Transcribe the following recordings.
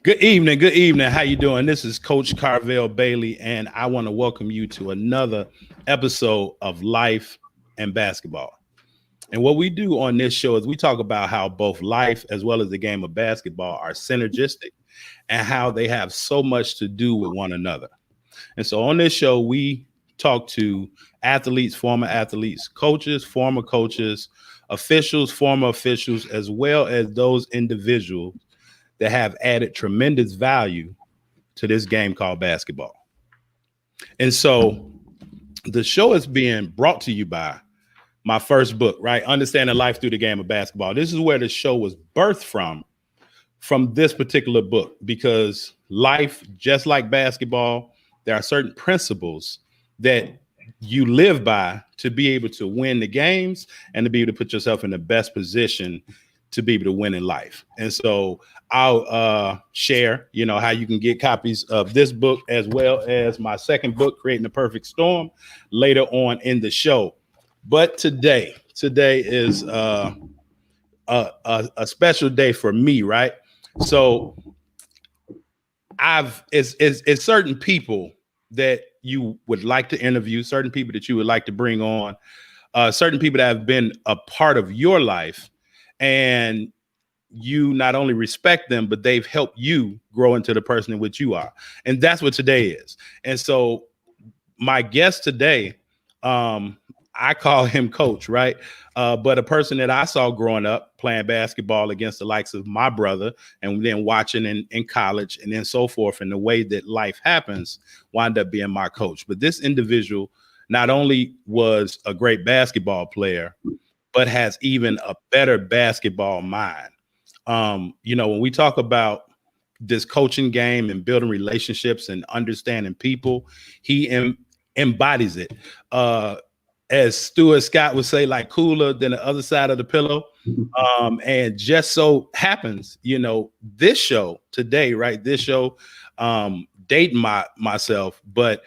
Good evening. Good evening. How you doing? This is Coach Carvel Bailey, and I want to welcome you to another episode of Life and Basketball. And what we do on this show is we talk about how both life as well as the game of basketball are synergistic and how they have so much to do with one another. And so on this show, we talk to athletes, former athletes, coaches, former coaches, officials, former officials, as well as those individuals that have added tremendous value to this game called basketball. And so the show is being brought to you by my first book, right? Understanding Life Through the Game of Basketball. This is where the show was birthed from this particular book, because life, just like basketball, there are certain principles that you live by to be able to win the games and to be able to put yourself in the best position to be able to win in life. And so I'll share, how you can get copies of this book as well as my second book, Creating the Perfect Storm, later on in the show. But today is a special day for me, right? So it's certain people that you would like to interview, certain people that you would like to bring on, certain people that have been a part of your life, and you not only respect them, but they've helped you grow into the person in which you are. And that's what today is. And so my guest today, I call him Coach, right? But a person that I saw growing up playing basketball against the likes of my brother, and then watching in college and then so forth, and the way that life happens, wound up being my coach. But this individual not only was a great basketball player, but has even a better basketball mind. When we talk about this coaching game and building relationships and understanding people, he embodies it. As Stuart Scott would say, like cooler than the other side of the pillow. And just so happens, this show today, right? This show, dating myself, but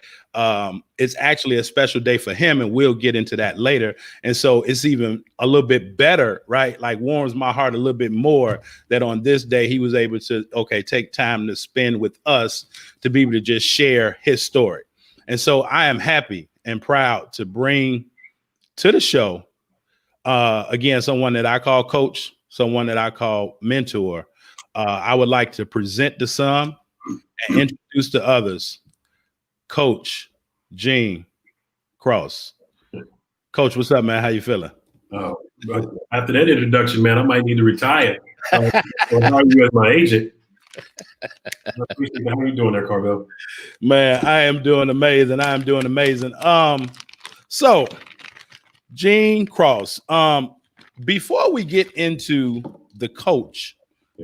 it's actually a special day for him, and we'll get into that later. And so it's even a little bit better, right? Like warms my heart a little bit more that on this day he was able to, take time to spend with us to be able to just share his story. And so I am happy and proud to bring to the show, again, someone that I call coach, someone that I call mentor. I would like to present to some and introduce to others, Coach Gene Cross. Coach, what's up, man? How you feeling? After that introduction, man, I might need to retire. How are you as my agent? How are you doing there, Carvel? Man, I am doing amazing. So Gene Cross, before we get into the coach,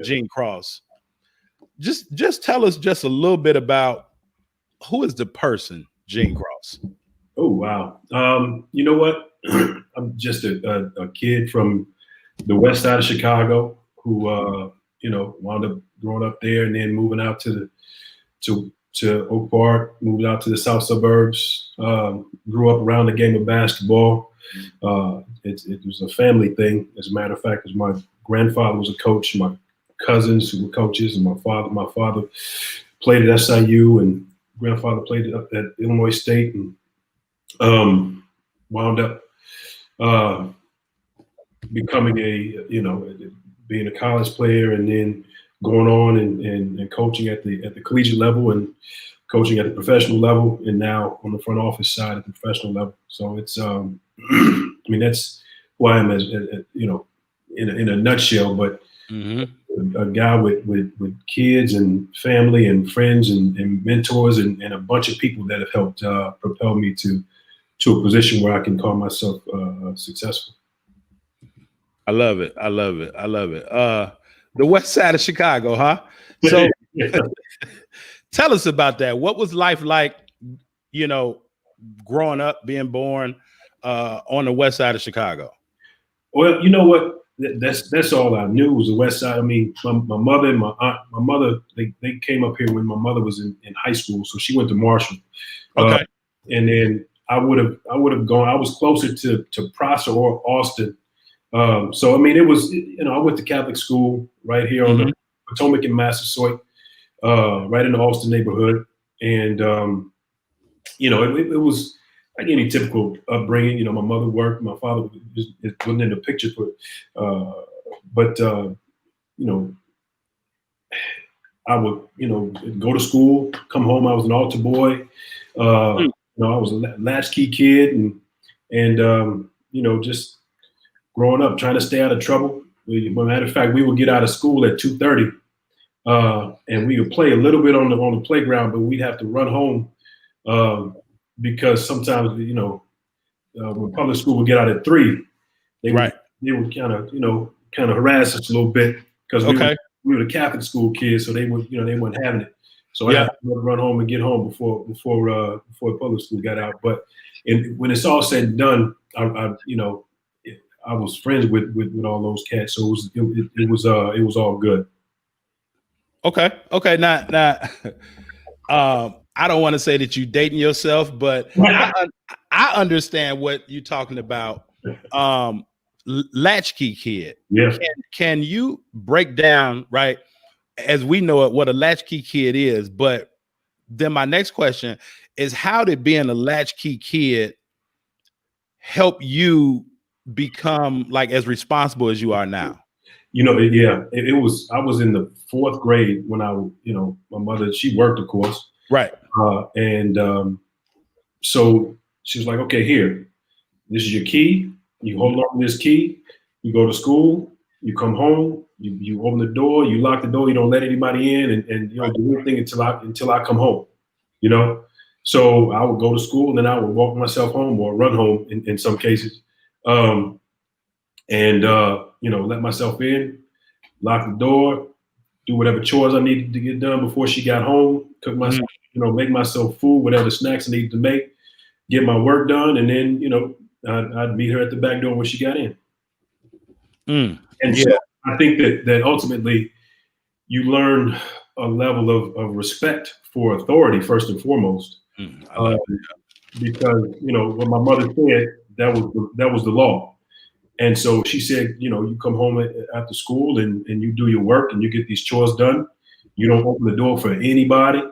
Gene Cross, just tell us just a little bit about who is the person, Gene Cross. Oh, wow. You know what? I'm just a kid from the west side of Chicago who, wound up growing up there and then moving out to Oak Park, moved out to the south suburbs, grew up around the game of basketball. It was a family thing. As a matter of fact, because my grandfather was a coach, my cousins who were coaches, and my father played at SIU, and grandfather played at Illinois State, and wound up becoming being a college player, and then going on and coaching at the collegiate level and coaching at the professional level, and now on the front office side at the professional level. So it's, that's who I am as in a nutshell, but a guy with kids and family and friends and mentors and a bunch of people that have helped propel me to a position where I can call myself successful. I love it. The west side of Chicago, huh? So tell us about that. What was life like, growing up, being born on the west side of Chicago? Well, you know what? That's all I knew was the west side. I mean, my mother and my aunt, they came up here when my mother was in high school, so she went to Marshall. Okay. And then I would have gone. I was closer to Prosser or Austin. So I mean, it was I went to Catholic school right here on the Potomac and Massasoit. right in the Austin neighborhood. And, it was like any typical upbringing. My mother worked, my father wasn't in the picture, but I would, go to school, come home. I was an altar boy. I was a latchkey kid, and just growing up, trying to stay out of trouble. Matter of fact, we would get out of school at 2:30, and we would play a little bit on the playground, but we'd have to run home because sometimes, when public school would get out at 3, they would kind of harass us a little bit because we were the Catholic school kids, so they weren't having it. So I had to run home and get home before public school got out. But when it's all said and done, I was friends with all those cats, so it was all good. Okay. Now, I don't want to say that you dating yourself, but I understand what you're talking about. Latchkey kid. Yeah. Can you break down, right, as we know it, what a latchkey kid is? But then my next question is, how did being a latchkey kid help you become like as responsible as you are now? It was. I was in the 4th grade when my mother, she worked, of course, right, so she was like, "Okay, here, this is your key. You hold on to this key. You go to school. You come home. You open the door. You lock the door. You don't let anybody in, and you don't do anything until I come home. So I would go to school, and then I would walk myself home or run home in some cases, and let myself in, lock the door, do whatever chores I needed to get done before she got home, cook myself, make myself food, whatever snacks I needed to make, get my work done, and then I'd meet her at the back door when she got in. So I think that ultimately you learn a level of respect for authority first and foremost, because what my mother said, that was the law. And so she said, you come home after school and you do your work and you get these chores done. You don't open the door for anybody.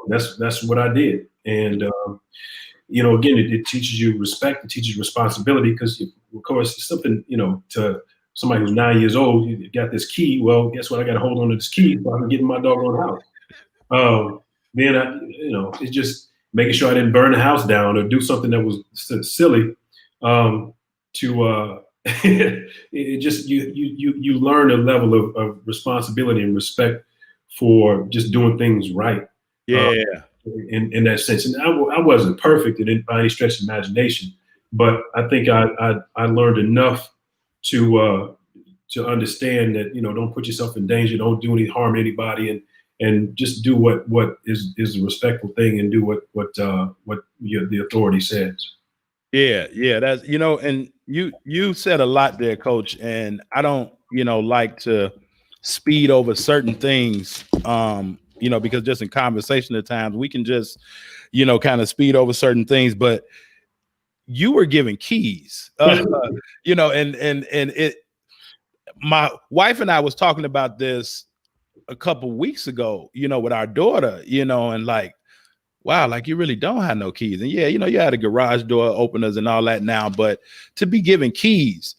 That's what I did. And, again, it teaches you respect. It teaches responsibility because, of course, it's something, to somebody who's 9 years old, you got this key. Well, guess what? I got to hold on to this key so I can get in my doggone house. Then, it's just making sure I didn't burn the house down or do something that was silly. It just you learn a level of responsibility and respect for just doing things right. In that sense, and I wasn't perfect by any stretch of imagination, but I think I learned enough to understand that don't put yourself in danger, don't do any harm to anybody, and just do what is a respectful thing and do what the authority says. Yeah, that's and you said a lot there, Coach, and I don't like to speed over certain things, because just in conversation at times we can just kind of speed over certain things, but you were given keys, and it. My wife and I was talking about this a couple weeks ago, with our daughter, and like, wow, like you really don't have no keys. And yeah, you had a garage door openers and all that now, but to be given keys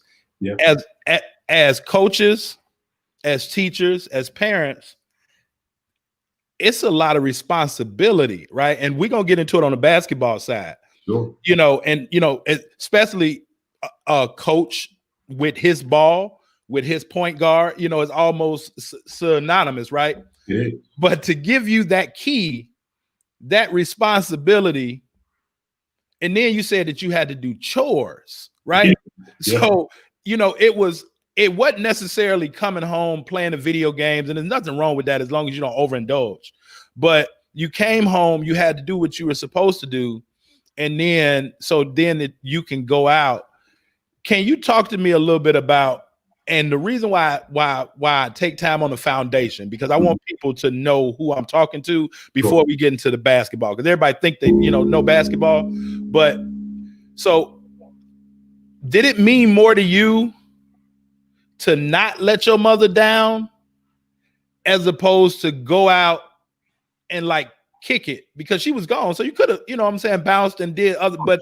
as coaches, as teachers, as parents, it's a lot of responsibility, right? And we're going to get into it on the basketball side, sure. Especially a coach with his ball, with his point guard, is almost synonymous, right? Yeah. But to give you that key, that responsibility, and then you said that you had to do chores, right? Yeah. So it wasn't necessarily coming home playing the video games, and there's nothing wrong with that as long as you don't overindulge, but you came home, you had to do what you were supposed to do, and then you can go out. Can you talk to me a little bit about, and the reason why I take time on the foundation, because I want people to know who I'm talking to before we get into the basketball, because everybody think they know basketball. But so did it mean more to you to not let your mother down as opposed to go out and like kick it because she was gone. So you could have, you know what I'm saying, bounced and did other, but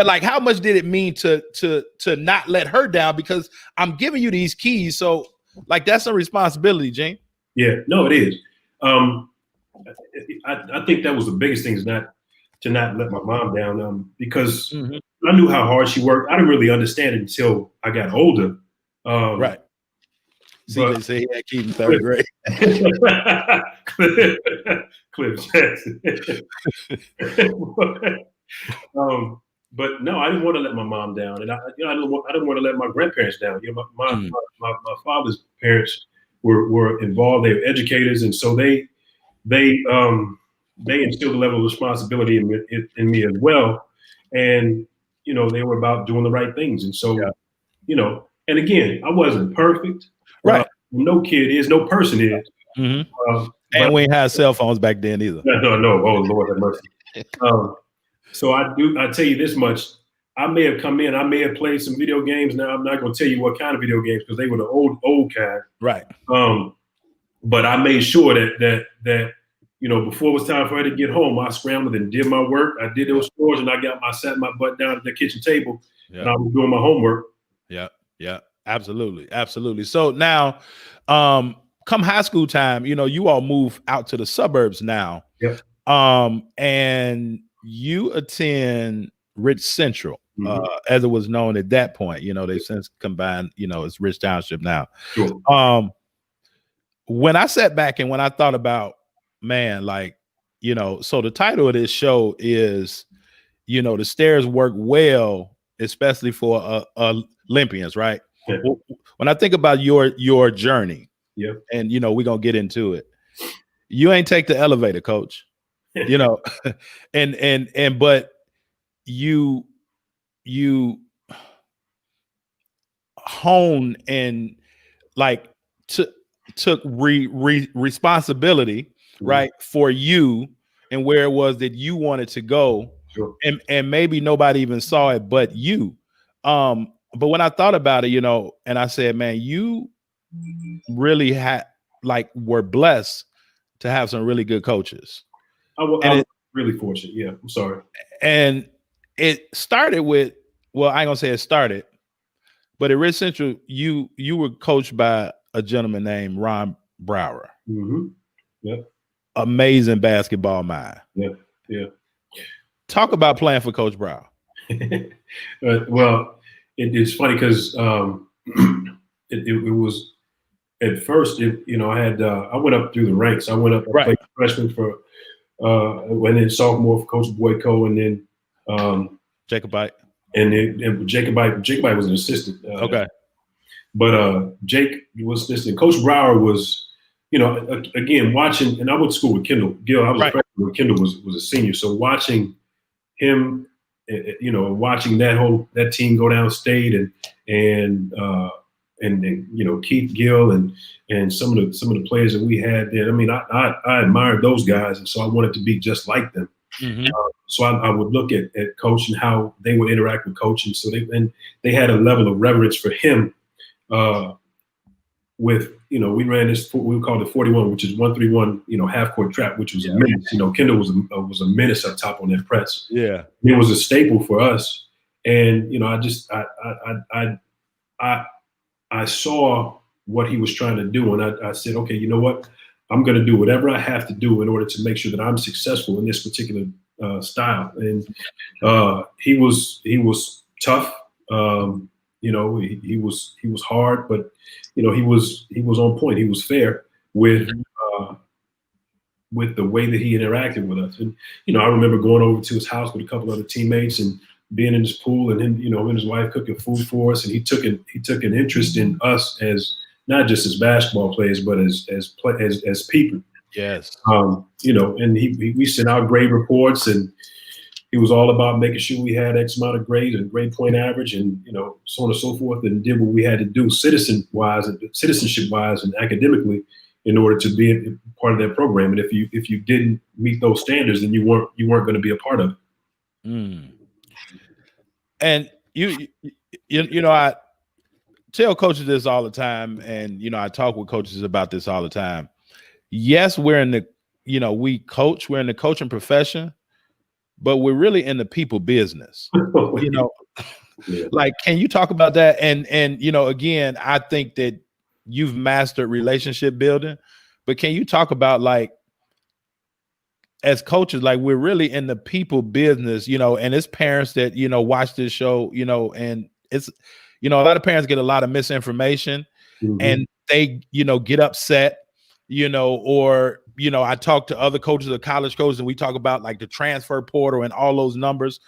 like how much did it mean to not let her down? Because I'm giving you these keys. So like that's a responsibility, Gene. Yeah, no, it is. I think that was the biggest thing, is not let my mom down, because I knew how hard she worked. I didn't really understand it until I got older. Right. But CJ said he had keys in third grade. Cliff Jackson. But no, I didn't want to let my mom down, and I didn't want to let my grandparents down. You know, my father's parents were involved. They were educators, and so they instilled a level of responsibility in me as well. And you know, they were about doing the right things, and so you know. And again, I wasn't perfect. Right. No kid is, no person is. And we ain't had cell phones back then either. No. Oh Lord have mercy. So I tell you this much. I may have come in, I may have played some video games. Now I'm not going to tell you what kind of video games, because they were the old kind. Right. But I made sure that you know, before it was time for her to get home, I scrambled and did my work. I did those chores, and I sat my butt down at the kitchen table, and I was doing my homework. Yeah, absolutely. So now, come high school time, you know, you all move out to the suburbs now. Yep. And you attend Rich Central, as it was known at that point. You know, they've since combined, you know, it's Rich Township now. Sure. When I sat back and when I thought about, man, like, you know, so the title of this show is, you know, the stairs work well, especially for Olympians, right? Yeah. When I think about your journey, and you know, we're gonna get into it. You ain't take the elevator, coach. You know, and but you hone and like took responsibility, right, for you and where it was that you wanted to go. Sure. And maybe nobody even saw it but you. But when I thought about it, you know, and I said, man, you really were blessed to have some really good coaches. I was really fortunate. Yeah, I'm sorry. And it started with, well, I ain't gonna say it started, but at Rich Central, you were coached by a gentleman named Ron Brower. Yeah. Amazing basketball mind. Yeah. Talk about playing for Coach Brower. Well, it's funny because it was at first. You know, I went up through the ranks. I went up. I played freshman for, went in sophomore for Coach Boyko, and then Jacobite. And Jacobite was an assistant. Okay. But Jake was assistant. Coach Brower was, you know, again, watching, and I went to school with Kendall Gill. I was a freshman when Kendall was a senior. So watching him, you know, watching that team go downstate, and you know, Keith Gill and some of the players that we had there. I mean, I admired those guys, and so I wanted to be just like them. So I would look at coach and how they would interact with coach, and so they had a level of reverence for him. With, you know, we ran this, we called it 41, which is 1-3-1, you know, half court trap, which was a menace. You know, Kendall was a menace up top on that press. Yeah, it was a staple for us, and you know, I saw what he was trying to do, and I said, okay, you know what, I'm going to do whatever I have to do in order to make sure that I'm successful in this particular style. And he was tough. You know, he was hard, but you know, he was on point. He was fair with the way that he interacted with us. And you know, I remember going over to his house with a couple other teammates and being in his pool, and him, you know, and his wife cooking food for us, and he took an interest in us as not just as basketball players, but as people. Yes. You know, and we sent out grade reports, and he was all about making sure we had X amount of grades and grade point average, and you know, so on and so forth, and did what we had to do citizenship wise and academically in order to be a part of that program. And if you didn't meet those standards, then you weren't going to be a part of it. And you know, I tell coaches this all the time, and you know, I talk with coaches about this all the time. yes, we're in the, we coach, we're in the coaching profession, but we're really in the people business. Yeah. Like, can you talk about that? And again, I think that you've mastered relationship building, but can you talk about, like, as coaches, like, we're really in the people business, and it's parents that, watch this show, and it's, a lot of parents get a lot of misinformation, and they, get upset, or, I talk to other coaches or college coaches, and we talk about, like, the transfer portal and all those numbers,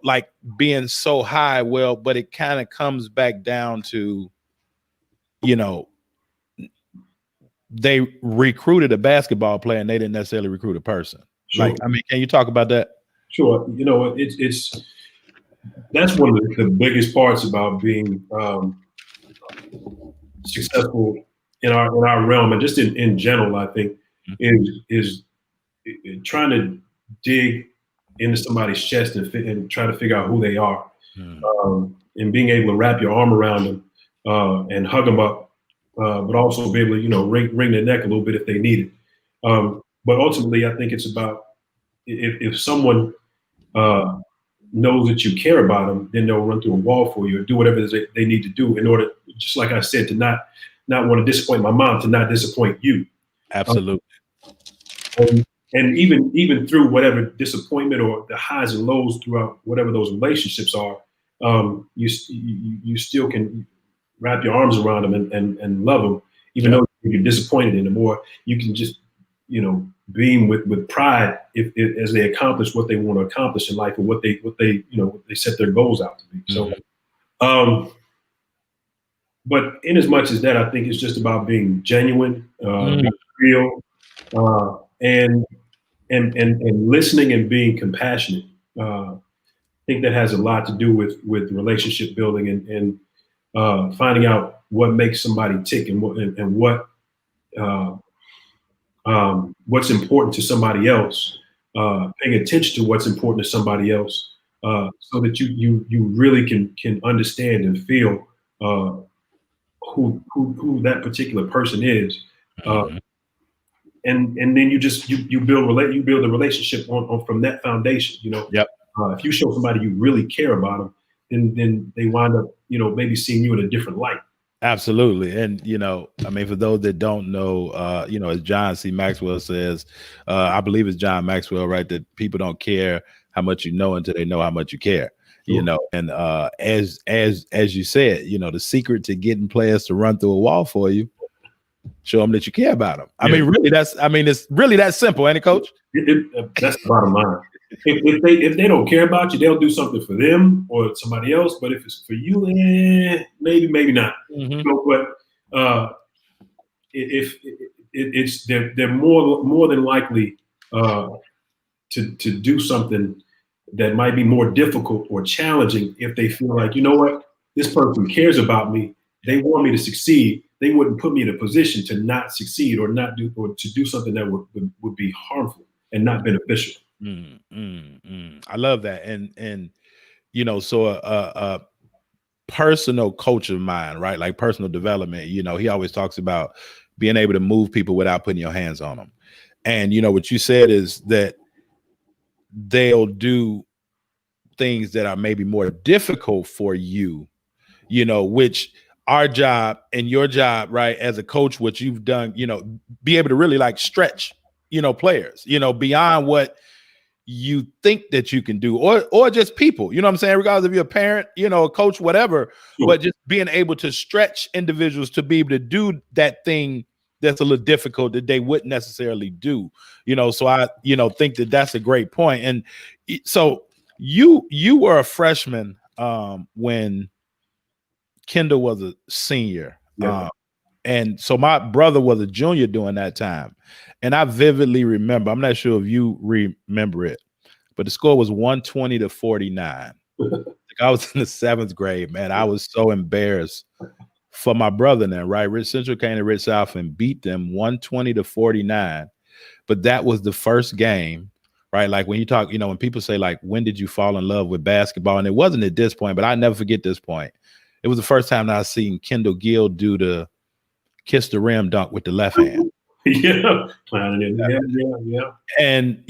like, being so high. Well, but it kind of comes back down to, they recruited a basketball player and they didn't necessarily recruit a person. Sure. Like, I mean, can you talk about that? Sure. It's that's one of the biggest parts about being successful in our realm, and just in general, I think, is trying to dig into somebody's chest and try to figure out who they are, and being able to wrap your arm around them and hug them up, but also be able to wring their neck a little bit if they need it. But ultimately, I think it's about, if someone knows that you care about them, then they'll run through a wall for you or do whatever they need to do in order, just like I said, to not want to disappoint my mom, to not disappoint you. Absolutely. And even through whatever disappointment or the highs and lows throughout whatever those relationships are, you still can wrap your arms around them and love them, even though you're disappointed in them, or you can just beam with pride as they accomplish what they want to accomplish in life, and what they set their goals out to be. So, but in as much as that, I think it's just about being genuine, being real, and listening and being compassionate. I think that has a lot to do with relationship building and finding out what makes somebody tick and what's important to somebody else, paying attention to what's important to somebody else, so that you really can understand and feel who that particular person is, and then you build a relationship on from that foundation. If you show somebody you really care about them, then they wind up maybe seeing you in a different light. Absolutely. And, I mean, for those that don't know, as John C. Maxwell says, I believe it's John Maxwell, right, that people don't care how much you know until they know how much you care, and as you said, the secret to getting players to run through a wall for you, show them that you care about them. I mean, really, it's really that simple, ain't it, Coach? That's the bottom line. If they don't care about you, they'll do something for them or somebody else. But if it's for you, maybe not. But if it's they're more than likely to do something that might be more difficult or challenging if they feel like, this person cares about me. They want me to succeed. They wouldn't put me in a position to not succeed or to do something that would be harmful and not beneficial. I love that. And so a personal coach of mine, right, like personal development, he always talks about being able to move people without putting your hands on them. And what you said is that they'll do things that are maybe more difficult for you, which our job and your job, right, as a coach, what you've done, be able to really, like, stretch players, beyond what you think that you can do, or just people, what I'm saying, regardless if you're a parent, a coach, whatever, but just being able to stretch individuals to be able to do that thing that's a little difficult that they wouldn't necessarily do, so I, think that that's a great point. And so you were a freshman when Kendall was a senior. And so my brother was a junior during that time. And I vividly remember, I'm not sure if you remember it, but the score was 120-49. I was in the 7th grade, man. I was so embarrassed for my brother now, right? Rich Central came to Rich South and beat them 120-49. But that was the first game, right? Like, when you talk, when people say, like, when did you fall in love with basketball? And it wasn't at this point, but I never forget this point. It was the first time that I seen Kendall Gill do the kiss the rim dunk with the left hand. Yeah, yeah. And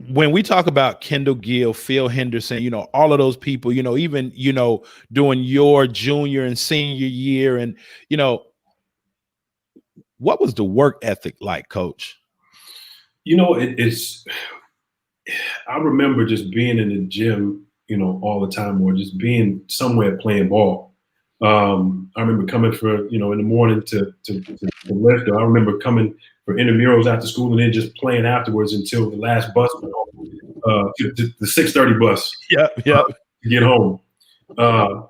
when we talk about Kendall Gill, Phil Henderson, all of those people, even doing your junior and senior year, and what was the work ethic like, Coach? It's. I remember just being in the gym, all the time, or just being somewhere playing ball. I remember coming for, in the morning to lift. Or I remember coming for intramurals after school and then just playing afterwards until the last bus went home, to the 6:30 bus. Yeah. To get home.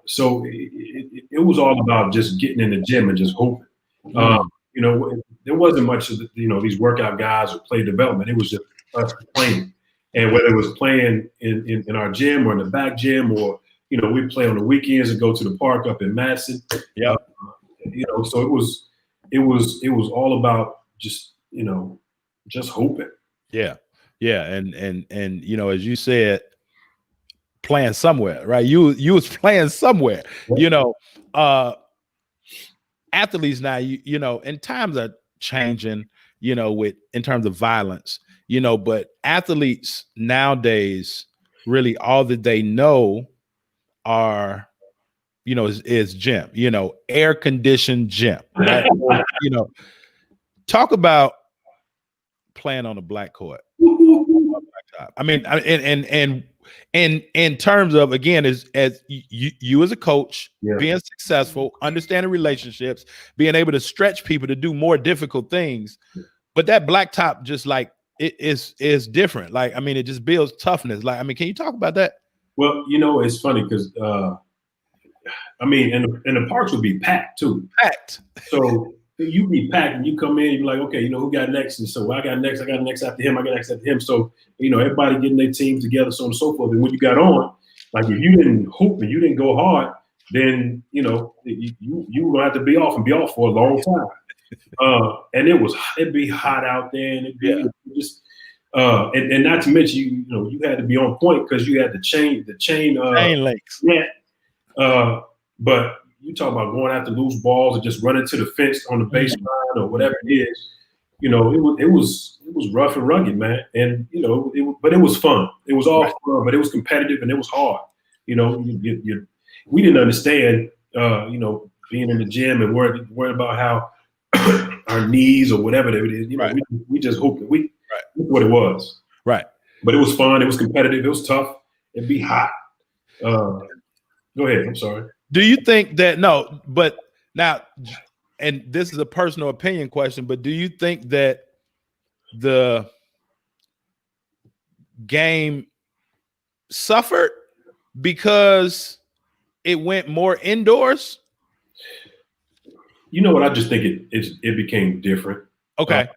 So it was all about just getting in the gym and just hoping. There wasn't much of these workout guys or play development. It was just us playing. And whether it was playing in our gym or in the back gym, or we'd play on the weekends and go to the park up in Madison. Yeah. So it was all about just just hoping. Yeah. And as you said, playing somewhere, right? You was playing somewhere. Athletes now, and times are changing, in terms of violence, but athletes nowadays, really all that they know are, is gym, air conditioned gym, right? Talk about playing on a black court. I mean, and in terms of, again, as you as a coach, being successful, understanding relationships, being able to stretch people to do more difficult things, but that black top just like it is different. Like, I mean, it just builds toughness. Like, I mean, can you talk about that? Well, it's funny because and the parks would be packed too. Packed. So you be packed and you come in, you're like, okay, who got next? And so I got next after him, I got next after him. So, everybody getting their teams together, so on and so forth. And when you got on, like if you didn't hoop and you didn't go hard, then, you were gonna have to be off for a long time. And it'd be hot out there, and it'd be just and not to mention you had to be on point because you had the chain links. Yeah. But you talk about going after loose balls and just running to the fence on the baseline or whatever it is. It was rough and rugged, man. And but it was fun. It was all fun, but it was competitive and it was hard. We didn't understand, being in the gym and worried about how our knees or whatever it is. We just hoped that we what it was. Right. But it was fun. It was competitive. It was tough. It'd be hot. Go ahead. I'm sorry. Do you think that but now, and this is a personal opinion question, but do you think that the game suffered because it went more indoors? You know what? I just think it became different. Okay.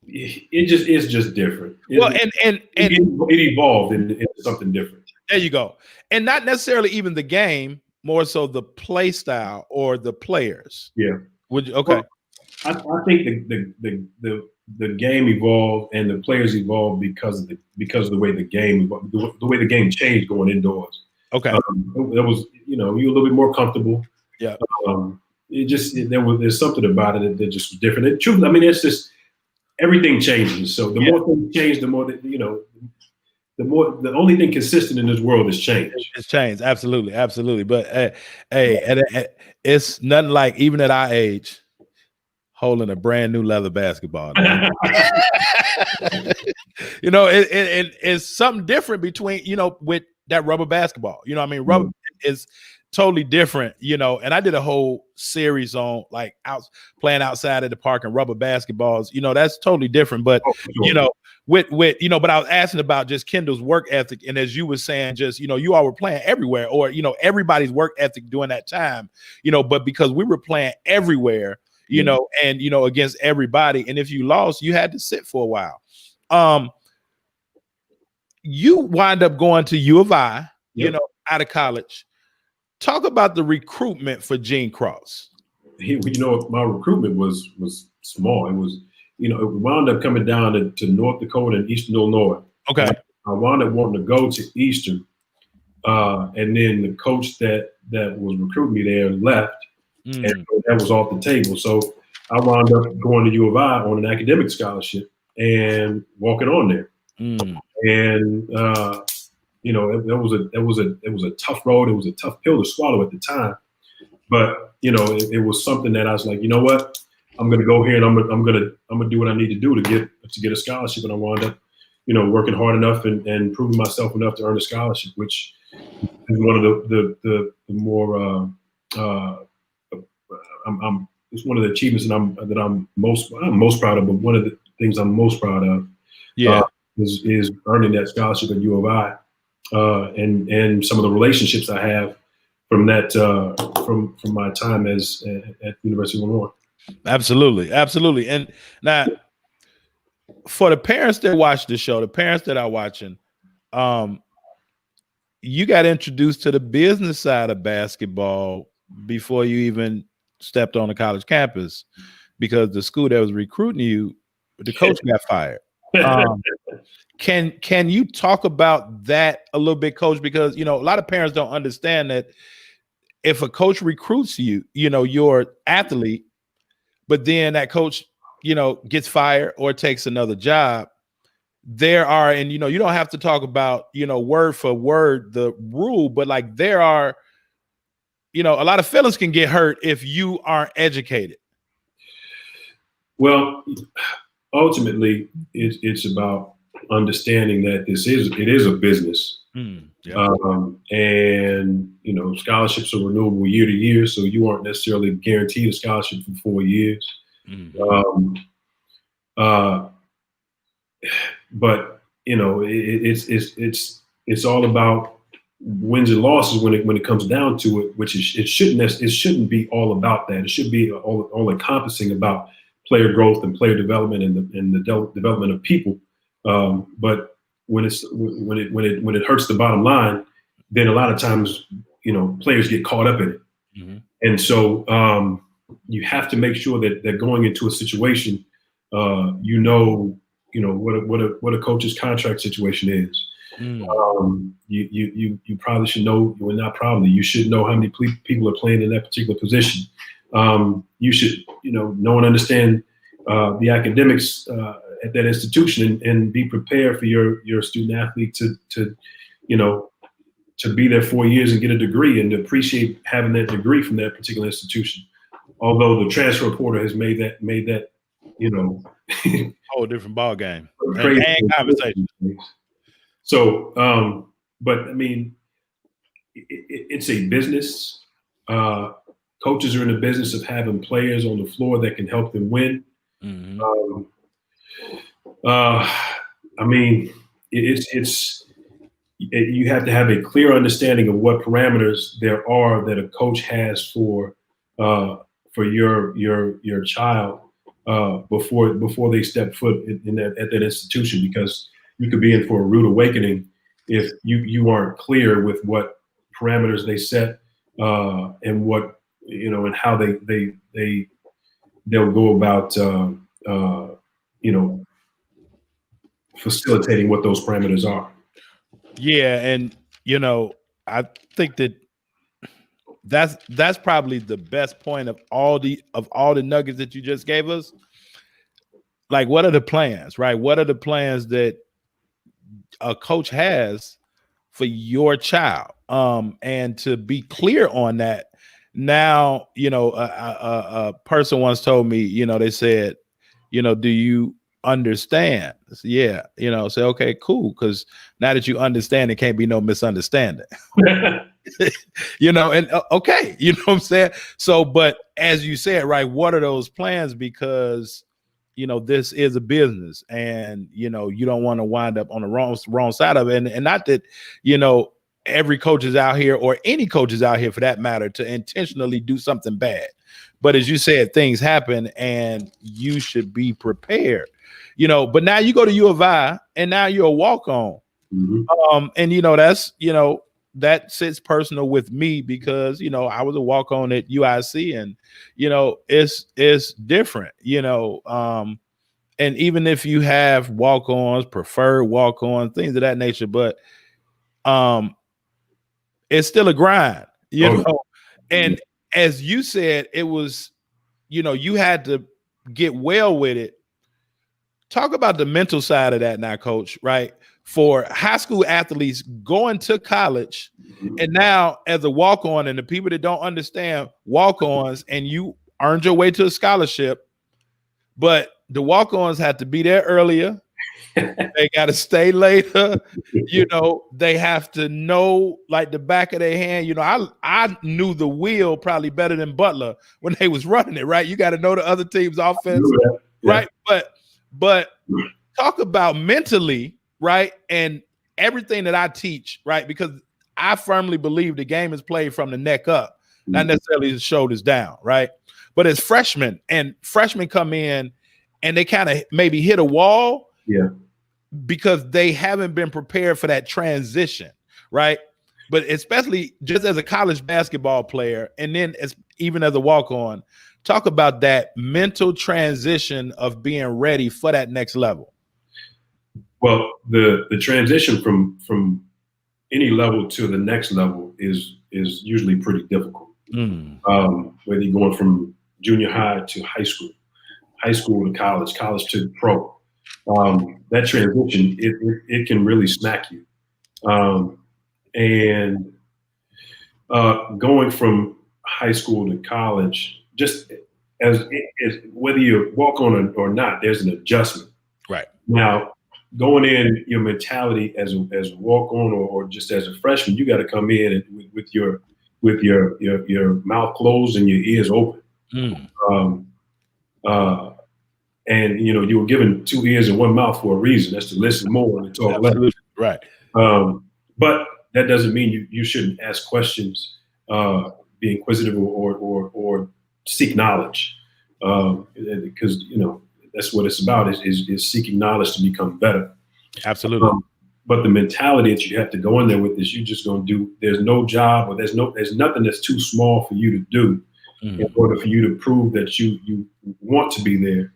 It's just different. It evolved into something different. There you go. And not necessarily even the game, more so the play style or the players. Yeah. Okay. Well, I think the game evolved and the players evolved because of the way the game evolved, the way the game changed going indoors. Okay. That was you're a little bit more comfortable. Yeah. There's something about it that just was different. It's just everything changes. So the more things change, the more that the only thing consistent in this world is change. It's change, absolutely. But it's nothing like, even at our age, holding a brand new leather basketball. It's something different between with that rubber basketball. Rubber is totally different, and I did a whole series on like playing outside of the park and rubber basketballs. That's totally different. But but I was asking about just Kendall's work ethic, and as you were saying, just you all were playing everywhere, or everybody's work ethic during that time, but because we were playing everywhere, and against everybody, and if you lost, you had to sit for a while. You wind up going to U of I, out of college. Talk about the recruitment for Gene Cross. My recruitment was small. It was, it wound up coming down to North Dakota and Eastern Illinois. Okay. I wound up wanting to go to Eastern, and then the coach that was recruiting me there left, And so that was off the table. So I wound up going to U of I on an academic scholarship and walking on there. And you know, it was a tough road. It was a tough pill to swallow at the time. But you know, it was something that I was like, you know what, I'm going to go here and I'm gonna do what I need to do to get a scholarship. And I wound up, you know, working hard enough and proving myself enough to earn a scholarship, which is one of the more it's one of the achievements that I'm most proud of. But one of the things I'm most proud of, is earning that scholarship at U of I, and some of the relationships I have from that from my time at the University of Illinois. Absolutely. And now, for the parents that watch the show, the parents that are watching, you got introduced to the business side of basketball before you even stepped on the college campus, because the school that was recruiting you, the coach got fired. Can you talk about that a little bit, Coach? Because, you know, a lot of parents don't understand that if a coach recruits you, you know, your athlete, but then that coach, you know, gets fired or takes another job, there are, and, you know, you don't have to talk about, you know, word for word the rule, but like there are, you know, a lot of feelings can get hurt if you aren't educated. Well, ultimately, it's about understanding that it is a business. And you know, scholarships are renewable year to year, so you aren't necessarily guaranteed a scholarship for 4 years. But you know, it's all about wins and losses when it comes down to it. Which it shouldn't be all about that. It should be all encompassing about player growth and player development and the development of people. But when it hurts the bottom line, then a lot of times, you know, players get caught up in it. And so you have to make sure that going into a situation, you know what a coach's contract situation is. You probably should know. Well, not probably. You should know how many people are playing in that particular position. You should, you know and understand the academics at that institution, and be prepared for your student athlete to be there 4 years and get a degree, and to appreciate having that degree from that particular institution. Although the transfer portal has made that whole different ball game and conversation. So, but I mean, it's a business. Coaches are in the business of having players on the floor that can help them win. I mean, you have to have a clear understanding of what parameters there are that a coach has for your child before they step foot at that institution, because you could be in for a rude awakening if you aren't clear with what parameters they set and what and how they'll go about facilitating what those parameters are. Yeah, and I think that's probably the best point of all the nuggets that you just gave us. Like, what are the plans, right? What are the plans that a coach has for your child? And to be clear on that. Now, a person once told me, they said, do you understand? Yeah, say, okay, cool, because now that you understand, it can't be no misunderstanding. And okay, what I'm saying? So, but as you said, right, what are those plans? Because this is a business, and you don't want to wind up on the wrong side of it. And not that every coach is out here, or any coach is out here for that matter, to intentionally do something bad. But as you said, things happen, and you should be prepared. But now you go to U of I, and now you're a walk-on. And that's that sits personal with me, because I was a walk-on at UIC, and it's different, and even if you have walk-ons, preferred walk-ons, things of that nature, but it's still a grind, and as you said, it was, you had to get well with it. Talk about the mental side of that now, Coach, right? For high school athletes going to college, and now as a walk-on, and the people that don't understand walk-ons, and you earned your way to a scholarship, but the walk-ons had to be there earlier. They got to stay later. They have to know like the back of their hand. I knew the wheel probably better than Butler when they was running it, right? You got to know the other team's offense, right? But talk about mentally, right? And everything that I teach, right? Because I firmly believe the game is played from the neck up, not necessarily the shoulders down, right? But as freshmen come in and they kind of maybe hit a wall. Yeah. Because they haven't been prepared for that transition, right? But especially just as a college basketball player, and then even as a walk-on, talk about that mental transition of being ready for that next level. Well, the transition from any level to the next level is usually pretty difficult. Whether you're going from junior high to high school to college to pro. That transition, it can really smack you. And going from high school to college, just as whether you walk on or not, there's an adjustment. Right. Now, going in, your mentality as a walk on or just as a freshman, you got to come in with your mouth closed and your ears open. And you were given 2 ears and 1 mouth for a reason. That's to listen more and to talk less. Right. But that doesn't mean you shouldn't ask questions, be inquisitive or seek knowledge, because that's what it's about is seeking knowledge to become better. Absolutely. But the mentality that you have to go in there with is you're just going to do. There's no job or there's nothing that's too small for you to do in order for you to prove that you want to be there.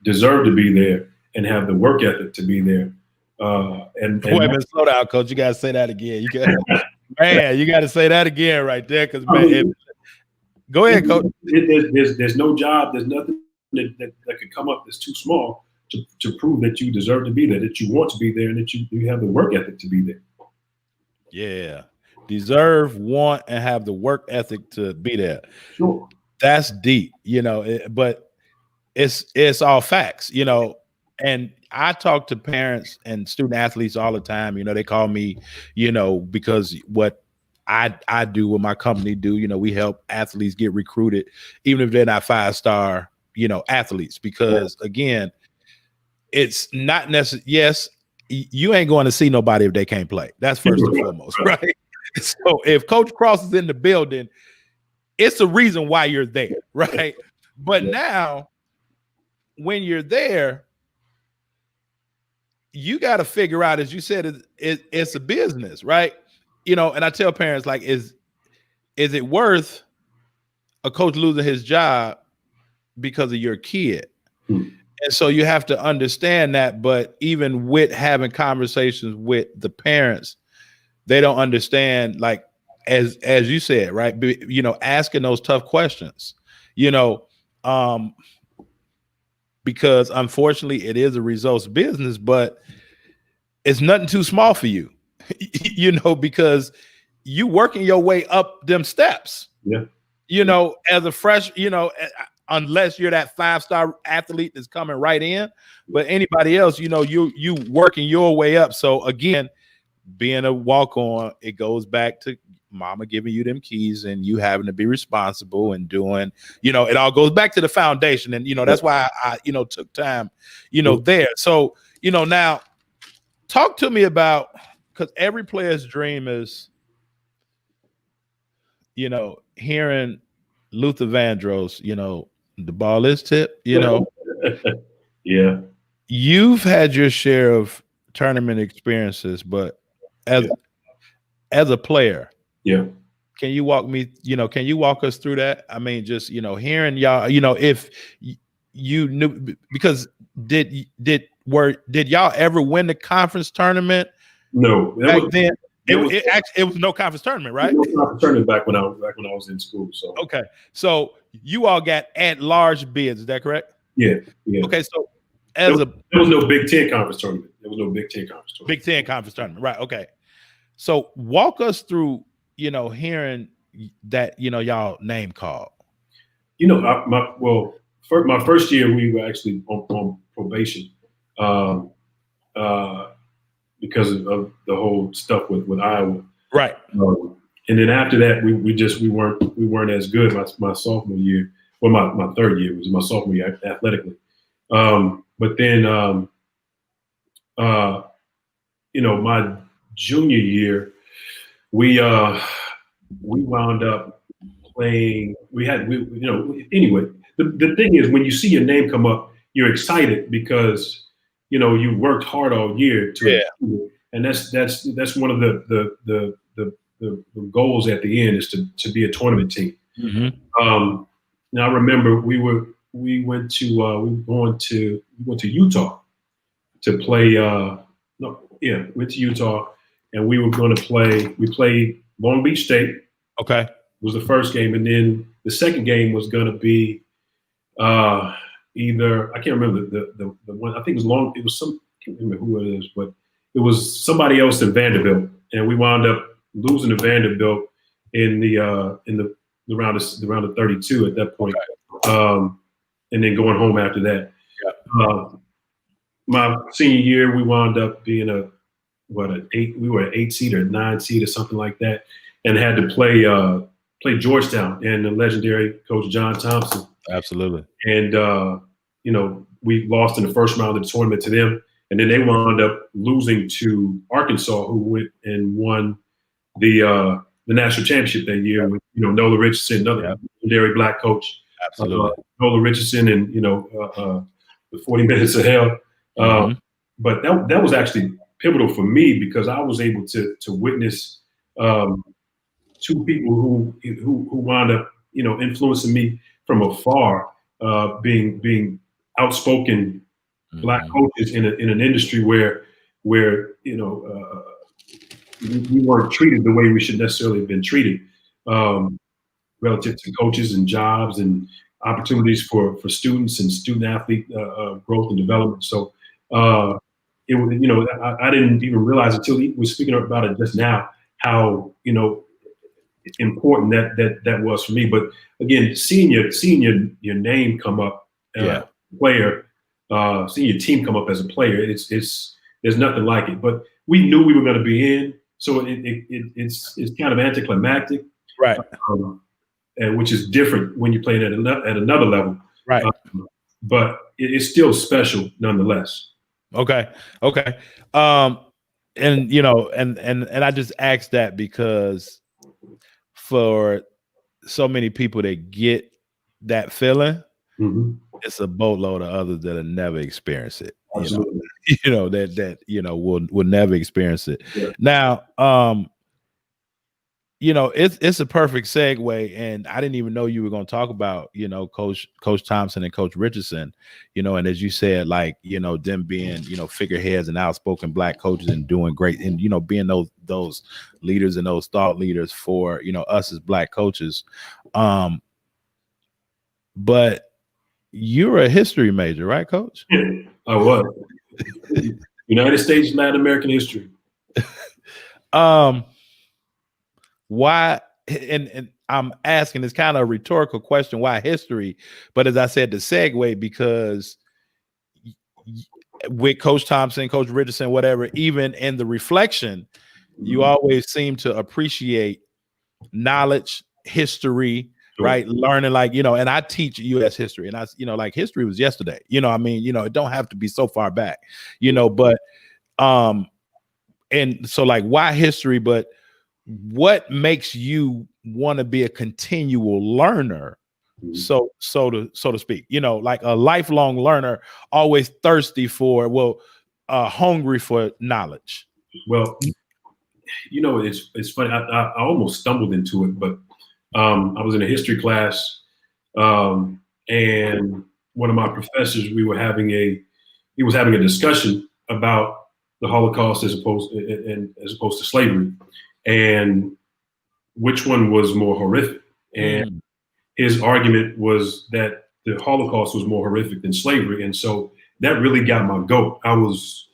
Deserve to be there and have the work ethic to be there. And wait a minute, slow down, Coach. You gotta say that again. You gotta say that again right there. Because go ahead, Coach. There's no job. There's nothing that could come up that's too small to prove that you deserve to be there, that you want to be there, and that you have the work ethic to be there. Yeah, deserve, want, and have the work ethic to be there. Sure, that's deep. But it's all facts, and I talk to parents and student athletes all the time. They call me, because what I do, what my company do, we help athletes get recruited, even if they're not 5-star, athletes, because again, it's not necessary. Yes, you ain't going to see nobody if they can't play. That's first and foremost, right? So if Coach Cross is in the building, it's a reason why you're there, right? But now, when you're there, you got to figure out, as you said, it's a business, right? And I tell parents, like, is it worth a coach losing his job because of your kid? And so you have to understand that. But even with having conversations with the parents, they don't understand, like, as you said, right? Asking those tough questions, because unfortunately it is a results business, but it's nothing too small for you, because you working your way up them steps. Yeah. As a fresh, unless you're that 5-star athlete that's coming right in, but anybody else, you working your way up. So again, being a walk-on, it goes back to mama giving you them keys and you having to be responsible and doing, it all goes back to the foundation. And, that's why I took time, there. So, now talk to me about, because every player's dream is, hearing Luther Vandross, the ball is tipped, Yeah. You've had your share of tournament experiences, but as a player, can you walk us through that? I mean, just hearing y'all, if you knew, because did y'all ever win the conference tournament? No, back then? It was no conference tournament, right? No conference tournament back when I was in school. So okay, so you all got at-large bids. Is that correct? Yeah. Okay, so there was no Big Ten conference tournament. There was no Big Ten conference tournament. Big Ten conference tournament, right? Okay, so walk us through, hearing that y'all name called. My first year we were actually on probation because of the whole stuff with Iowa, right? And then after that, we weren't as good. My sophomore year, my third year was my sophomore year athletically. But then, my junior year, we wound up playing. Anyway. The thing is, when you see your name come up, you're excited because you worked hard all year to achieve it, and that's one of the goals at the end is to be a tournament team. Mm-hmm. Now I remember we went to Utah to play. Went to Utah, and we were going to play. We played Long Beach State. Okay, was the first game, and then the second game was going to be either I can't remember the one. I think it was I can't remember who it is, but it was somebody else in Vanderbilt, and we wound up losing to Vanderbilt in the round of 32 at that point, and then going home after that. Yeah. My senior year, we wound up being an 8 seed or 9 seed or something like that, and had to play Georgetown and the legendary coach John Thompson. Absolutely. And we lost in the first round of the tournament to them, and then they wound up losing to Arkansas, who went and won the national championship that year with Nola Richardson, another legendary black coach. Absolutely. Nola Richardson and the 40 Minutes of Hell. But that was actually pivotal for me because I was able to witness two people who wound up influencing me from afar, being outspoken black coaches in an industry where we weren't treated the way we should necessarily have been treated, relative to coaches and jobs and opportunities for students and student athlete growth and development. So I didn't even realize until he was speaking about it just now how important that was for me. But again, seeing your name come up, player, seeing your team come up as a player, there's nothing like it. But we knew we were going to be in, so it's kind of anticlimactic, right? And which is different when you play it at another level, right? But it's still special nonetheless. Okay. And I just asked that because for so many people that get that feeling, it's a boatload of others that have never experienced it. Absolutely. Will never experience it. Yeah. Now, it's a perfect segue, and I didn't even know you were going to talk about, Coach Thompson and Coach Richardson, and as you said, like, them being, figureheads and outspoken black coaches and doing great, and, being those leaders and those thought leaders for, us as black coaches. But you're a history major, right, Coach? Yeah, I was. United States, Latin American history. Why? And I'm asking, it's kind of a rhetorical question, why history? But as I said, the segue, because with Coach Thompson, Coach Richardson, whatever, even in the reflection, you always seem to appreciate knowledge, history, right? Learning, like, and I teach U.S. history, and I, like, history was yesterday, it don't have to be so far back, but, and so, like, why history? But what makes you want to be a continual learner, so to speak, like a lifelong learner, always thirsty for, hungry for knowledge? Well, it's funny. I almost stumbled into it, but I was in a history class, and one of my professors, he was having a discussion about the Holocaust as opposed to slavery, and which one was more horrific. And his argument was that the Holocaust was more horrific than slavery, and so that really got my goat. I was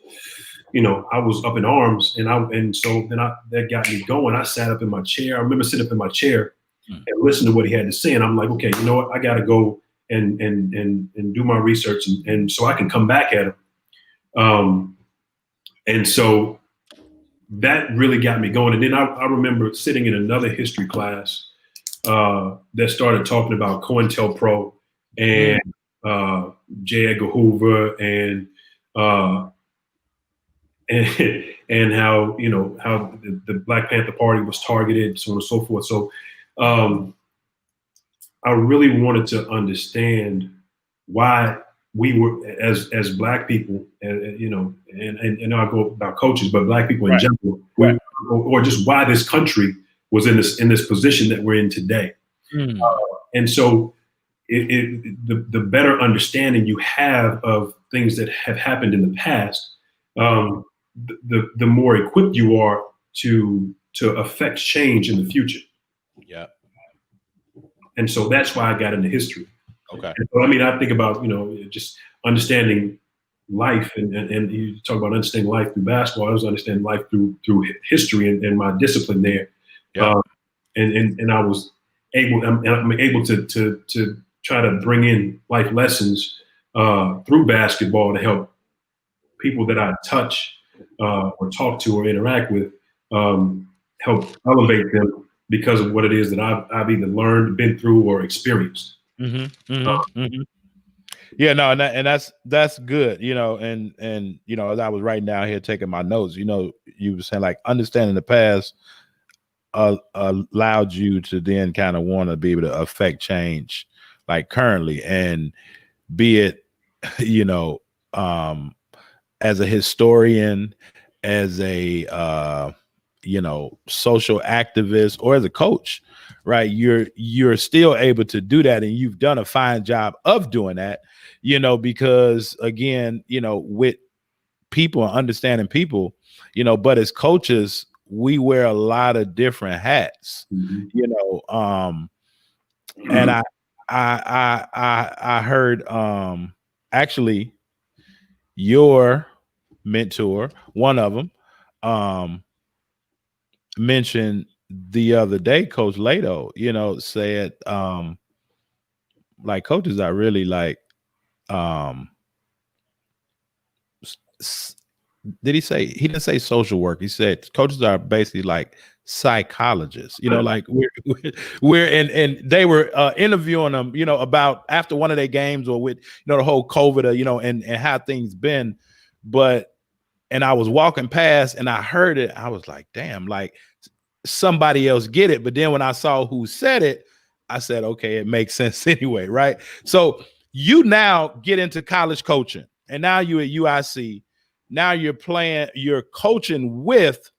up in arms, that got me going. I sat up in my chair. I remember sitting up in my chair and listening to what he had to say, and I'm like, okay, you know what? I got to go and do my research, and so I can come back at him. And so that really got me going. And then I remember sitting in another history class that started talking about COINTELPRO and J. Edgar Hoover and how how the Black Panther Party was targeted, so on and so forth. So I really wanted to understand why we were as Black people, and I'll go about coaches, but Black people in general, or just why this country was in this position that we're in today. And so the better understanding you have of things that have happened in the past, the more equipped you are to affect change in the future. Yeah. And so that's why I got into history. Okay. So, I mean, I think about, just understanding life, and you talk about understanding life through basketball. I was understanding life through history and my discipline there. Yeah. And I was I'm able to try to bring in life lessons through basketball to help people that I touch or talk to or interact with, help elevate them because of what it is that I've either learned, been through, or experienced. Yeah, no, and that's good, and as I was writing down here, taking my notes, you were saying like understanding the past allowed you to then kind of want to be able to affect change like currently, and be it, as a historian, as a social activist, or as a coach, right? You're still able to do that, and you've done a fine job of doing that, because again, with people and understanding people, but as coaches, we wear a lot of different hats, and I heard actually your mentor, one of them, mentioned the other day, Coach Lato, said like coaches are really like did he say, he didn't say social work, he said coaches are basically like psychologists, like we're and they were interviewing them, about after one of their games, or with the whole COVID, and how things been, and I was walking past and I heard it, I was like, damn, like somebody else get it. But then when I saw who said it, I said, okay, it makes sense anyway, right? So you now get into college coaching, and now you're at UIC. Now you're coaching with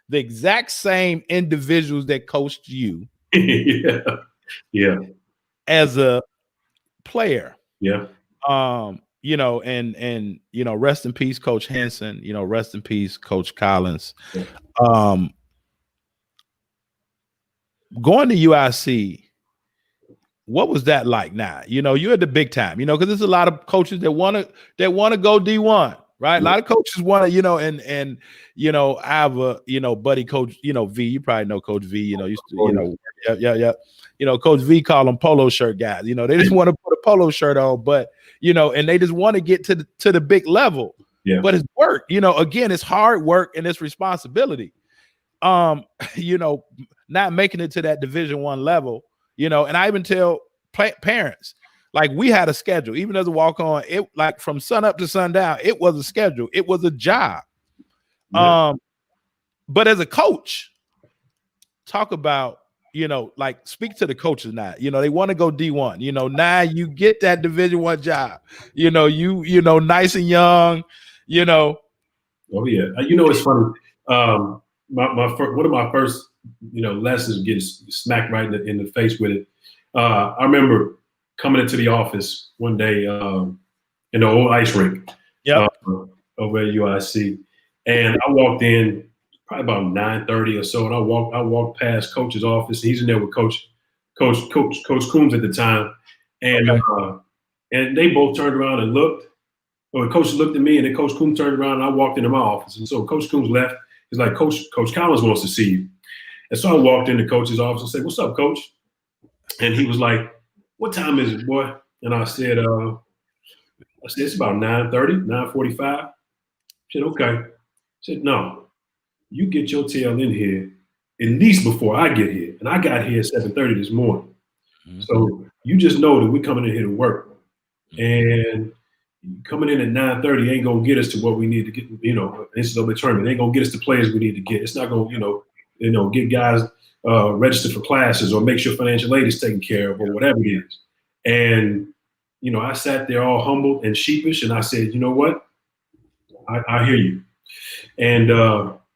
the exact same individuals that coached you. Yeah. As a player. Yeah. And rest in peace, Coach Henson, rest in peace, Coach Collins. Yeah. Going to UIC, what was that like now? You're at the big time, because there's a lot of coaches that want to go D1, right? A lot of coaches want to, and I have a, buddy, Coach, V, you probably know Coach V, used to, Coach V call them polo shirt guys, they just want to put a polo shirt on, but, and they just want to get to the big level. Yeah. But it's work, again, it's hard work and it's responsibility. Not making it to that Division I level, and I even tell parents, like, we had a schedule, even as a walk-on, it like from sun up to sundown, it was a schedule, it was a job. Yeah. But as a coach, talk about, like, speak to the coaches now, they want to go D1, now you get that Division I job, you nice and young, Oh yeah. It's funny. One of my first, lessons, getting smacked right in the face with it. I remember coming into the office one day in the old ice rink. Yeah. over at UIC, and I walked in probably about 9:30 or so, and I walked past Coach's office. He's in there with Coach Coombs at the time, and and they both turned around and looked. Well, Coach looked at me, and then Coach Coombs turned around, and I walked into my office. And so Coach Coombs left. He's like, Coach Collins wants to see you. And so I walked into Coach's office and said, "What's up, Coach?" And he was like, "What time is it, boy?" And I said, "It's about 9:30, 9:45." He said, "Okay." I said, "No, you get your tail in here at least before I get here. And I got here at 7:30 this morning. Mm-hmm. So you just know that we're coming in here to work. And coming in at 9:30 ain't gonna get us to what we need to get, NCAA tournament. Ain't gonna get us the players we need to get. It's not gonna, get guys registered for classes or make sure financial aid is taken care of or whatever it is." And, I sat there all humbled and sheepish, and I said, "You know what? I hear you." And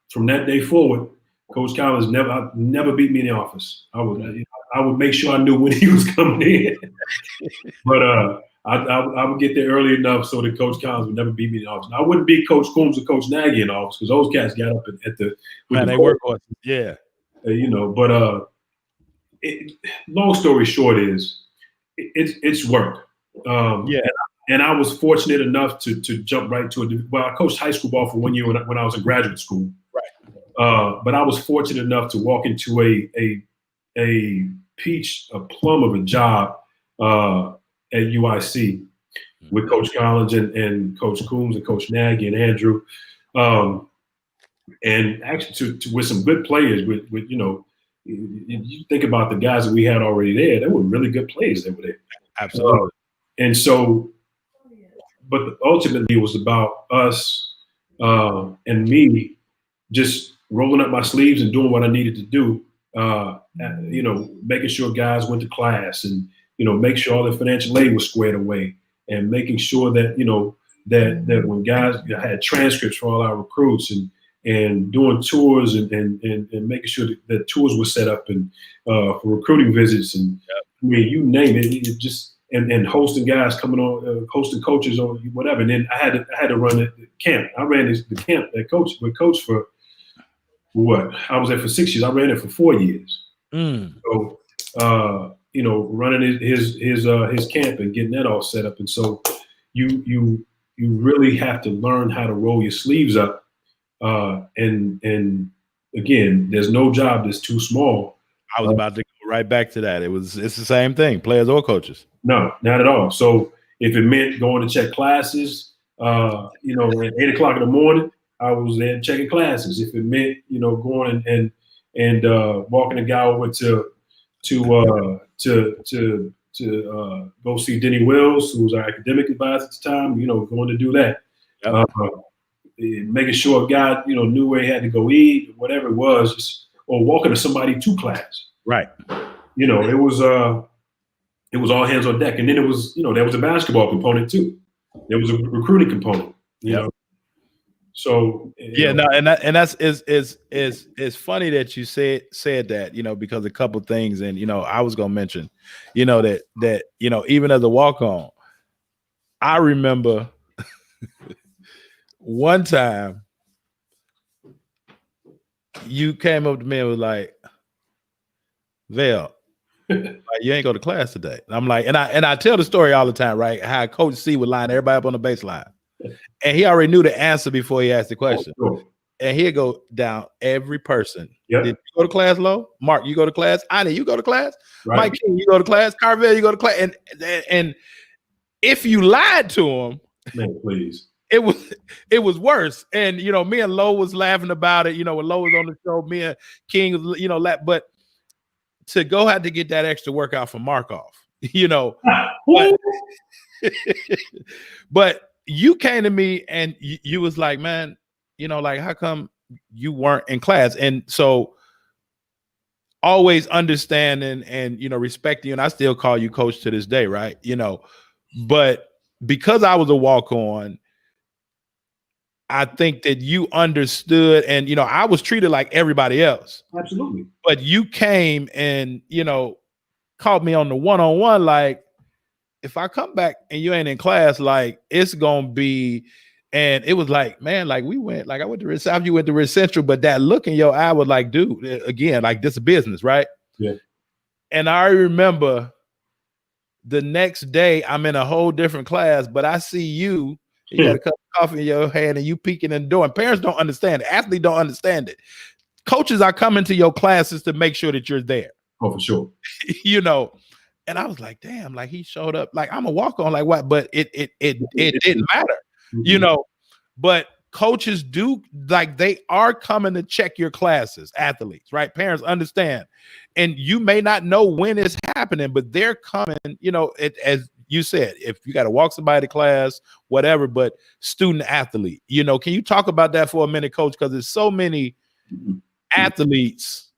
from that day forward, Coach Collins never beat me in the office. I would make sure I knew when he was coming in, but I would get there early enough so that Coach Collins would never beat me in the office. I wouldn't beat Coach Coombs or Coach Nagy in the office because those cats got up at the man. They work on yeah, But long story short is it's work. And I was fortunate enough to jump right to it. Well, I coached high school ball for 1 year when I was in graduate school. Right. But I was fortunate enough to walk into a plum of a job at UIC with Coach Collins and Coach Coombs and Coach Nagy and Andrew, and actually with some good players. With you think about the guys that we had already there; they were really good players that were there. Absolutely. And so. But ultimately, it was about us and me just rolling up my sleeves and doing what I needed to do. Making sure guys went to class and make sure all the financial aid was squared away, and making sure that that when guys had transcripts for all our recruits and doing tours and making sure that tours were set up and for recruiting visits and I mean you name it, it just. And hosting guys coming on, hosting coaches or whatever. And then I had to run the camp. I ran the camp that coach for what? I was there for 6 years. I ran it for 4 years. So running his camp and getting that all set up. And so you really have to learn how to roll your sleeves up. And again, there's no job that's too small. I was about to go right back to that. It's the same thing, players or coaches. No, not at all. So if it meant going to check classes, at 8 o'clock in the morning, I was there checking classes. If it meant, going and walking a guy over to go see Denny Wills, who was our academic advisor at the time, going to do that. Yep. Making sure a guy, knew where he had to go eat, whatever it was, or walking to somebody to class. Right. It was all hands on deck. And then it was, there was a basketball component too. There was a recruiting component, you know. So it's funny that you said that, because a couple things, and I was gonna mention, that even as a walk-on, I remember one time you came up to me and was like, "Vel, you ain't go to class today." And I'm like, and I tell the story all the time, right? How Coach C would line everybody up on the baseline, and he already knew the answer before he asked the question. Oh, sure. And he'd go down every person. Yep. Did you go to class, Lo? Mark, you go to class? Ani, you go to class? Right. Mike King, you go to class? Carvel, you go to class? And if you lied to him, man, please. It was worse. And me and Lo was laughing about it. When Lo was on the show, me and King was, but to go have to get that extra workout from Markov, but you came to me and you was like, "Man, how come you weren't in class?" And so always understanding and respecting you, and I still call you coach to this day, right? But because I was a walk-on, I think that you understood, and I was treated like everybody else. Absolutely. But you came and called me on the one-on-one, like, if I come back and you ain't in class, like, it's gonna be And it was like, man, like we went, like I went to South, you went to Ridge Central, but that look in your eye was like, dude, again, like this is business, right? Yeah. And I remember the next day I'm in a whole different class, but I see you got a cup of coffee in your hand and you peeking in the door. And parents don't understand it. Athletes don't understand it. Coaches are coming to your classes to make sure that you're there. Oh, for sure. You know, and I was like, damn, like he showed up, like I'm a walk on, like what? But it didn't matter, you know. But coaches do, like they are coming to check your classes, athletes, right? Parents understand, and you may not know when it's happening, but they're coming. You know, as you said, if you got to walk somebody to class, whatever. But student athlete, you know, can you talk about that for a minute, Coach? Because there's so many athletes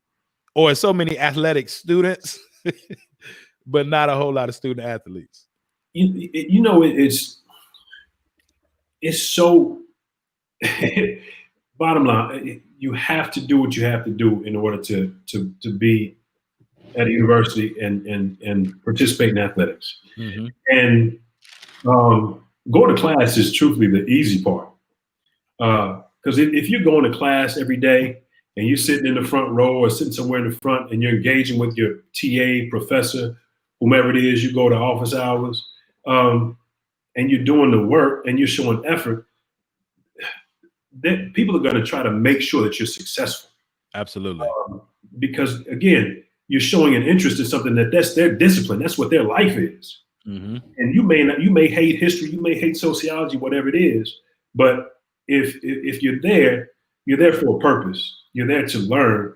or so many athletic students, but not a whole lot of student athletes. You know, it's so bottom line, you have to do what you have to do in order to be at a university and participate in athletics. Mm-hmm. And going to class is truthfully the easy part. Because if you're going to class every day and you're sitting in the front row or sitting somewhere in the front and you're engaging with your TA, professor, whomever it is, you go to office hours, and you're doing the work and you're showing effort, then people are going to try to make sure that you're successful. Absolutely. Because again, you're showing an interest in something that's their discipline. That's what their life is. Mm-hmm. And you may hate history, you may hate sociology, whatever it is. But if you're there for a purpose. You're there to learn.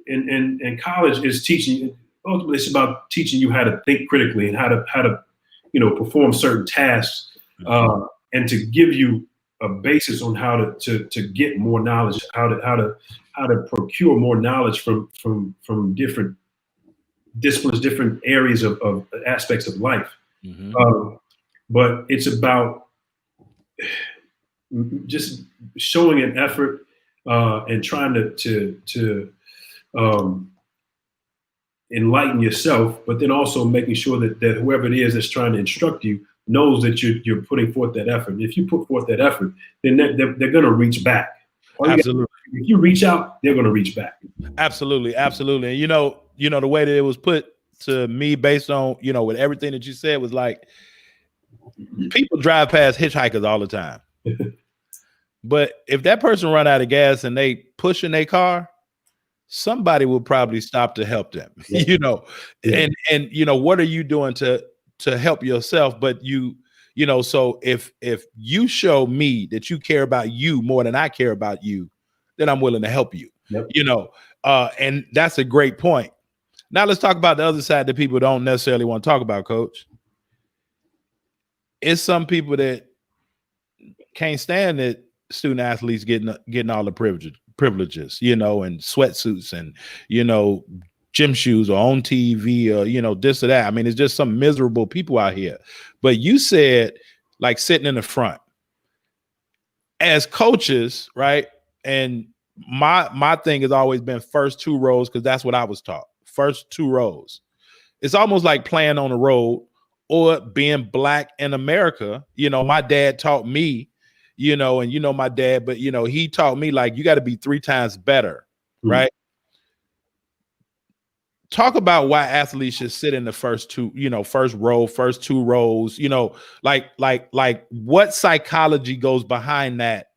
And college is teaching. Ultimately, it's about teaching you how to think critically and how to perform certain tasks, and to give you a basis on how to get more knowledge, how to procure more knowledge from different disciplines, different areas of aspects of life. Mm-hmm. But it's about just showing an effort and trying to enlighten yourself, but then also making sure that whoever it is that's trying to instruct you knows that you're putting forth that effort. And if you put forth that effort, then they're going to reach back. Absolutely. If you reach out, they're going to reach back. Absolutely, absolutely. And you know the way that it was put to me, based on with everything that you said, was like people drive past hitchhikers all the time. But if that person run out of gas and they push in their car, somebody will probably stop to help them. Yeah. And what are you doing to help yourself? But so if you show me that you care about you more than I care about you, then I'm willing to help you. Yep. And that's a great point. Now let's talk about the other side that people don't necessarily want to talk about, Coach. It's some people that can't stand that student athletes getting all the privileges, and sweatsuits and gym shoes or on TV or this or that. I mean, it's just some miserable people out here. But you said like sitting in the front as coaches, right? And my thing has always been first two rows, because that's what I was taught. First two rows. It's almost like playing on the road or being Black in America. My dad taught me, and my dad, but he taught me like you got to be 3 times better, right? Talk about why athletes should sit in the first row, first 2 rows, like what psychology goes behind that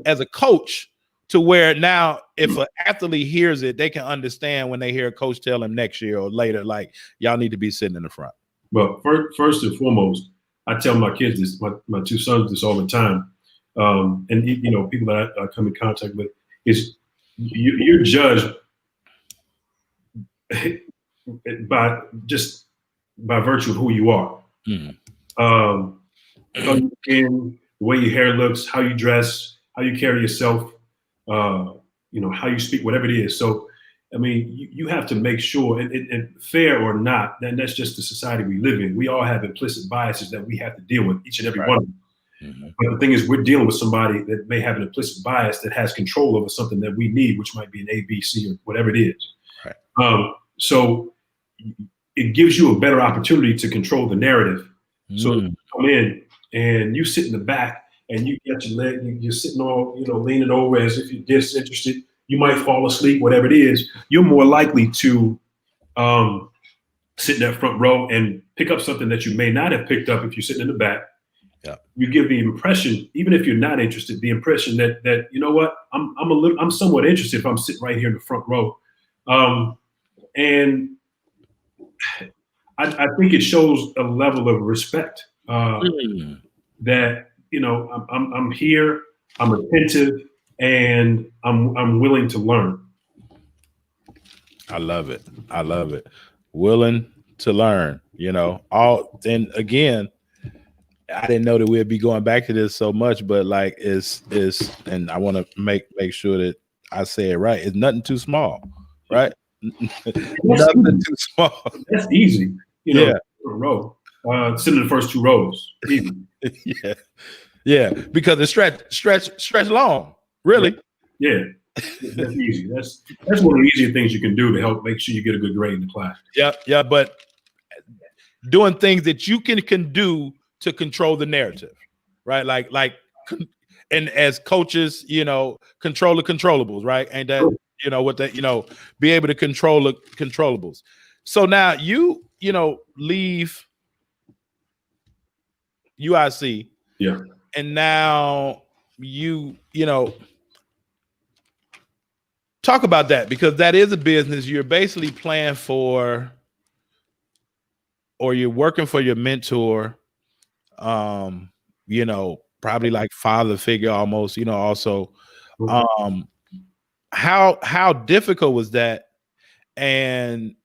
as a coach, to where now if an athlete hears it, they can understand when they hear a coach tell them next year or later, like, y'all need to be sitting in the front. Well, first and foremost, I tell my kids this, my 2 sons this all the time. And people that I come in contact with, is you're judged by virtue of who you are. Mm-hmm. The way your hair looks, how you dress, how you carry yourself, how you speak, whatever it is. So, I mean, you have to make sure, and fair or not, then that's just the society we live in. We all have implicit biases that we have to deal with, each and every one of them. Mm-hmm. But the thing is, we're dealing with somebody that may have an implicit bias that has control over something that we need, which might be an A, B, C, or whatever it is. Right. So it gives you a better opportunity to control the narrative. Mm. So you come in and you sit in the back and you get your leg, you're sitting on, leaning over as if you're disinterested, you might fall asleep, whatever it is, you're more likely to sit in that front row and pick up something that you may not have picked up if you're sitting in the back. Yeah. You give the impression, even if you're not interested, the impression that you know what, I'm somewhat interested if I'm sitting right here in the front row. And I think it shows a level of respect that, I'm here, I'm attentive, and I'm willing to learn. I love it. I love it. Willing to learn, and again, I didn't know that we'd be going back to this so much, but like is and I want to make sure that I say it right. It's nothing too small, right? Nothing too small. That's easy. Row. Sit in the first two rows. Easy. Yeah. Because the stretch long. Really. Yeah. That's easy. That's one of the easier things you can do to help make sure you get a good grade in the class. Yeah. But doing things that you can do to control the narrative, right? Like, and as coaches, control the controllables, right? And that, what that, be able to control the controllables. So now you leave UIC. Yeah. And now you talk about that, because that is a business. You're basically playing for, or you're working for your mentor, probably like father figure almost, also. How difficult was that? And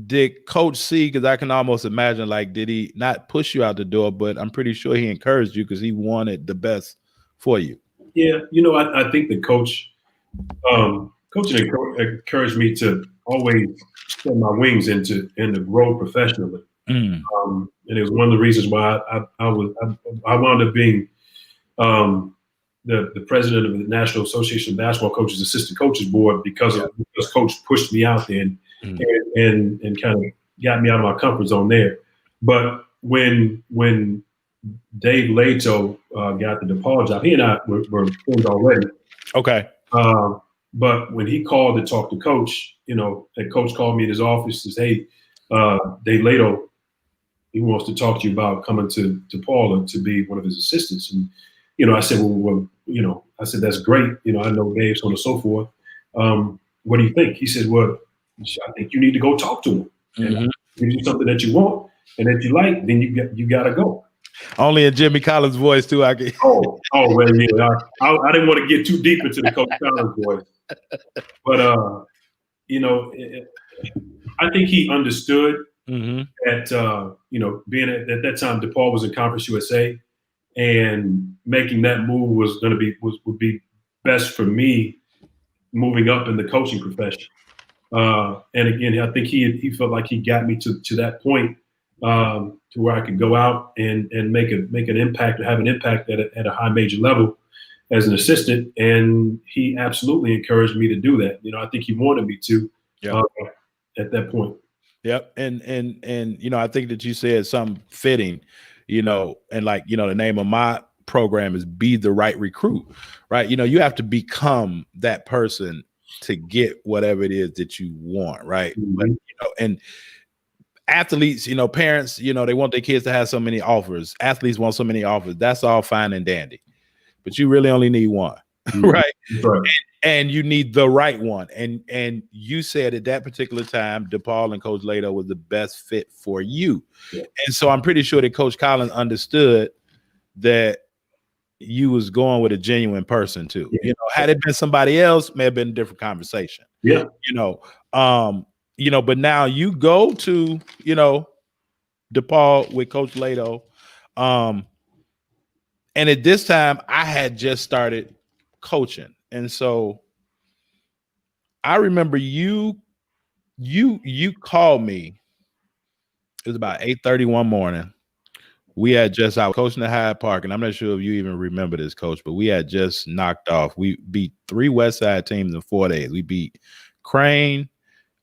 did Coach C, because I can almost imagine, like, did he not push you out the door, but I'm pretty sure he encouraged you because he wanted the best for you. Yeah. I think the coaching encouraged me to always spread my wings and to grow professionally. And it was one of the reasons why I wound up being the president of the National Association of Basketball Coaches Assistant Coaches Board because Coach pushed me out there and kind of got me out of my comfort zone there. But when Dave Lato got the DePaul job, he and I were friends already. Okay. But when he called to talk to Coach, and Coach called me in his office, says, "Hey, Dave Lato, he wants to talk to you about coming to DePaul to be one of his assistants." And I said, well, I said, "That's great. I know Dave, so on and so forth. What do you think?" He said, "Well, I think you need to go talk to him. And give you something that you want and that you like, then you got to go." Only in Jimmy Collins' voice too. I get. Well, yeah. I didn't want to get too deep into the Coach Collins voice, but I think he understood that being at that time DePaul was in Conference USA, and making that move would be best for me moving up in the coaching profession. And again, I think he felt like he got me to that point to where I could go out and make an impact, or have an impact at a high major level as an assistant. And he absolutely encouraged me to do that. I think he wanted me to at that point. Yep. And I think that you said something fitting, and like, the name of my program is Be the Right Recruit, right? You have to become that person to get whatever it is that you want, right? But, and athletes, parents, they want their kids to have so many offers. Athletes want so many offers. That's all fine and dandy, but you really only need one, right? And you need the right one. And you said at that particular time, DePaul and Coach Lato was the best fit for you. Yeah. And so I'm pretty sure that Coach Collins understood that you was going with a genuine person too. Yeah. Had it been somebody else, may have been a different conversation. Yeah. But now you go to, DePaul with Coach Lato. And at this time I had just started coaching. And so I remember you called me. It was about 8:30 one morning. We had just, I was coaching at Hyde Park, and I'm not sure if you even remember this, Coach, but we had just knocked off. We beat 3 West Side teams in 4 days. We beat Crane,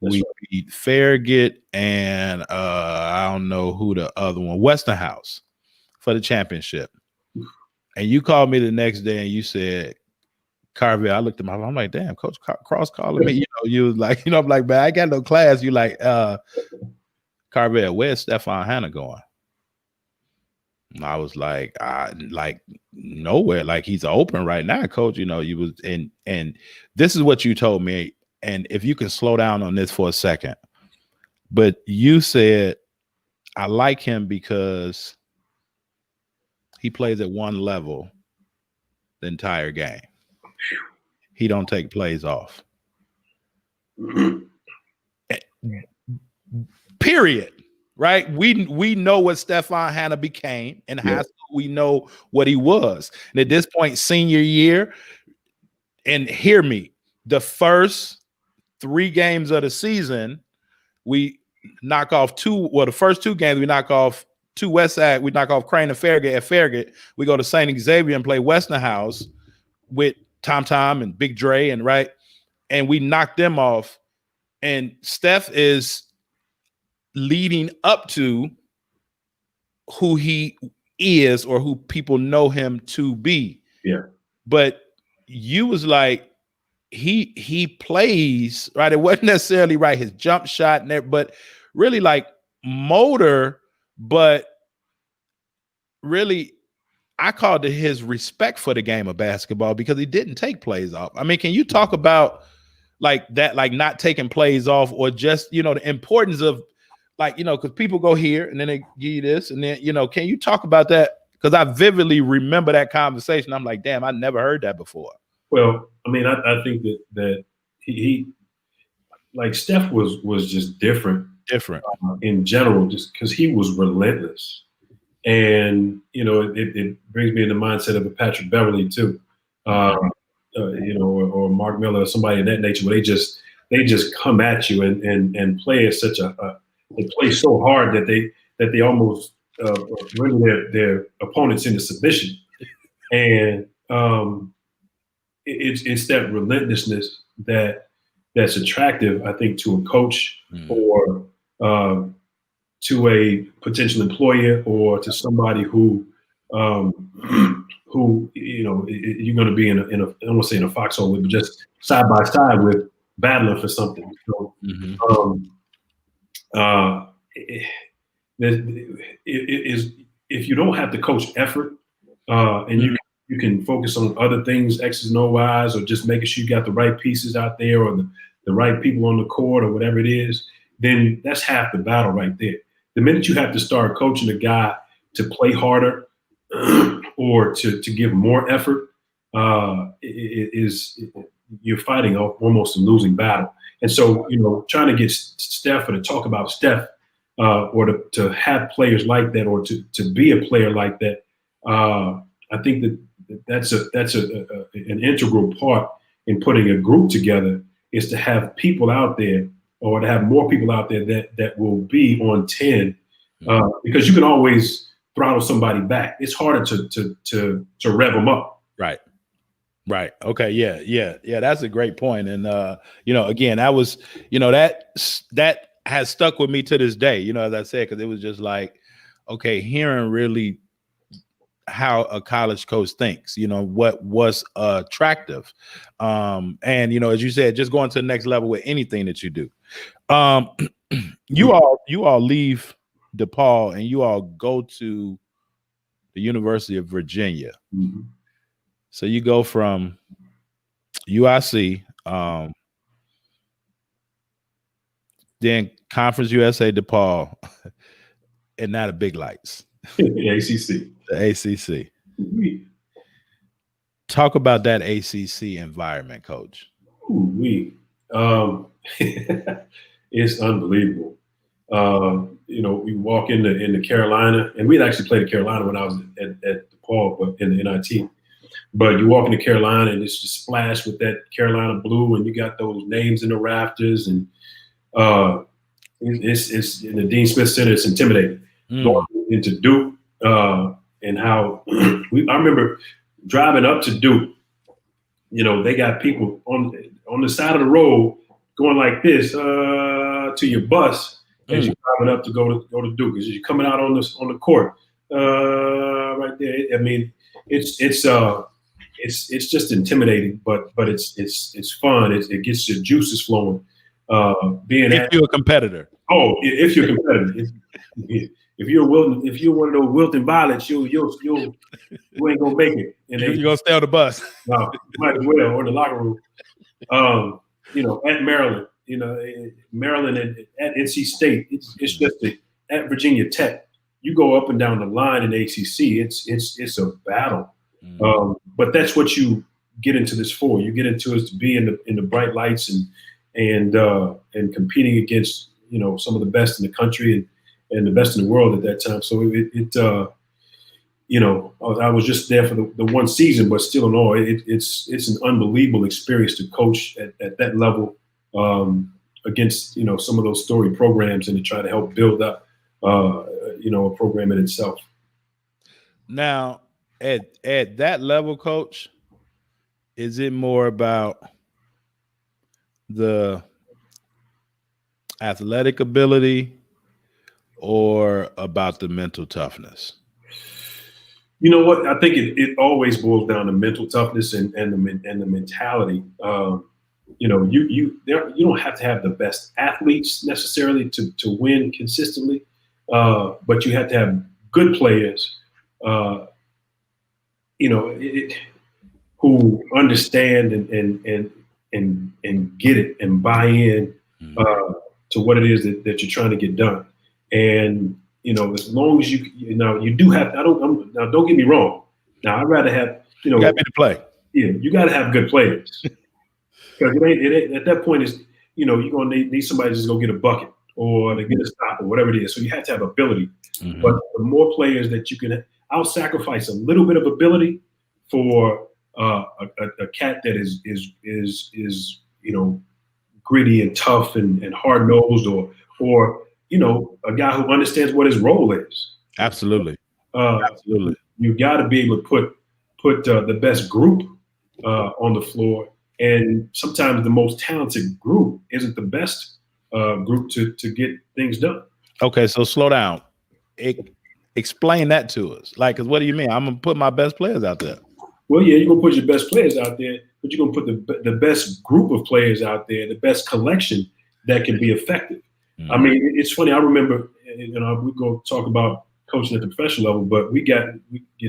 beat Farragut, and I don't know who the other one, Western House, for the championship. And you called me the next day and you said, Carville, I looked at my phone. I'm like, damn, Coach Cross calling me. You was like, I'm like, man, I got no class. You like, Carville, where's Stephon Hannah going? And I was like, nowhere. Like, he's open right now, Coach. You was and this is what you told me. And if you can slow down on this for a second, but you said, I like him because he plays at one level the entire game. He don't take plays off. Period. Right? We know what Stephon Hannah became in high school. We know what he was. And at this point, senior year, and hear me, the first 3 games of the season, we knock off 2. Well, the first 2 games, we knock off 2 West Side. We knock off Crane and Farragut at Farragut. We go to St. Xavier and play Westinghouse with Tom Tom and Big Dre and right. And we knock them off. And Steph is leading up to who he is or who people know him to be. Yeah. But you was like, he plays, right? It wasn't necessarily right, his jump shot and but really like motor, but really I called it his respect for the game of basketball because he didn't take plays off. I mean, can you talk about like that, like not taking plays off or just, the importance of like, because people go here and then they give you this and then, can you talk about that? Because I vividly remember that conversation. I'm like, damn, I never heard that before. Well, I mean, I think that he like Steph was just different in general, just because he was relentless. And, it brings me in the mindset of a Patrick Beverly too, or Mark Miller or somebody of that nature, where they just come at you and play at such they play so hard that they almost render their opponents into submission. And it's that relentlessness that's attractive, I think, to a coach or to a potential employer or to somebody who you're going to be in a I don't want to say in a foxhole with, but just side by side with, battling for something. So it is, if you don't have to coach effort and you can focus on other things, X's and O's, or just making sure you got the right pieces out there or the right people on the court or whatever it is, then that's half the battle right there. The minute you have to start coaching a guy to play harder or to give more effort, you're fighting almost a losing battle. And so, trying to get Steph or to talk about Steph or to have players like that or to be a player like that, I think that's an integral part in putting a group together, is to have people out there or to have more people out there that will be on 10, because you can always throttle somebody back. It's harder to rev them up. Right. Okay. Yeah. That's a great point. And, again, that was, that has stuck with me to this day, as I said, because it was just like, okay, hearing really how a college coach thinks, what was attractive. And, as you said, just going to the next level with anything that you do. You all leave DePaul and you all go to the University of Virginia. Mm-hmm. So you go from UIC, then Conference USA DePaul, and now the big lights. The ACC. The ACC. Ooh-wee. Talk about that ACC environment, Coach. Ooh-wee. It's unbelievable. We walk into Carolina, and we'd actually played at Carolina when I was at DePaul, but in the NIT. But you walk into Carolina and it's just splashed with that Carolina blue, and you got those names in the rafters, and it's in the Dean Smith Center. It's intimidating. Going into Duke and how I remember driving up to Duke. They got people on the side of the road going like this to your bus as you're driving up to go to Duke. As you're coming out on the court, Right there. I mean, it's just intimidating, but it's fun. It gets your juices flowing. Being If at you're a competitor. if you're competitive, if you're Wilton, if you're one of those Wilton Violets, you ain't gonna make it. And You're gonna stay on the bus. no, might as well, or in the locker room. At Maryland, Maryland at NC State, it's just at Virginia Tech. You go up and down the line in ACC, it's a battle. But that's what you get into this for. You get into it to be in the bright lights and competing against some of the best in the country and the best in the world at that time. So I was just there for the one season, but still in all, it's an unbelievable experience to coach at that level against some of those storied programs and to try to help build up a program in itself. Now, at that level, Coach, is it more about the athletic ability or about the mental toughness? You know what? I think it always boils down to mental toughness and the mentality. You don't have to have the best athletes necessarily to win consistently, but you have to have good players. Who understand and get it and buy in to what it is that you're trying to get done. And as long as you do have. Now don't get me wrong. Now I'd rather have you got to play. Yeah, you got to have good players because it ain't at that point is you're gonna need somebody to just go get a bucket or to get a stop or whatever it is. So you have to have ability. But the more players that you can, I'll sacrifice a little bit of ability for a cat that is gritty and tough and hard nosed or a guy who understands what his role is. Absolutely. Absolutely. You got to be able to put the best group on the floor, and sometimes the most talented group isn't the best group to get things done. Okay, so slow down. Explain that to us. Because what do you mean? I'm gonna put my best players out there. Well, yeah, you're gonna put your best players out there, but you're gonna put the best group of players out there, the best collection that can be effective. I mean, it's funny. I remember, we go talk about coaching at the professional level, but we get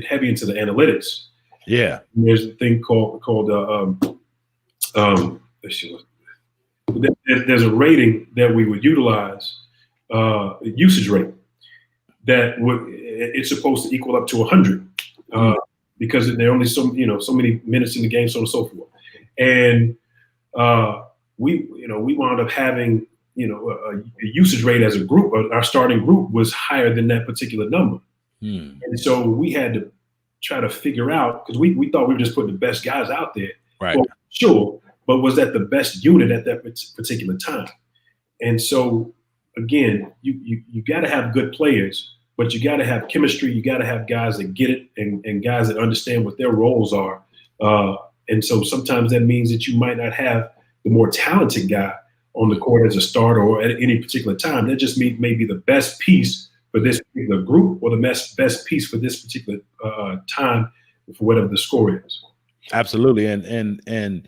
heavy into the analytics. Yeah, and there's a thing called there's a rating that we would utilize, usage rate it's supposed to equal up to 100 because there are only so many minutes in the game, so on and so forth. And we wound up having a usage rate as a group. Our starting group was higher than that particular number, and so we had to try to figure out, because we thought we were just putting the best guys out there. Right. Well, sure, but was that the best unit at that particular time? And so again, you got to have good players, but you got to have chemistry. You got to have guys that get it and guys that understand what their roles are. And so sometimes that means that you might not have the more talented guy on the court as a starter or at any particular time. That just may be the best piece for this particular group or the best piece for this particular time for whatever the score is. Absolutely. And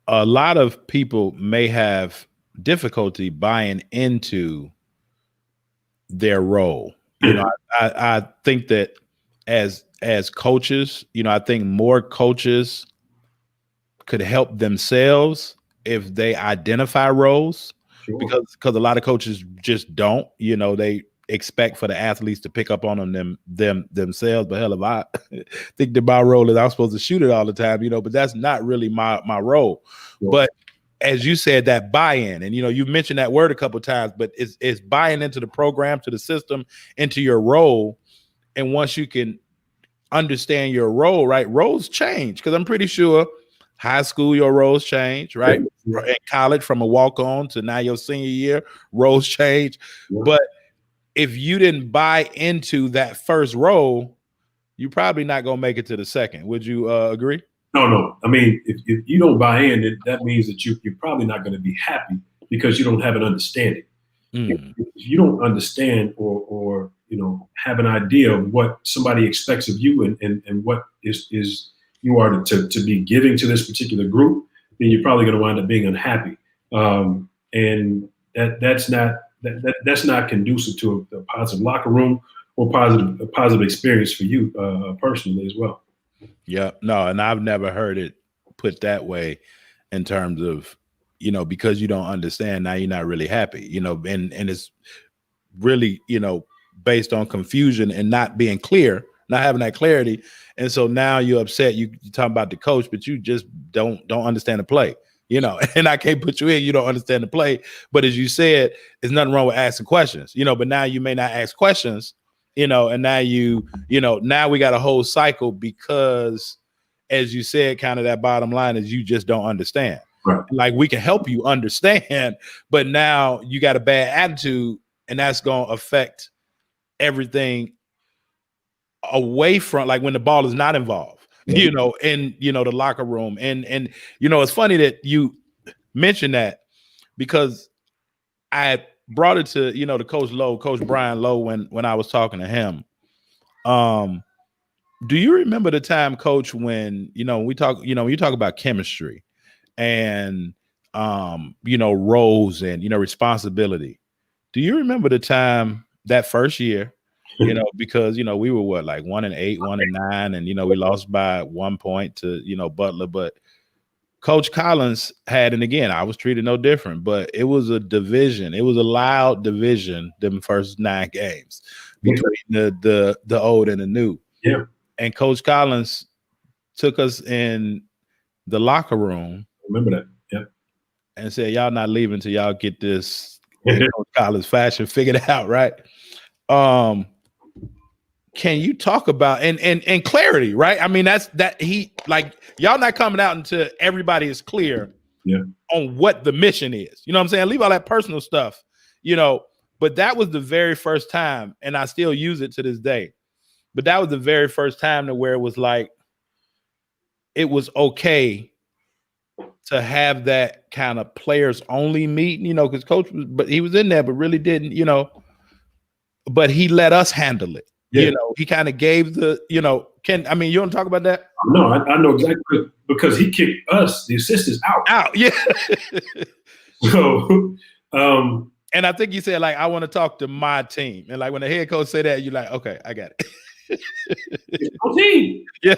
a lot of people may have difficulty buying into their role. I think that as coaches, I think more coaches could help themselves if they identify roles. Sure. because a lot of coaches just don't. They expect for the athletes to pick up on them themselves. But hell, if I think that my role is I'm supposed to shoot it all the time, but that's not really my role. Sure. But as you said, that buy-in, and you've mentioned that word a couple of times, but it's buying into the program, to the system, into your role. And once you can understand your role, right? Roles change, because I'm pretty sure high school, your roles change, right? Yeah. In college, from a walk-on to now your senior year, roles change. Yeah. But if you didn't buy into that first role, you're probably not going to make it to the second. Would you agree? No. I mean, if you don't buy in, that means that you're probably not going to be happy because you don't have an understanding. If you don't understand or have an idea of what somebody expects of you and what is you are to be giving to this particular group, then you're probably going to wind up being unhappy. And that's not conducive to a positive locker room or a positive experience for you personally as well. Yeah, no, and I've never heard it put that way in terms of, because you don't understand, now you're not really happy, and it's really, based on confusion and not being clear, not having that clarity. And so now you're upset, you're talking about the coach, but you just don't understand the play, and I can't put you in, you don't understand the play. But as you said, there's nothing wrong with asking questions, but now you may not ask questions, and now now we got a whole cycle because, as you said, kind of that bottom line is you just don't understand. Right. Like, we can help you understand, but now you got a bad attitude, and that's going to affect everything away from, like, when the ball is not involved, in the locker room. And it's funny that you mentioned that, because I brought it to, to Coach Brian Lowe, when I was talking to him. Do you remember the time, Coach, when, we talk, when you talk about chemistry and, roles and, responsibility, do you remember the time that first year, because, we were what, like 1-8, 1-9, and, we lost by 1 point to, Butler, but Coach Collins had, and again, I was treated no different, but it was a division. It was a loud division, them first 9 games between the old and the new. Yeah. And Coach Collins took us in the locker room. Remember that? Yeah. And said, y'all not leaving until y'all get this in Coach Collins fashion figured out, right? Can you talk about and clarity, right? I mean, y'all not coming out until everybody is clear on what the mission is. You know what I'm saying? Leave all that personal stuff, but that was the very first time, and I still use it to this day. But that was the very first time to where it was like, it was okay to have that kind of players only meeting, because Coach he was in there, but really didn't, but he let us handle it. Yeah. He kind of gave the, you want to talk about that? No, I know exactly, because he kicked us, the assistants, out. Yeah. So, and I think he said, like, I want to talk to my team. And like, when the head coach said that, you're like, okay, I got it. It's my team. Yeah.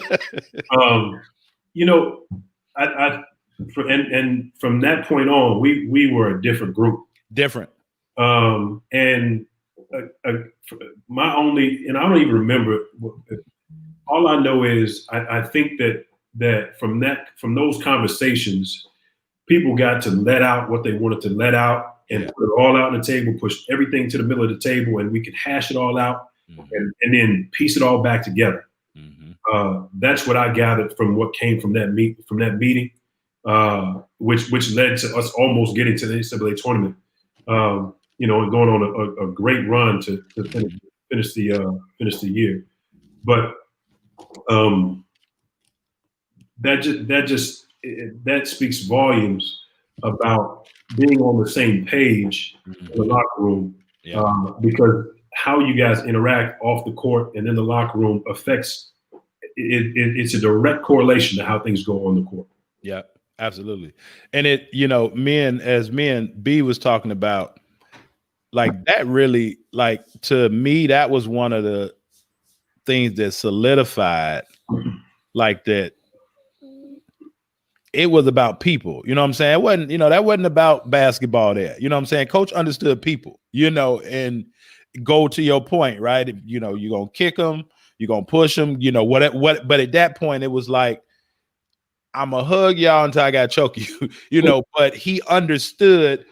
And from that point on, we were a different group. Different. And my only, and I don't even remember. All I know is I think that from those conversations, people got to let out what they wanted to let out and put it all out on the table, push everything to the middle of the table, and we could hash it all out and then piece it all back together. That's what I gathered from what came from that meeting, which led to us almost getting to the NCAA tournament. And going on a great run to finish the year. But that speaks volumes about being on the same page in the locker room, because how you guys interact off the court and in the locker room affects it's a direct correlation to how things go on the court. Yeah, absolutely. And me and B was talking about, like, that really, like, to me, that was one of the things that solidified, like, that it was about people. You know what I'm saying? It wasn't, that wasn't about basketball there. You know what I'm saying? Coach understood people, and go to your point, right? If, you're going to kick them, you're going to push them, what, but at that point, it was like, I'm going to hug y'all until I got to choke you, but he understood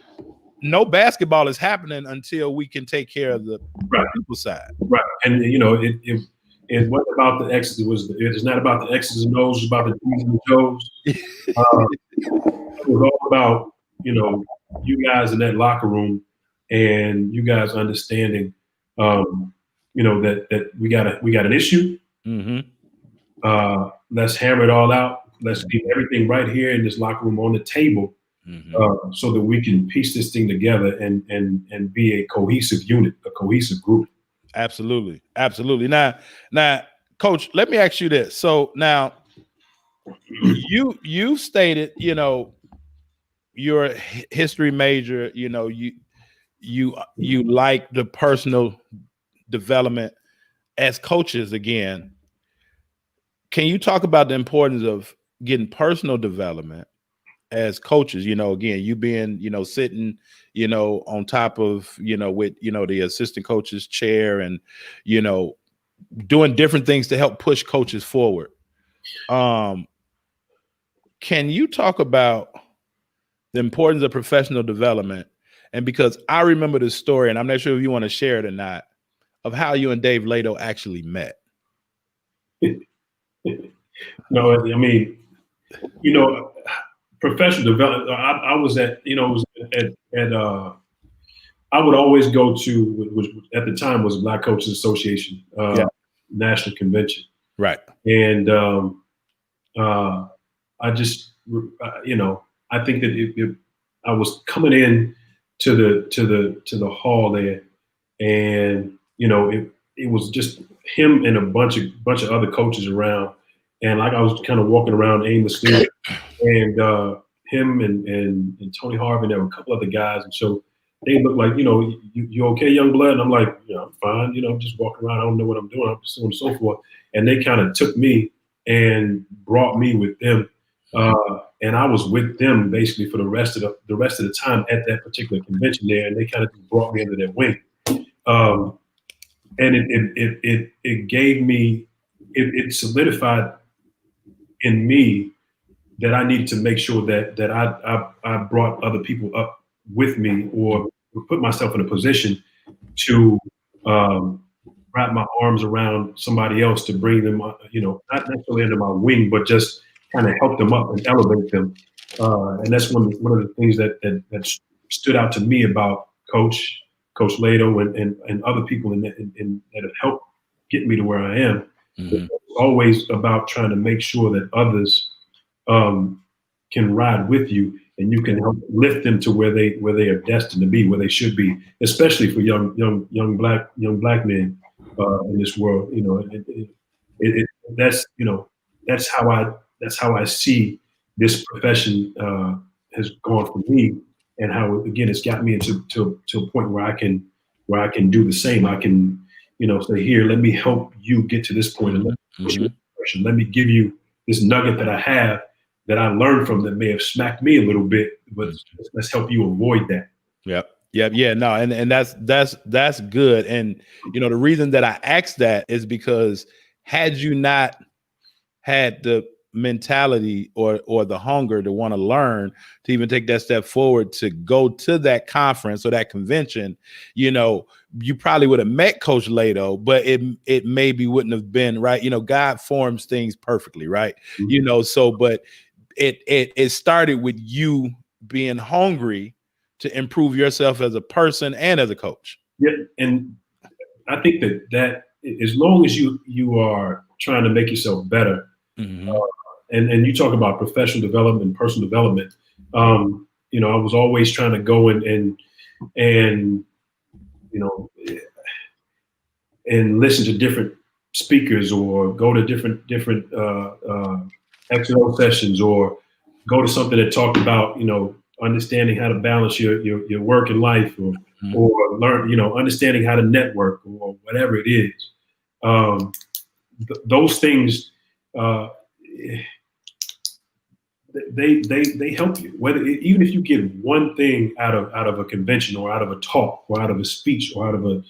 no basketball is happening until we can take care of the people side. Right. And, it wasn't about the X's. It's not about the X's and O's. It's about the D's and Jo's. It was all about, you guys in that locker room and you guys understanding, that we got an issue. Let's hammer it all out. Let's keep everything right here in this locker room on the table. so that we can piece this thing together and be a cohesive unit, a cohesive group. Absolutely. Absolutely. Now, Coach, let me ask you this. So now you stated, you're a history major, you like the personal development as coaches again. Can you talk about the importance of getting personal development as coaches? Again, you being, sitting, on top of, with, the assistant coach's chair and, doing different things to help push coaches forward. Can you talk about the importance of professional development? And because I remember the story, and I'm not sure if you want to share it or not, of how you and Dave Lato actually met. No, I mean, professional development. I was at, I would always go to, which at the time was Black Coaches Association National Convention. Right. And I just, I think that I was coming in to the hall there, and it was just him and a bunch of other coaches around, and like I was kind of walking around aimlessly, and him and Tony Harvey, and there were a couple other guys, and so they looked like, you okay, young blood? And I'm like, I'm fine, I'm just walking around, I don't know what I'm doing, I'm just so on and so forth. And they kind of took me and brought me with them. And I was with them basically for the rest of the time at that particular convention there, and they kind of brought me under their wing. And it gave me, it solidified in me that I needed to make sure that I brought other people up with me, or put myself in a position to wrap my arms around somebody else to bring them, not necessarily under my wing, but just kind of help them up and elevate them. And that's one of the things that stood out to me about Coach Lato and other people that have helped get me to where I am. Mm-hmm. It's always about trying to make sure that others can ride with you, and you can help lift them to where they are destined to be, where they should be, especially for young black men in this world. That's how I see this profession has gone for me, and how again it's got me to a point where I can do the same. I can say, here, let me help you get to this point, and let me push you in the direction. Let me give you this nugget that I have, that I learned from, that may have smacked me a little bit, but let's help you avoid that. Yep. Yeah. No. And that's good. And, the reason that I asked that is because had you not had the mentality or the hunger to want to learn, to even take that step forward, to go to that conference or that convention, you probably would have met Coach Lato, but it maybe wouldn't have been right. God forms things perfectly, right? Mm-hmm. But it started with you being hungry to improve yourself as a person and as a coach. Yeah, and I think that as long as you are trying to make yourself better, mm-hmm. And you talk about professional development, personal development. I was always trying to go and listen to different speakers, or go to different XO sessions, or go to something that talked about understanding how to balance your work and life, or mm-hmm. or learn understanding how to network, or whatever it is. Those things they help you. Even if you get one thing out of a convention, or out of a talk, or out of a speech, or out of a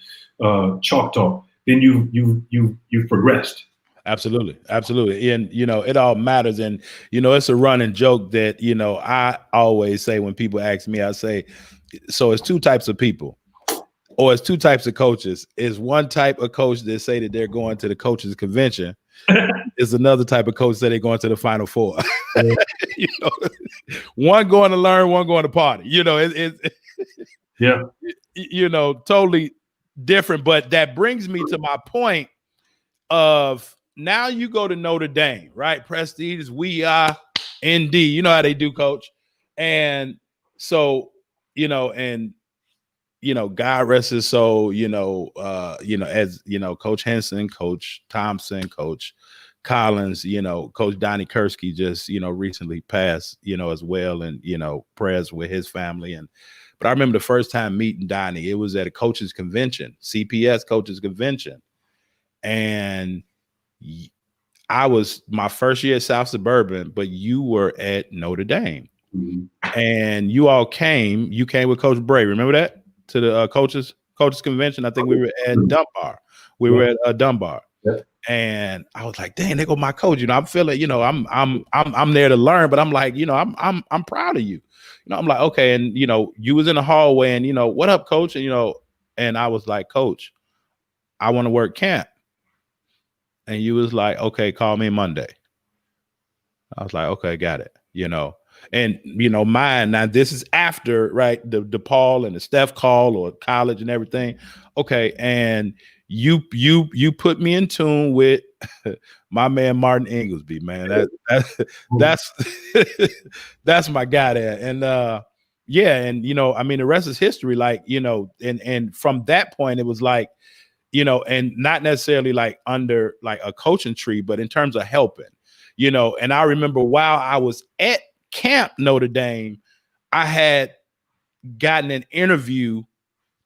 chalk talk, then you've progressed. Absolutely. And, it all matters. And, it's a running joke that, I always say when people ask me, I say, so it's two types of people, or it's two types of coaches. It's one type of coach that say that they're going to the coaches convention. It's another type of coach that they're going to the Final Four. One going to learn, one going to party. Yeah. Totally different. But that brings me to my point of, now you go to Notre Dame, right? Prestige, we are ND. You know how they do, Coach. And So, and God rest his soul, as Coach Henson, Coach Thompson, Coach Collins, Coach Donnie Kursky just, recently passed, as well. And, prayers with his family. But I remember the first time meeting Donnie, it was at a coaches convention, CPS coaches convention. And I was my first year at South Suburban, but you were at Notre Dame. Mm-hmm. And you came with Coach Bray. Remember that? To the coaches convention. I think we were at Dunbar. We were at Dunbar. Yeah. And I was like, dang, there go my coach. I'm feeling, I'm there to learn, but I'm like, I'm proud of you. I'm like, okay. And, you was in the hallway and, what up, coach? And, and I was like, coach, I want to work camp. And you was like, okay, call me Monday. I was like, okay, got it. And, mine, now this is after, right, the DePaul and the Steph call or college and everything. Okay. And you put me in tune with my man, Martin Inglesby, man. That's, that's my guy there. And, yeah. And, the rest is history. Like, and from that point, it was like, and not necessarily like under like a coaching tree, but in terms of helping, and I remember while I was at Camp Notre Dame, I had gotten an interview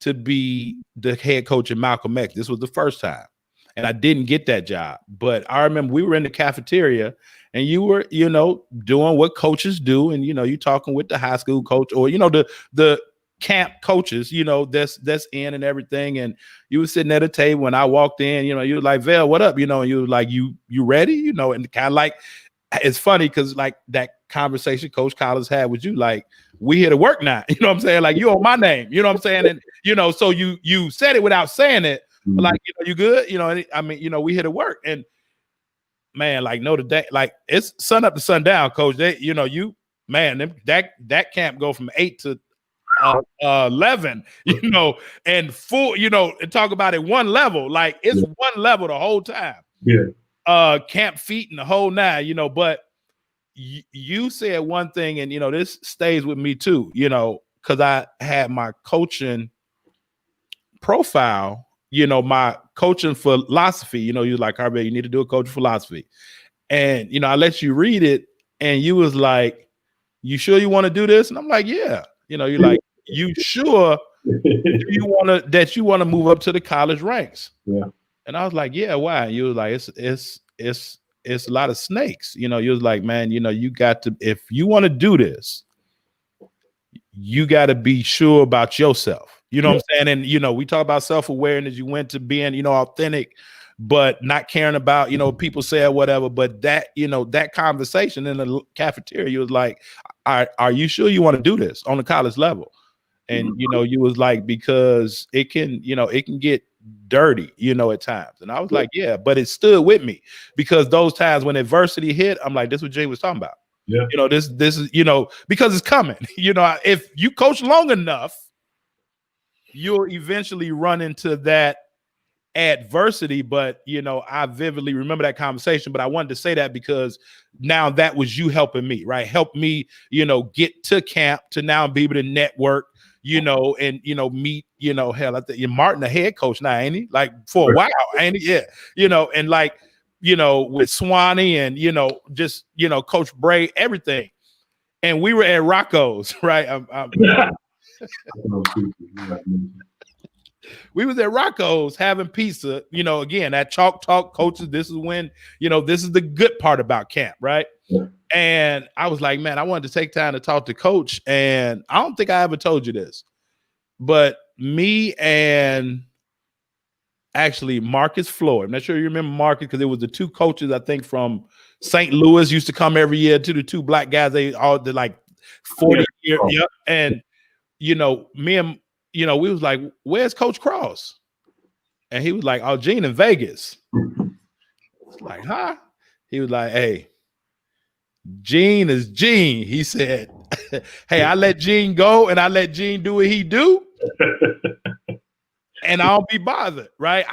to be the head coach at Malcolm X. This was the first time, and I didn't get that job. But I remember we were in the cafeteria, and you were, doing what coaches do, and you talking with the high school coach or the camp coaches, that's in and everything. And you were sitting at a table when I walked in. You were like, Vel, what up? And you were like, you ready? And kind of like. It's funny because like that conversation Coach Collins had with you, like we here to work now. You know what I'm saying? Like you on my name. You know what I'm saying? And so you said it without saying it. But like you good. We here to work. And man, like Notre Dame, like it's sun up to sundown, Coach. They, that camp go from 8 to 11. And full. And talk about it one level. Like it's one level the whole time. Yeah. Camp feet and the whole nine, but you said one thing, and this stays with me too, because I had my coaching profile, my coaching philosophy, you're like, Harvey, you need to do a coaching philosophy. And I let you read it, and you was like, you sure you want to do this? And I'm like, yeah. You're like, you sure you want to move up to the college ranks? Yeah. And I was like, yeah, why? And you was like, it's a lot of snakes. You was like, man, you got to, if you want to do this, you got to be sure about yourself. You know what I'm saying? And, we talk about self-awareness. You went to being, authentic, but not caring about, people say or whatever. But that, that conversation in the cafeteria, you was like, are you sure you want to do this on the college level? And, you was like, because it can get dirty, at times. And I was like, yeah, but it stood with me because those times when adversity hit, I'm like, this is what Jay was talking about. Yeah. This is, because it's coming. If you coach long enough, you'll eventually run into that adversity. But, I vividly remember that conversation, but I wanted to say that because now that was you helping me, right? Help me, get to camp to now be able to network, and, meet, hell, I think Martin, the head coach now, ain't he? Like for a while, ain't he? Yeah. And like, with Swanee and, just, Coach Bray, everything. And we were at Rocco's, right? We was at Rocco's having pizza, again, that chalk talk coaches. This is when, this is the good part about camp, right? Yeah. And I was like, man, I wanted to take time to talk to Coach. And I don't think I ever told you this, but me and actually Marcus Floyd, I'm not sure you remember Marcus because it was the two coaches, I think, from St. Louis used to come every year to the two black guys. They all did like 40 years. Yep. And, me and, we was like, where's Coach Cross? And he was like, oh, Gene in Vegas. It's like, huh? He was like, hey, Gene is Gene. He said, hey, I let Gene go and I let Gene do what he do. And I don't be bothered, right?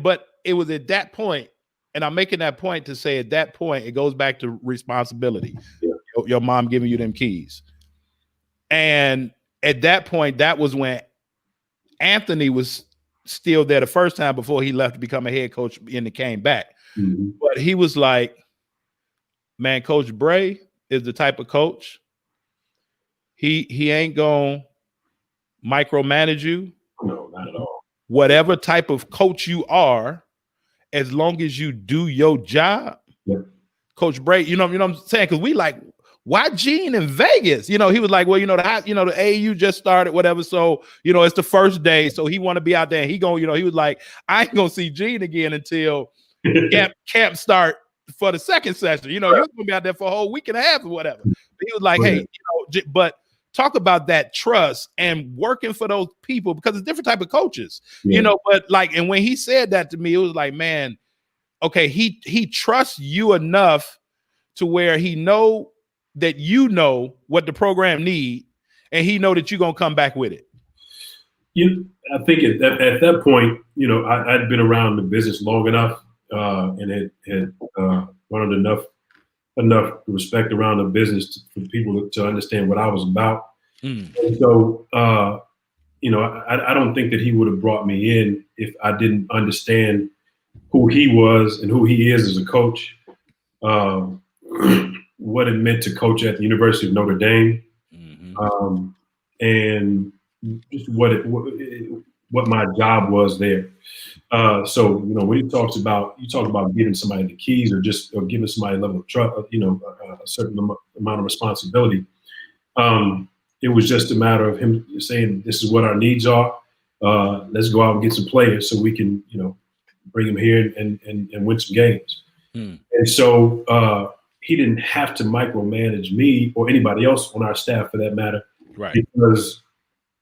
But it was at that point, and I'm making that point to say at that point, it goes back to responsibility. Yeah. Your mom giving you them keys. And at that point, that was when Anthony was still there the first time before he left to become a head coach and came back. Mm-hmm. But he was like, man, Coach Bray is the type of coach. He ain't gonna micromanage you. No, not at all. Whatever type of coach you are, as long as you do your job, Yep. Coach Bray, you know what I'm saying? Because we like, why Gene in Vegas? You know, he was like, well, the AAU just started, whatever. So, it's the first day. So he want to be out there. And he was like, I ain't gonna see Gene again until camp start for the second session. You're gonna be out there for a whole week and a half or whatever. But he was like, hey, but talk about that trust and working for those people, because it's different type of coaches, but like, and when he said that to me, it was like, man, okay, he trusts you enough to where he know that what the program need, and he know that you're going to come back with it. I think at that point, I'd been around the business long enough and had learned enough respect around the business for people to understand what I was about. And so, I don't think that he would have brought me in if I didn't understand who he was and who he is as a coach, what it meant to coach at the University of Notre Dame, and just what my job was there. So, when you talk about giving somebody the keys or giving somebody a level of trust, a certain amount of responsibility. It was just a matter of him saying, this is what our needs are. Let's go out and get some players so we can, bring them here and win some games. And so he didn't have to micromanage me or anybody else on our staff for that matter, right? Because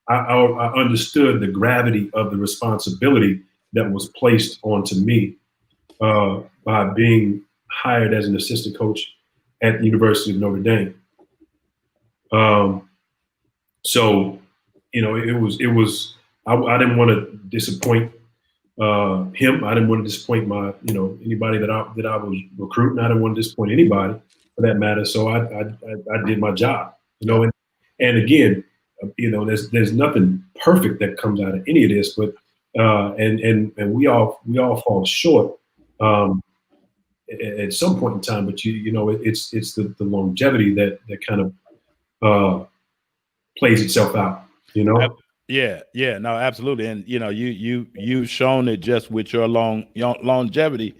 I understood the gravity of the responsibility that was placed onto me by being hired as an assistant coach at the University of Notre Dame. So, it was I didn't want to disappoint him. I didn't want to disappoint my, anybody that I was recruiting. I didn't want to disappoint anybody for that matter. So I did my job, and again, there's nothing perfect that comes out of any of this, but and we all fall short at some point in time. But it's the longevity that kind of plays itself out. Yeah, no, absolutely. And you've shown it just with your longevity.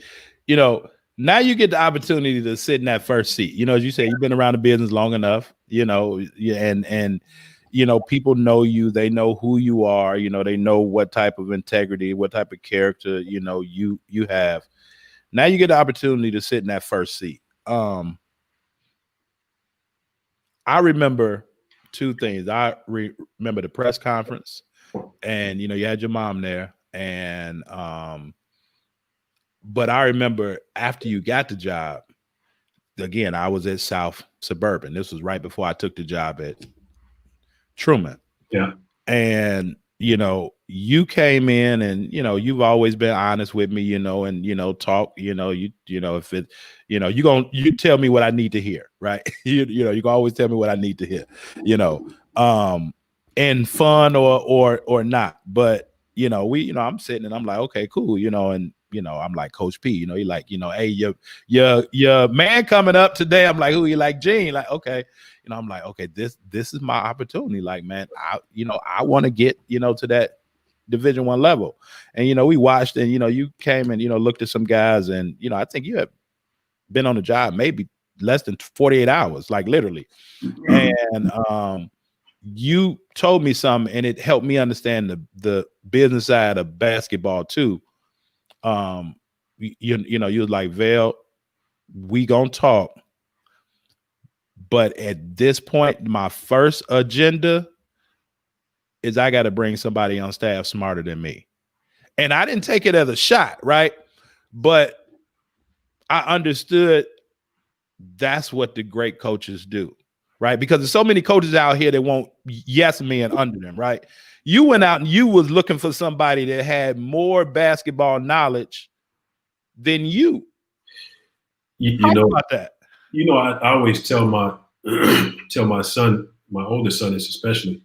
Now you get the opportunity to sit in that first seat. As you say, you've been around the business long enough. And people know you. They know who you are. They know what type of integrity, what type of character you have. Now you get the opportunity to sit in that first seat. I remember two things. I remember the press conference, and you had your mom there, and but I remember after you got the job, again, I was at South Suburban. This was right before I took the job at Truman. Yeah. And you came in, and you've always been honest with me, and talk, if it, you tell me what I need to hear, right? you can always tell me what I need to hear, and fun or not. But I'm sitting and I'm like, okay, cool, and I'm like, Coach P, he like, hey, your man coming up today. I'm like, who? You like Gene? Like, okay. I'm like, okay, this is my opportunity. Like, man, I want to get, to that Division I level. And, we watched, and, you came and, looked at some guys, and, I think you had been on the job maybe less than 48 hours, like literally. And you told me something, and it helped me understand the business side of basketball too. You was like, Vale, we gonna talk. But at this point, my first agenda is I got to bring somebody on staff smarter than me. And I didn't take it as a shot, right? But I understood that's what the great coaches do, right? Because there's so many coaches out here that want yes men under them, right? You went out and you was looking for somebody that had more basketball knowledge than you. You know about that. I always tell my son my oldest son is especially.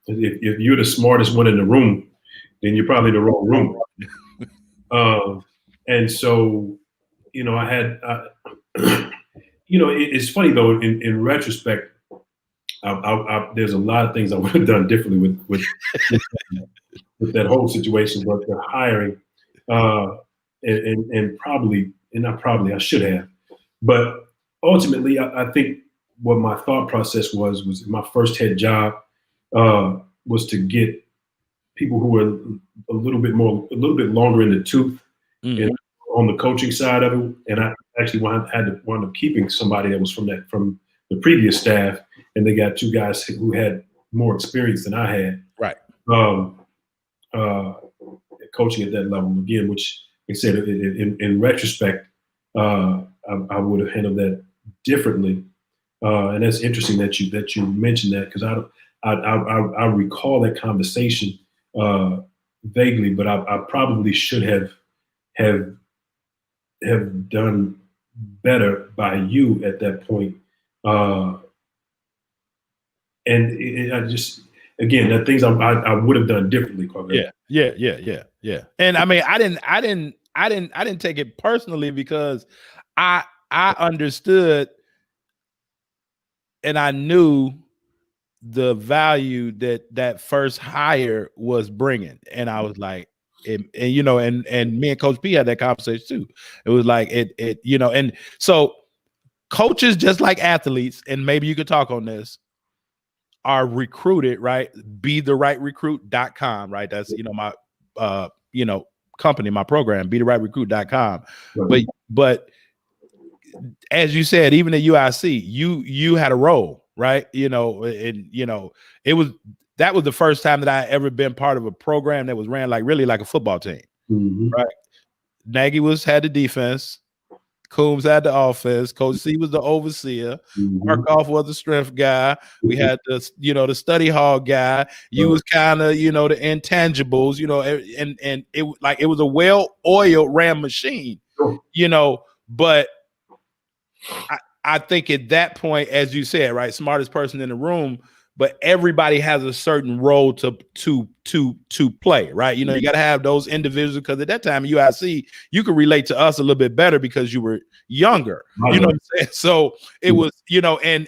If you're the smartest one in the room, then you're probably the wrong room. And so, I had, it's funny though. In retrospect, there's a lot of things I would have done differently with that whole situation, but the hiring, and probably, and not probably, I should have, but ultimately, I think what my thought process was my first head job was to get people who were a little bit longer in the tooth, Mm-hmm. and on the coaching side of it. And I actually had to wind up keeping somebody that was from the previous staff, and they got two guys who had more experience than I had. Right. Coaching at that level again, which, like I said, in retrospect, I would have handled that differently. And that's interesting that you mentioned that, because I recall that conversation vaguely, but I probably should have done better by you at that point. And I just, again, the things I would have done differently. Yeah. And I mean, I didn't take it personally, because I understood and I knew the value that first hire was bringing, and I was like, and me and Coach P had that conversation too. It was like and so coaches, just like athletes, and maybe you could talk on this, are recruited, right? BeTheRightRecruit.com, right? That's my company, my program, BeTheRightRecruit.com. Right. But as you said, even at UIC, you had a role, right? That was the first time that I ever been part of a program that was ran really like a football team. Mm-hmm. Right? Nagy had the defense, Coombs had the offense, Coach C was the overseer, Mm-hmm. Markoff was the strength guy. We had the study hall guy. You was kind of the intangibles, and it was a well-oiled ran machine, but I think at that point, as you said, right, smartest person in the room, but everybody has a certain role to play, right? You got to have those individuals, because at that time, UIC, you could relate to us a little bit better because you were younger. You know what I'm saying? So it was, and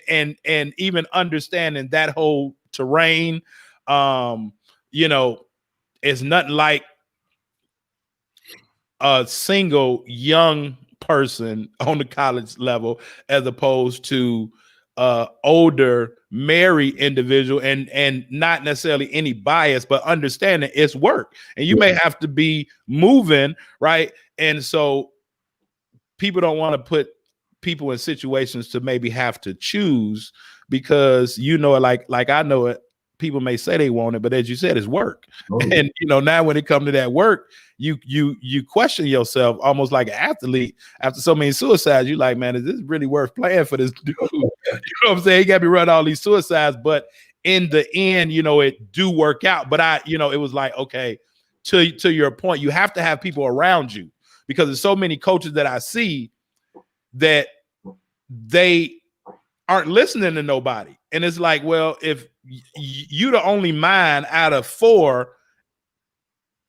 even understanding that whole terrain, it's nothing like a single young person on the college level as opposed to older married individual, and not necessarily any bias, but understanding it's work, and you may have to be moving, right? And so people don't want to put people in situations to maybe have to choose, because like I know it, people may say they want it, but as you said, it's work. And now when it comes to that work, you question yourself, almost like an athlete after so many suicides. You're like, man, is this really worth playing for this dude? You know what I'm saying? He got me running all these suicides, but in the end, it do work out. But it was like, okay, to your point, you have to have people around you, because there's so many coaches that I see that they aren't listening to nobody. And it's like, well, if you the only mind out of four,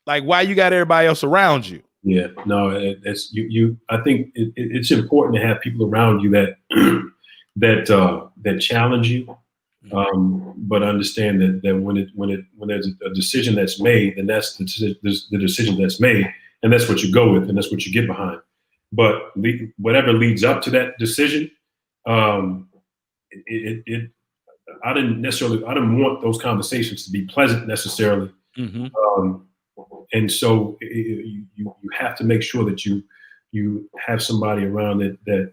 like, why you got everybody else around you? Yeah, no, it's you. I think it's important to have people around you that that challenge you, but understand that when there's a decision that's made, then that's the decision that's made, and that's what you go with, and that's what you get behind. But whatever leads up to that decision, I didn't want those conversations to be pleasant necessarily. Mm-hmm. And so you have to make sure that you have somebody around that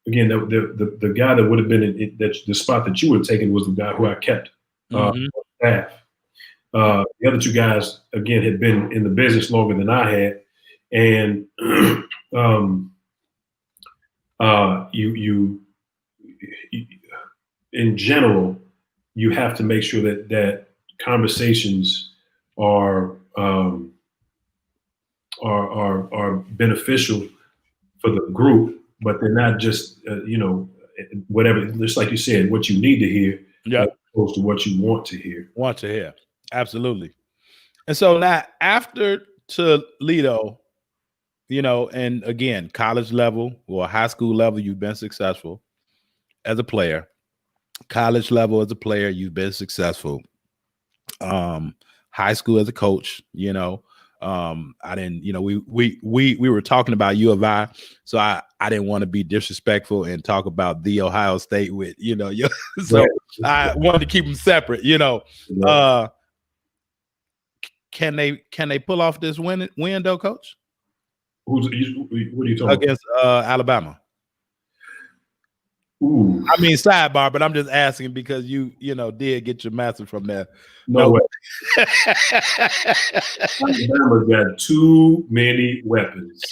again, the guy that would have been in the spot that you would have taken was the guy who I kept staff. The other two guys, again, had been in the business longer than I had, and you in general, you have to make sure that conversations are beneficial for the group, but they're not just whatever, just like you said, what you need to hear, Yeah, as opposed to what you want to hear. want to hear. Absolutely. And so now after Toledo, and again, college level or high school level, you've been successful as a player. College level as a player, you've been successful. High school as a coach, I didn't, we were talking about U of I, so I didn't want to be disrespectful and talk about the Ohio State with, so I wanted to keep them separate, Yeah. Can they pull off this win though, Coach? What are you talking Against Alabama? Ooh. I mean, sidebar, but I'm just asking because you did get your master from there. No way. Alabama got too many weapons.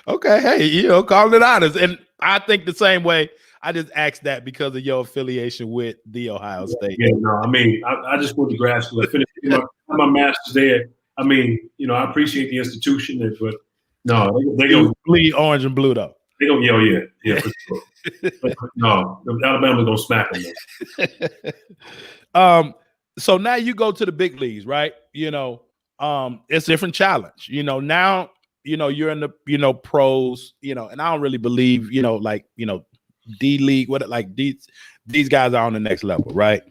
Okay, hey, calling it honest, and I think the same way. I just asked that because of your affiliation with the Ohio State. Yeah, no, I mean, I just went to grad school. I finished my master's there. I mean, I appreciate the institution, but no, they go bleed orange and blue though. They go, yeah, for sure. But no, Alabama's gonna smack them. So now you go to the big leagues, right? It's a different challenge. Now you're in the pros. And I don't really believe D League. What like these guys are on the next level, right?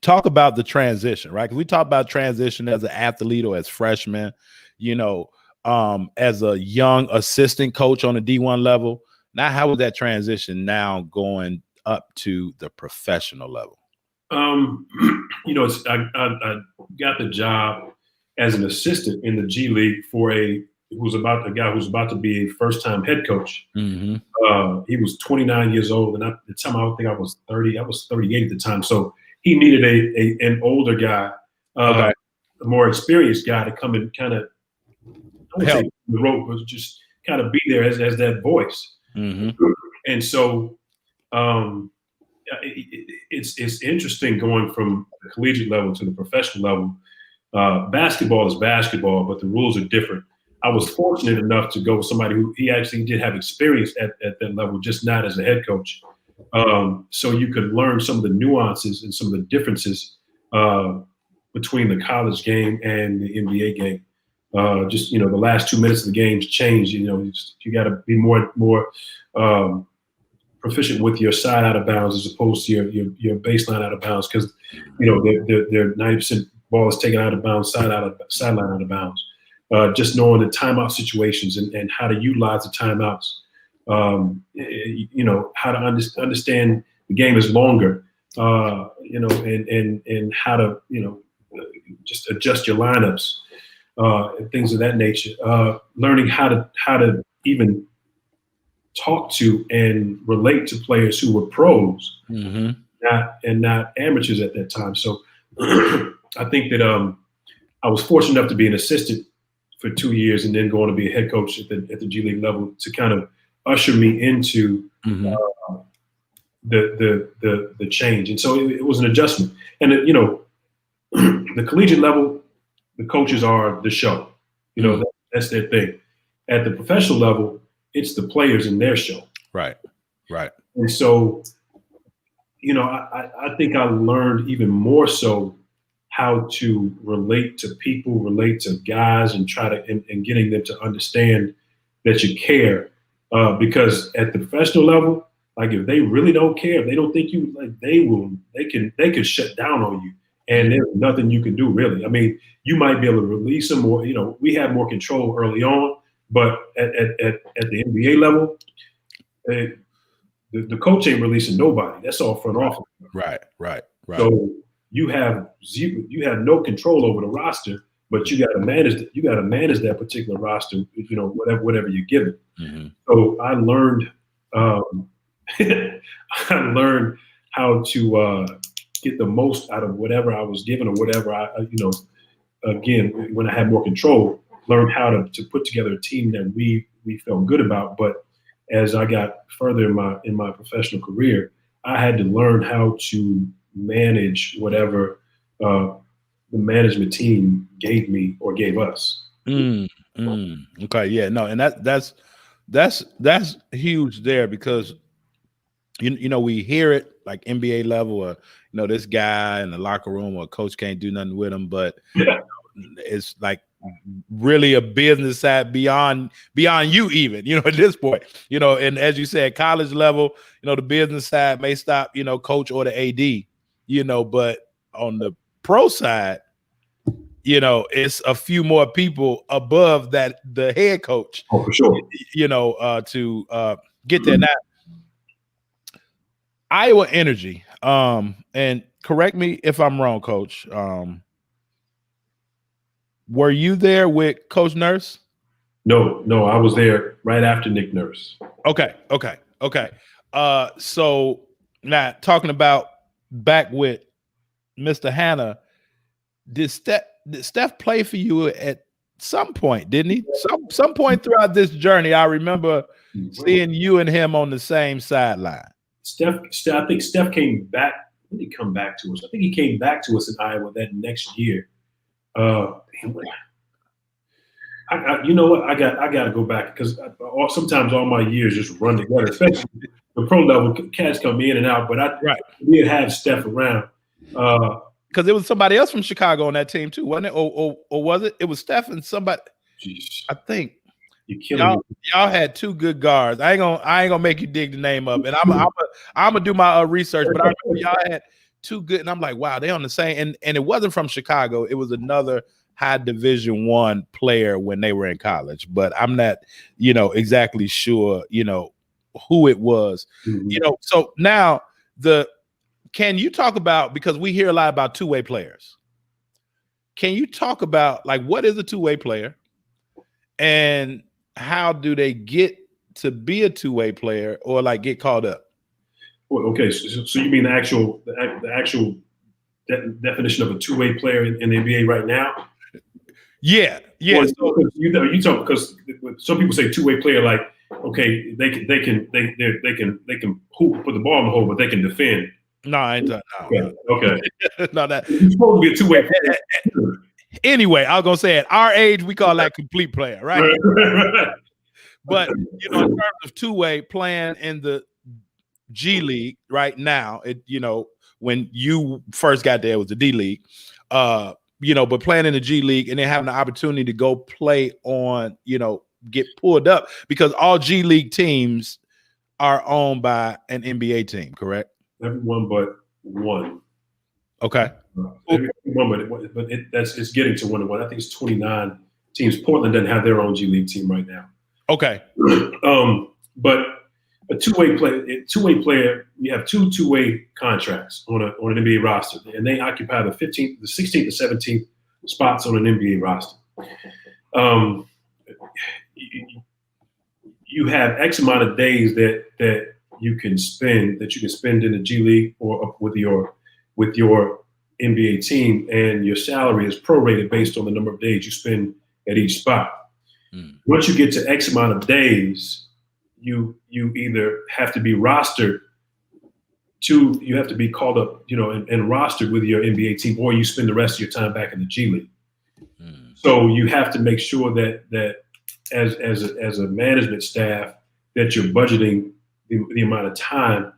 Talk about the transition, right? Because we talk about transition as an athlete or as freshmen, as a young assistant coach on the D1 level. Now, how was that transition now going up to the professional level? I got the job as an assistant in the G League for a guy who's about to be a first-time head coach. Mm-hmm. He was 29 years old, and at the time I think I was 30. I was 38 at the time, so he needed an older guy, a more experienced guy to come and kind of help the rope, but just kind of be there as that voice. Mm-hmm. And so it's interesting going from the collegiate level to the professional level. Basketball is basketball, but the rules are different. I was fortunate enough to go with somebody who he actually did have experience at that level, just not as a head coach. So you could learn some of the nuances and some of the differences between the college game and the NBA game. The last 2 minutes of the game's changed. You got to be more proficient with your side out of bounds as opposed to your baseline out of bounds, because their 90% ball is taken out of bounds, sideline out of bounds. Just knowing the timeout situations and how to utilize the timeouts. How to understand the game is longer. And how to just adjust your lineups. And things of that nature. Learning how to even talk to and relate to players who were pros, mm-hmm. not amateurs at that time. So I think that I was fortunate enough to be an assistant for 2 years and then going to be a head coach at the G League level to kind of usher me into mm-hmm. The change. And so it was an adjustment. And the collegiate level, the coaches are the show. That's their thing. At the professional level, it's the players and their show. Right. And so, I think I learned even more so how to relate to people, relate to guys, and try to and getting them to understand that you care. Because at the professional level, like if they really don't care, if they don't think you like, they can shut down on you. And there's nothing you can do, really. I mean, you might be able to release them, or we have more control early on. But at the NBA level, the coach ain't releasing nobody. That's all front office. Right. So you have no control over the roster, but you got to manage that particular roster. Whatever you give it. Mm-hmm. So I learned how to get the most out of whatever I was given, or whatever again, when I had more control, learned how to put together a team that we felt good about. But as I got further in my professional career, I had to learn how to manage whatever the management team gave me or gave us. Okay, yeah, no, and that's That's huge there because you know we hear it like NBA level or this guy in the locker room or coach can't do nothing with him, but Yeah. it's like really a business side beyond you even at this point, and as you said, college level, the business side may stop coach or the AD, but on the pro side, it's a few more people above that the head coach, Oh, for sure. to get there. Now, Iowa Energy, and correct me if I'm wrong, Coach. Were you there with Coach Nurse? No, I was there right after Nick Nurse. Okay. So now talking about back with Mr. Hanna, did Steph play for you at some point, didn't he? Some point throughout this journey, I remember seeing you and him on the same sideline. I think Steph came back. When did he come back to us? I think he came back to us in Iowa that next year. You know what? I got to go back because sometimes all my years just run together, especially the pro level. Cats come in and out, but I did have Steph around. Because there was somebody else from Chicago on that team too, wasn't it? Or was it? It was Steph and somebody. Jeez. I think you're killing me. Y'all had two good guards. I ain't gonna make you dig the name up, and I'm gonna do my research. But I remember y'all had two good, and I'm like, wow, they on the same. And it wasn't from Chicago. It was another high Division I player when they were in college. But I'm not, exactly sure, who it was. Mm-hmm. So now can you talk about, because we hear a lot about two-way players. Can you talk about like what is a two-way player and how do they get to be a two-way player or like get called up? Well, okay, so you mean the actual definition of a two-way player in the NBA right now? Yeah. Well, so, you talk because some people say two-way player like okay they can hoop, put the ball in the hole, but they can defend. No, I ain't done. No. Okay. No, that you're supposed to be a two-way player. Anyway, I was gonna say at our age we call that complete player, right? But in terms of two-way playing in the G League right now, when you first got there it was the D League, but playing in the G League and then having the opportunity to go play on, get pulled up because all G League teams are owned by an NBA team, correct? Everyone but one. Okay. Everyone but it's getting to 1-1. I think it's 29 teams. Portland doesn't have their own G League team right now. Okay. But a two-way player, you have two-way contracts on an NBA roster, and they occupy the 15th, the 16th, the 17th spots on an NBA roster. You have X amount of days that you can spend in the G League or with your NBA team, and your salary is prorated based on the number of days you spend at each spot. Once you get to X amount of days, you either have to be rostered you have to be called up, and rostered with your NBA team, or you spend the rest of your time back in the G League. So you have to make sure that as a management staff that you're budgeting the amount of time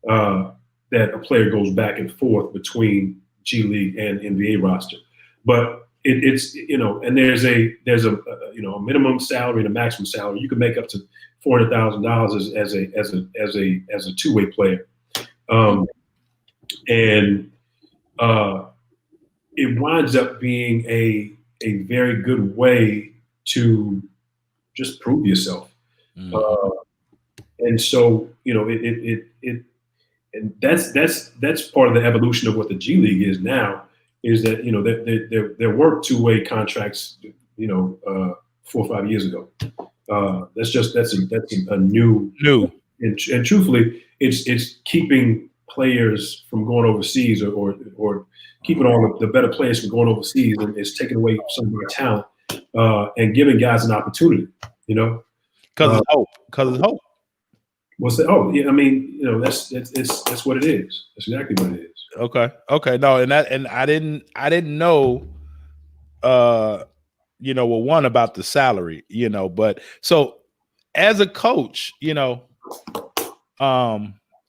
that a player goes back and forth between G League and NBA roster. But it's and there's a minimum salary and a maximum salary. You can make up to $400,000 as a two-way player, and it winds up being a very good way to just prove yourself. And so and that's part of the evolution of what the G League is now. Is that there were two-way contracts 4 or 5 years ago. That's a new and truthfully it's keeping players from going overseas or keeping all the better players from going overseas, and it's taking away some of their talent and giving guys an opportunity. Because it's hope. Because it's hope. What's that? Oh, yeah. I mean, that's what it is. That's exactly what it is. Okay. No, and I didn't know, one about the salary, but so as a coach,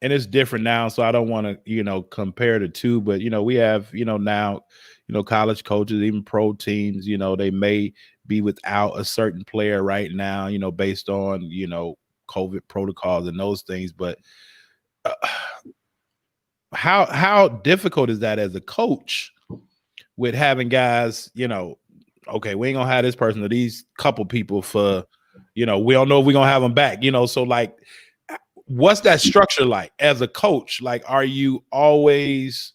and it's different now, so I don't want to, compare the two, but we have, now, college coaches, even pro teams, they may be without a certain player right now, based on, COVID protocols and those things. But how difficult is that as a coach with having guys, okay, we ain't gonna have this person or these couple people for, we don't know if we're gonna have them back, so like, what's that structure like as a coach? Like, are you always,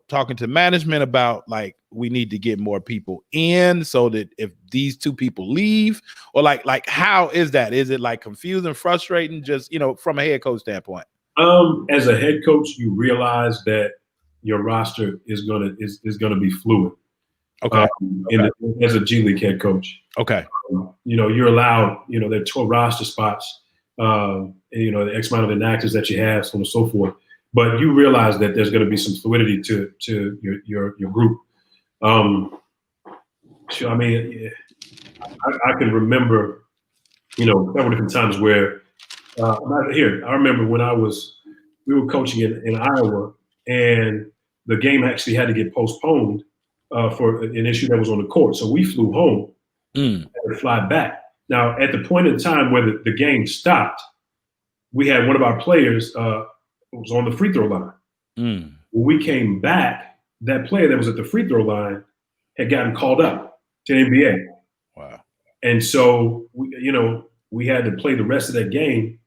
talking to management about like, we need to get more people in so that if these two people leave, or like how is that? Is it like confusing, frustrating, just, from a head coach standpoint? As a head coach, you realize that your roster is gonna be fluid. Okay. As a G League head coach. Okay. You're allowed, there are 12 roster spots, and, the X amount of inactives that you have, so on and so forth. But you realize that there's going to be some fluidity to your group. So, I mean, I can remember, several different times where I remember when we were coaching in Iowa, and the game actually had to get postponed for an issue that was on the court. So we flew home and fly back. Now, at the point in time where the game stopped, we had one of our players was on the free throw line. When we came back, that player that was at the free throw line had gotten called up to the NBA. Wow. And so, we had to play the rest of that game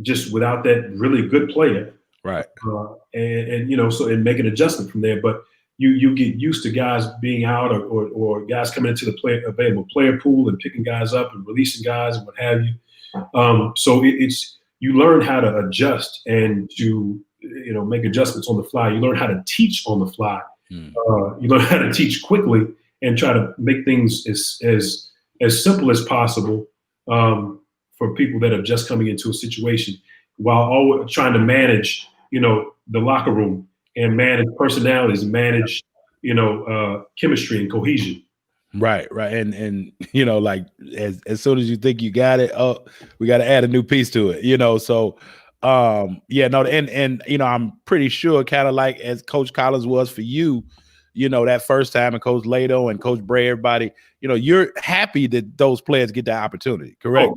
just without that really good player. Right. And make an adjustment from there. But you get used to guys being out or guys coming into the available player pool and picking guys up and releasing guys and what have you. So you learn how to adjust and to make adjustments on the fly. You learn how to teach on the fly. You learn how to teach quickly and try to make things as simple as possible for people that are just coming into a situation, while always trying to manage the locker room and manage personalities and manage chemistry and cohesion. Right. And like as soon as you think you got it, oh, we got to add a new piece to it, so and I'm pretty sure, kind of like as Coach Collins was for you, that first time, and Coach Lato and Coach Bray, everybody, you're happy that those players get that opportunity, correct?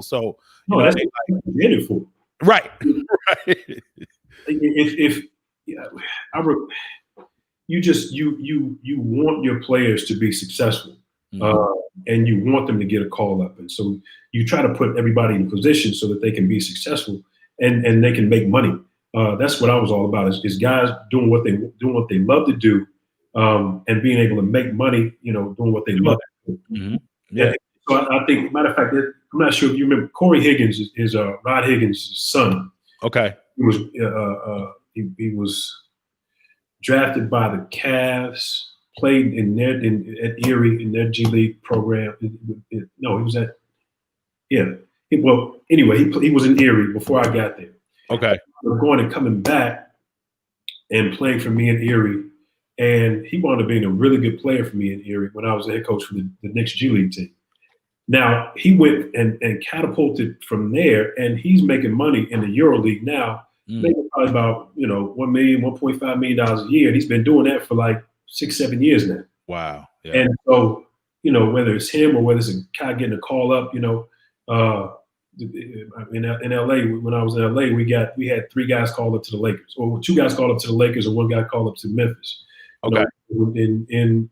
So that's what I'm getting for. Right. If you want your players to be successful, and you want them to get a call up, and so you try to put everybody in position so that they can be successful and they can make money. That's what I was all about: is guys doing what they love to do, and being able to make money. Doing what they love to do. Mm-hmm. Yeah. So I think, matter of fact, I'm not sure if you remember, Corey Higgins is Rod Higgins' son. Okay. He was drafted by the Cavs, played at Erie in their G League program. No, he was at anyway, he was in Erie before I got there. Okay. We're going and coming back and playing for me in Erie, and he wound up being a really good player for me in Erie when I was the head coach for the Knicks G League team. Now, he went and catapulted from there, and he's making money in the EuroLeague now, making probably about $1 million, $1.5 million a year, and he's been doing that for like 6-7 years now. Wow. Yeah. And so, whether it's him or whether it's a guy getting a call up, in LA, when I was in LA, we had 3 guys called up to the Lakers, or 2 guys called up to the Lakers, and 1 guy called up to Memphis. Okay. In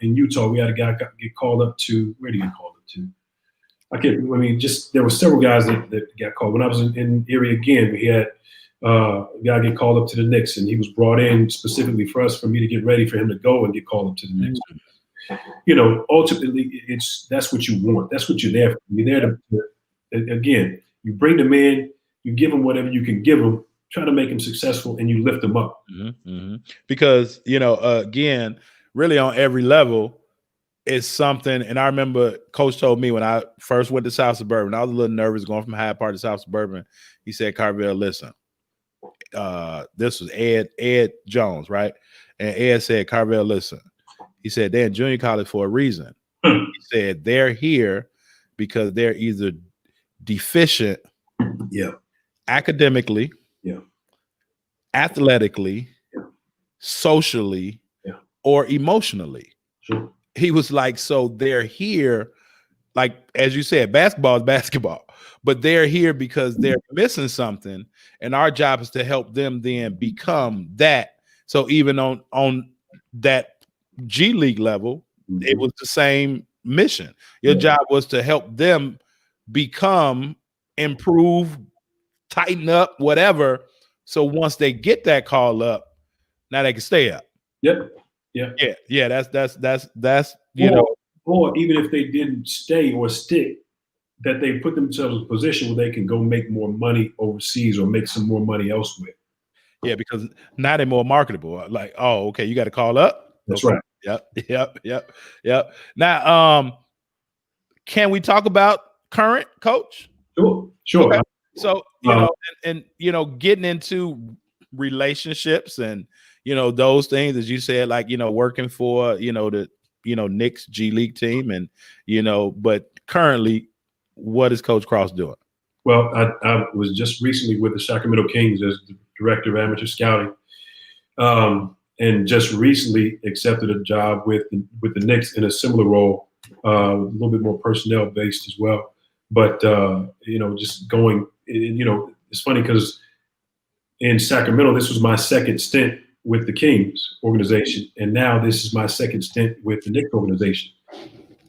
Utah, we had a guy get called up to, where did he get called up to? There were several guys that got called. When I was in Erie again, we had a guy get called up to the Knicks, and he was brought in specifically for me to get ready for him to go and get called up to the Knicks. Ultimately, that's what you want. That's what you're there for. You're there to, again, you bring them in, you give them whatever you can give them, try to make them successful, and you lift them up. Because, again, really on every level, it's something. And I remember Coach told me when I first went to South Suburban, I was a little nervous going from Hyde Park to South Suburban. He said, Carvel, listen, this was Ed Jones, right? And Ed said, Carvel, listen. He said, they're in junior college for a reason. He said, they're here because they're either deficient Yeah. academically, Yeah. athletically, Yeah. socially, Yeah. or emotionally. Sure. He was like, so they're here, like, as you said, basketball is basketball, but they're here because they're missing something. And our job is to help them then become that. So even on that G League level, it was the same mission. Your job was to help them become, improve, tighten up, whatever. So once they get that call up, now they can stay up. Yep. Yeah. Yeah. That's you know. Or even if they didn't stay or stick, that they put themselves in a position where they can go make more money overseas or make some more money elsewhere. Yeah, because now they're more marketable. Like, oh, okay, you got to call up. That's Okay. right. Yep. Now, can we talk about current coach? Sure. Okay. So, and getting into relationships and those things, as you said, like working for the Knicks G League team, and but currently, what is Coach Cross doing? Well, I was just recently with the Sacramento Kings as the director of amateur scouting, and just recently accepted a job with the Knicks in a similar role, a little bit more personnel based as well. But just going, it's funny because in Sacramento, this was my second stint with the Kings organization, and now this is my second stint with the Knicks organization.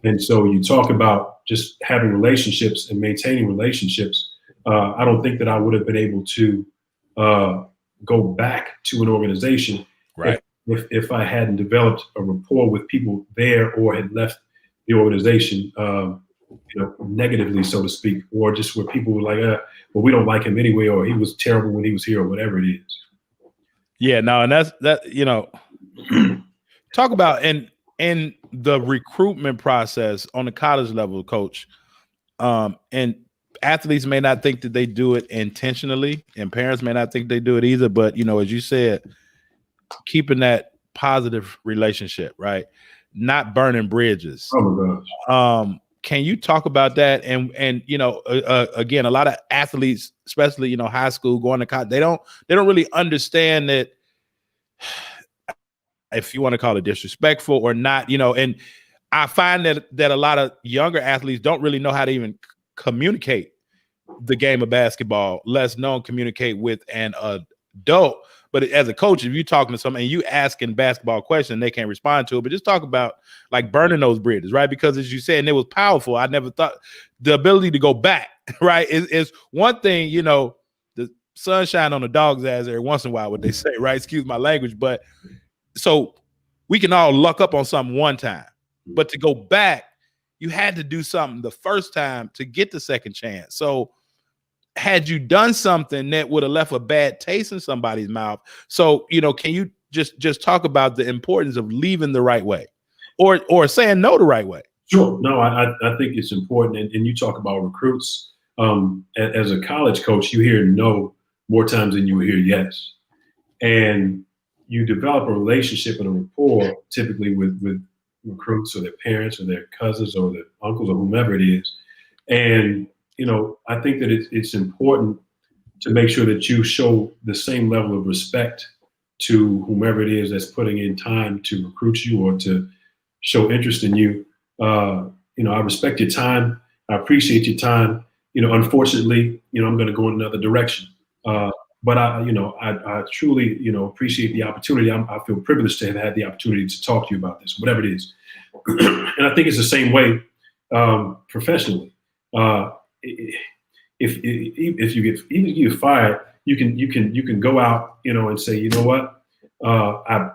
And so you talk about just having relationships and maintaining relationships. I don't think that I would have been able to go back to an organization if I hadn't developed a rapport with people there or had left the organization negatively, so to speak, or just where people were like, well, we don't like him anyway, or he was terrible when he was here, or whatever it is. Yeah, no, and that's talk about in the recruitment process on the college level, Coach, and athletes may not think that they do it intentionally, and parents may not think they do it either. But as you said, keeping that positive relationship, right? Not burning bridges. Oh my gosh. Can you talk about that? And again, a lot of athletes, especially high school, going to college, they don't really understand that. If you want to call it disrespectful or not, and I find that a lot of younger athletes don't really know how to even communicate the game of basketball, less known communicate with an adult. But as a coach, if you're talking to someone and you asking basketball questions, they can't respond to it. But just talk about like burning those bridges, right? Because as you said, and it was powerful. I never thought the ability to go back, right? Is one thing, the sunshine on the dog's ass every once in a while, what they say, right? Excuse my language, but so we can all luck up on something one time, but to go back, you had to do something the first time to get the second chance. So had you done something that would have left a bad taste in somebody's mouth? So, can you just talk about the importance of leaving the right way or saying no the right way? Sure. No, I think it's important. And you talk about recruits. As a college coach, you hear no more times than you hear yes. And you develop a relationship and a rapport typically with recruits or their parents or their cousins or their uncles or whomever it is. And, I think that it's important to make sure that you show the same level of respect to whomever it is that's putting in time to recruit you or to show interest in you. I respect your time. I appreciate your time. Unfortunately, I'm going to go in another direction. But I truly, appreciate the opportunity. I feel privileged to have had the opportunity to talk to you about this, whatever it is. And I think it's the same way professionally. If you get fired, you can go out, and say, you know what, I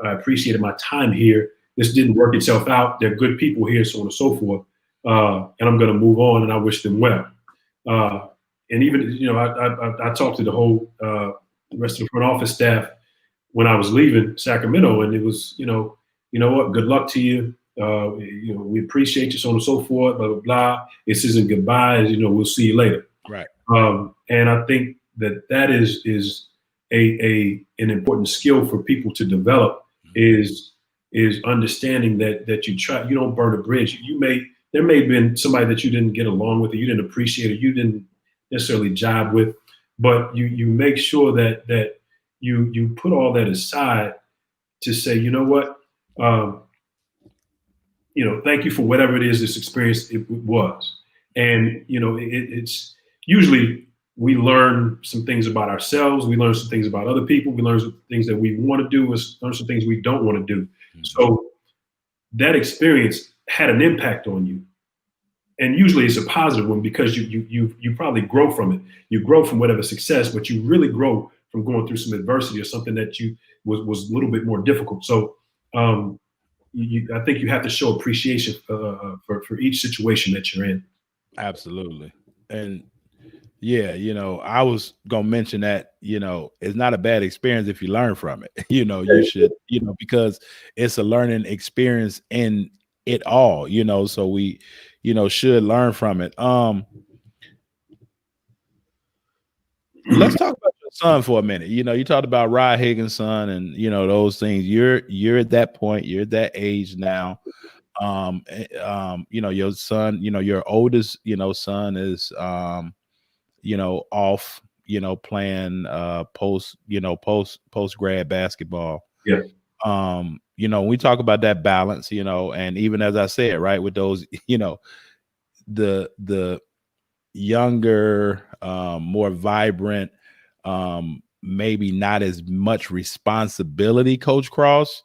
appreciated my time here. This didn't work itself out. They're good people here, so on and so forth. And I'm going to move on, and I wish them well. And even, I talked to the whole rest of the front office staff when I was leaving Sacramento, and it was, you know what, good luck to you. We appreciate you, so on and so forth, blah, blah, blah. This isn't goodbye. We'll see you later. Right. And I think that is an important skill for people to develop is understanding that you don't burn a bridge. There there may have been somebody that you didn't get along with, or you didn't appreciate, or you didn't necessarily jive with, but you make sure that you put all that aside to say, you know what, thank you for whatever it is this experience it was. And it's usually we learn some things about ourselves, we learn some things about other people, we learn some things that we want to do, we learn some things we don't want to do. Mm-hmm. So that experience had an impact on you. And usually it's a positive one, because you probably grow from it. You grow from whatever success, but you really grow from going through some adversity or something that was a little bit more difficult. So I think you have to show appreciation for each situation that you're in. Absolutely. And yeah, I was going to mention that, it's not a bad experience if you learn from it. You should, because it's a learning experience in it all, so we, should learn from it. Let's talk about your son for a minute. You talked about Rod Higgins' son and, those things. You're at that point, you're at that age now. Your son, your oldest, son is, off, playing post grad basketball. Yeah. We talk about that balance, and even as I said, right, with those, the younger, more vibrant, maybe not as much responsibility, Coach Cross.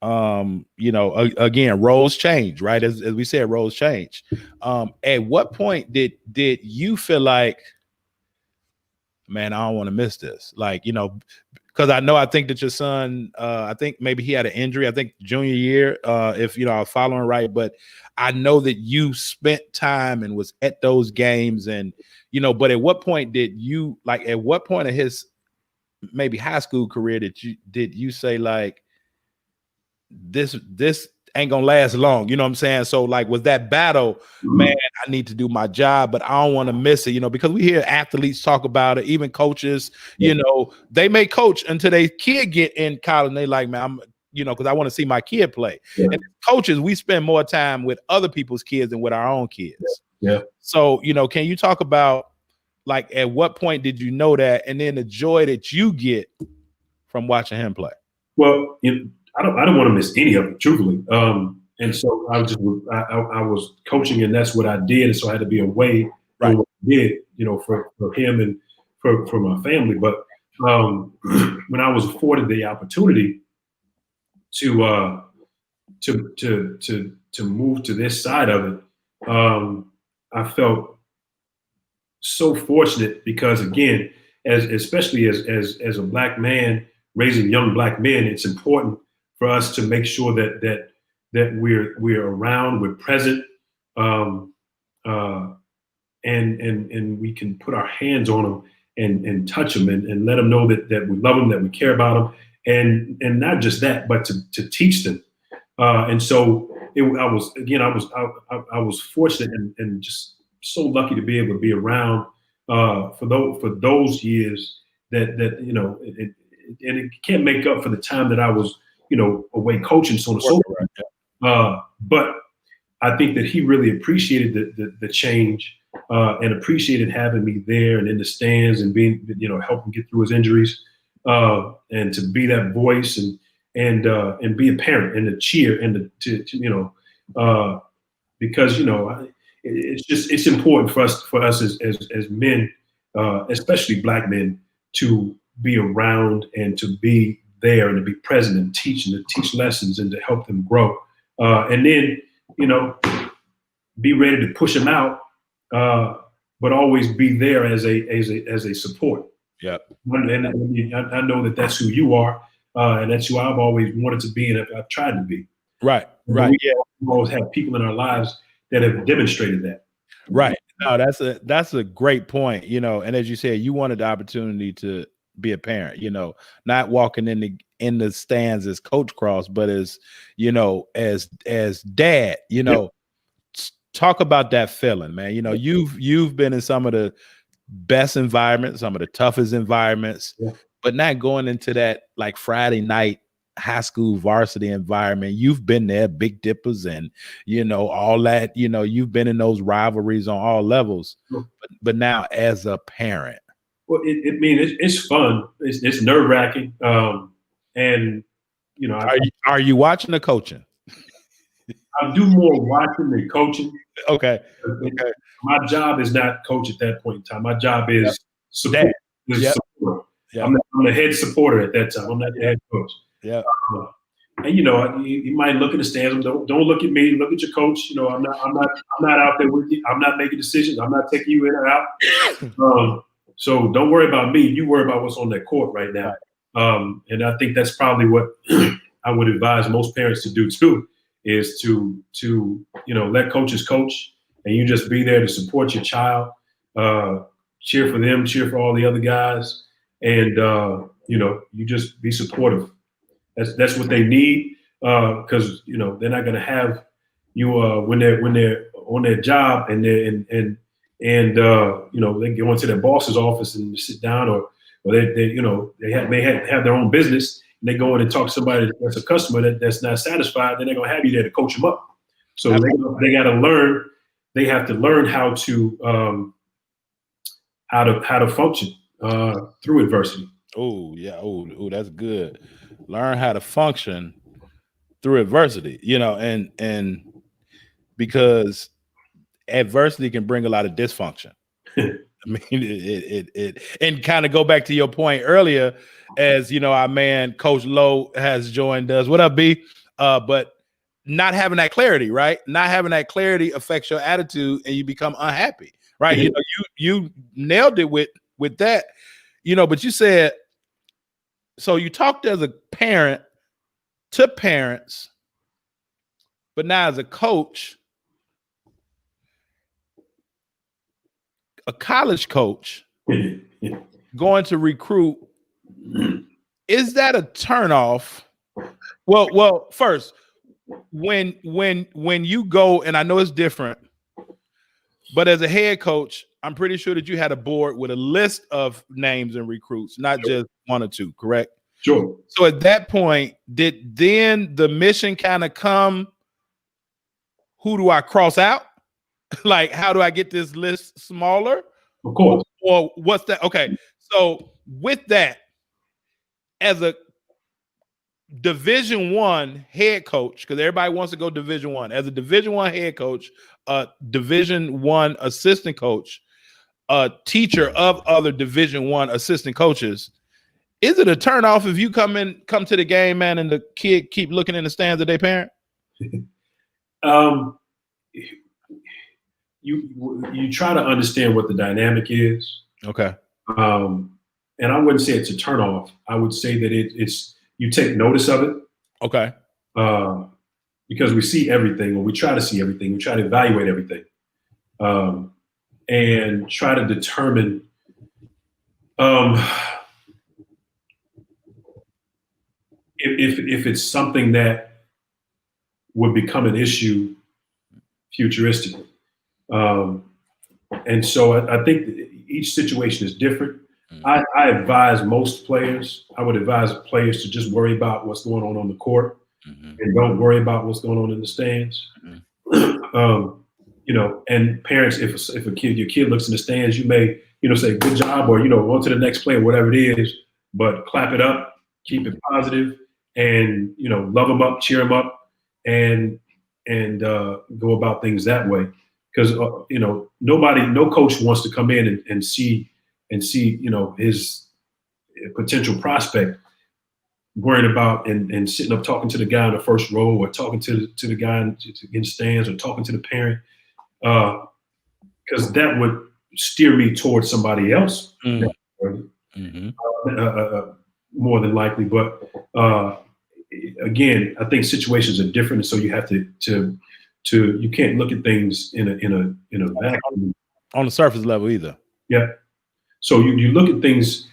Again, roles change, right? As we said, roles change. At what point did you feel like, man, I don't want to miss this? Like, because I think that your son, I think maybe he had an injury, I think junior year, if I was following right, but I know that you spent time and was at those games, and but at what point did you, like, at what point of his maybe high school career did you say, like, this ain't gonna last long, you know what I'm saying? So, like, was that battle, man, I need to do my job, but I don't want to miss it, because we hear athletes talk about it, even coaches, they may coach until they kid get in college, and they like, man, I'm, because I want to see my kid play. Yeah. And coaches, we spend more time with other people's kids than with our own kids. Yeah. So, can you talk about, like, at what point did you know that, and then the joy that you get from watching him play? Well, I don't want to miss any of it, truthfully. And so I was coaching, and that's what I did. And so I had to be away from what I did, for him and for my family. But when I was afforded the opportunity to move to this side of it, I felt so fortunate, because again, especially as a Black man raising young Black men, it's important for us to make sure that we're around, we're present, and we can put our hands on them and touch them and let them know that we love them, that we care about them, and not just that, but to teach them. And so I was fortunate and just so lucky to be able to be around for those years that and it can't make up for the time that I was away coaching, so on and so forth. But I think that he really appreciated the change and appreciated having me there and in the stands and being, helping get through his injuries, and to be that voice and be a parent and to cheer and because it's important for us as men, especially Black men, to be around and to be there and to be present and teach lessons and to help them grow, and then be ready to push them out, but always be there as a support. Yeah, and I know that's who you are, and that's who I've always wanted to be, and I've tried to be. Right. We always have people in our lives that have demonstrated that. Right. No, that's a great point. And as you said, you wanted the opportunity to be a parent, not walking in the stands as Coach Cross, but as as dad. Talk about that feeling, man. You've been in some of the best environments, some of the toughest environments, but not going into that, like, Friday night high school varsity environment. You've been there, Big Dippers, and all that. You've been in those rivalries on all levels. But now, as a parent, well, it's fun. It's nerve wracking, and are you watching the coaching? I do more watching than coaching. Okay. My job is not coach at that point in time. My job is support. Support. Yep. I'm the head supporter at that time. I'm not the head coach. Yeah. And you might look in the stands. Don't look at me. Look at your coach. I'm not out there with you. I'm not making decisions. I'm not taking you in or out. So don't worry about me. You worry about what's on that court right now. And I think that's probably what I would advise most parents to do too, is to let coaches coach, and you just be there to support your child, cheer for them, cheer for all the other guys, and you just be supportive. That's what they need, because they're not going to have you when they're on their job and they go into their boss's office and sit down, or they have their own business, and they go in and talk to somebody that's a customer that's not satisfied. Then they're going to have you there to coach them up. So they got to learn. They have to learn how to function through adversity. Oh yeah. Oh, that's good. Learn how to function through adversity, and because adversity can bring a lot of dysfunction. I mean, it and kind of go back to your point earlier, as our man Coach Lowe has joined us. What up, B? But not having that clarity, right? Not having that clarity affects your attitude, and you become unhappy, right? You nailed it with that, But you said, so you talked as a parent to parents, but now as a coach, a college coach going to recruit, is that a turnoff? Well, first, when you go, and I know it's different, but as a head coach, I'm pretty sure that you had a board with a list of names and recruits, not just one or two, correct? Sure. So at that point, did then the mission kind of come, who do I cross out? Like, how do I get this list smaller? Of course. Or what's that? Okay. So with that, as a Division I head coach, because everybody wants to go Division I, as a Division I head coach, a Division I assistant coach, a teacher of other Division I assistant coaches, is it a turnoff if you come to the game, man, and the kid keep looking in the stands at their parent? You try to understand what the dynamic is. Okay. And I wouldn't say it's a turnoff. I would say that it's you take notice of it. Okay. Because we see everything, or we try to see everything. We try to evaluate everything, and try to determine if it's something that would become an issue futuristically. And so I think each situation is different. I advise most players, I would advise players to just worry about what's going on the court, and don't worry about what's going on in the stands. And parents, if your kid looks in the stands, you may, say good job, or, on to the next play, or whatever it is, but clap it up, keep it positive, and, love them up, cheer them up, and go about things that way. Because, no coach wants to come in and see, his potential prospect worrying about and sitting up talking to the guy in the first row, or talking to the guy in the stands, or talking to the parent, because that would steer me towards somebody else, more than likely. But again, I think situations are different, and so you have to you can't look at things in a vacuum on the surface level either. Yeah. So you look at things,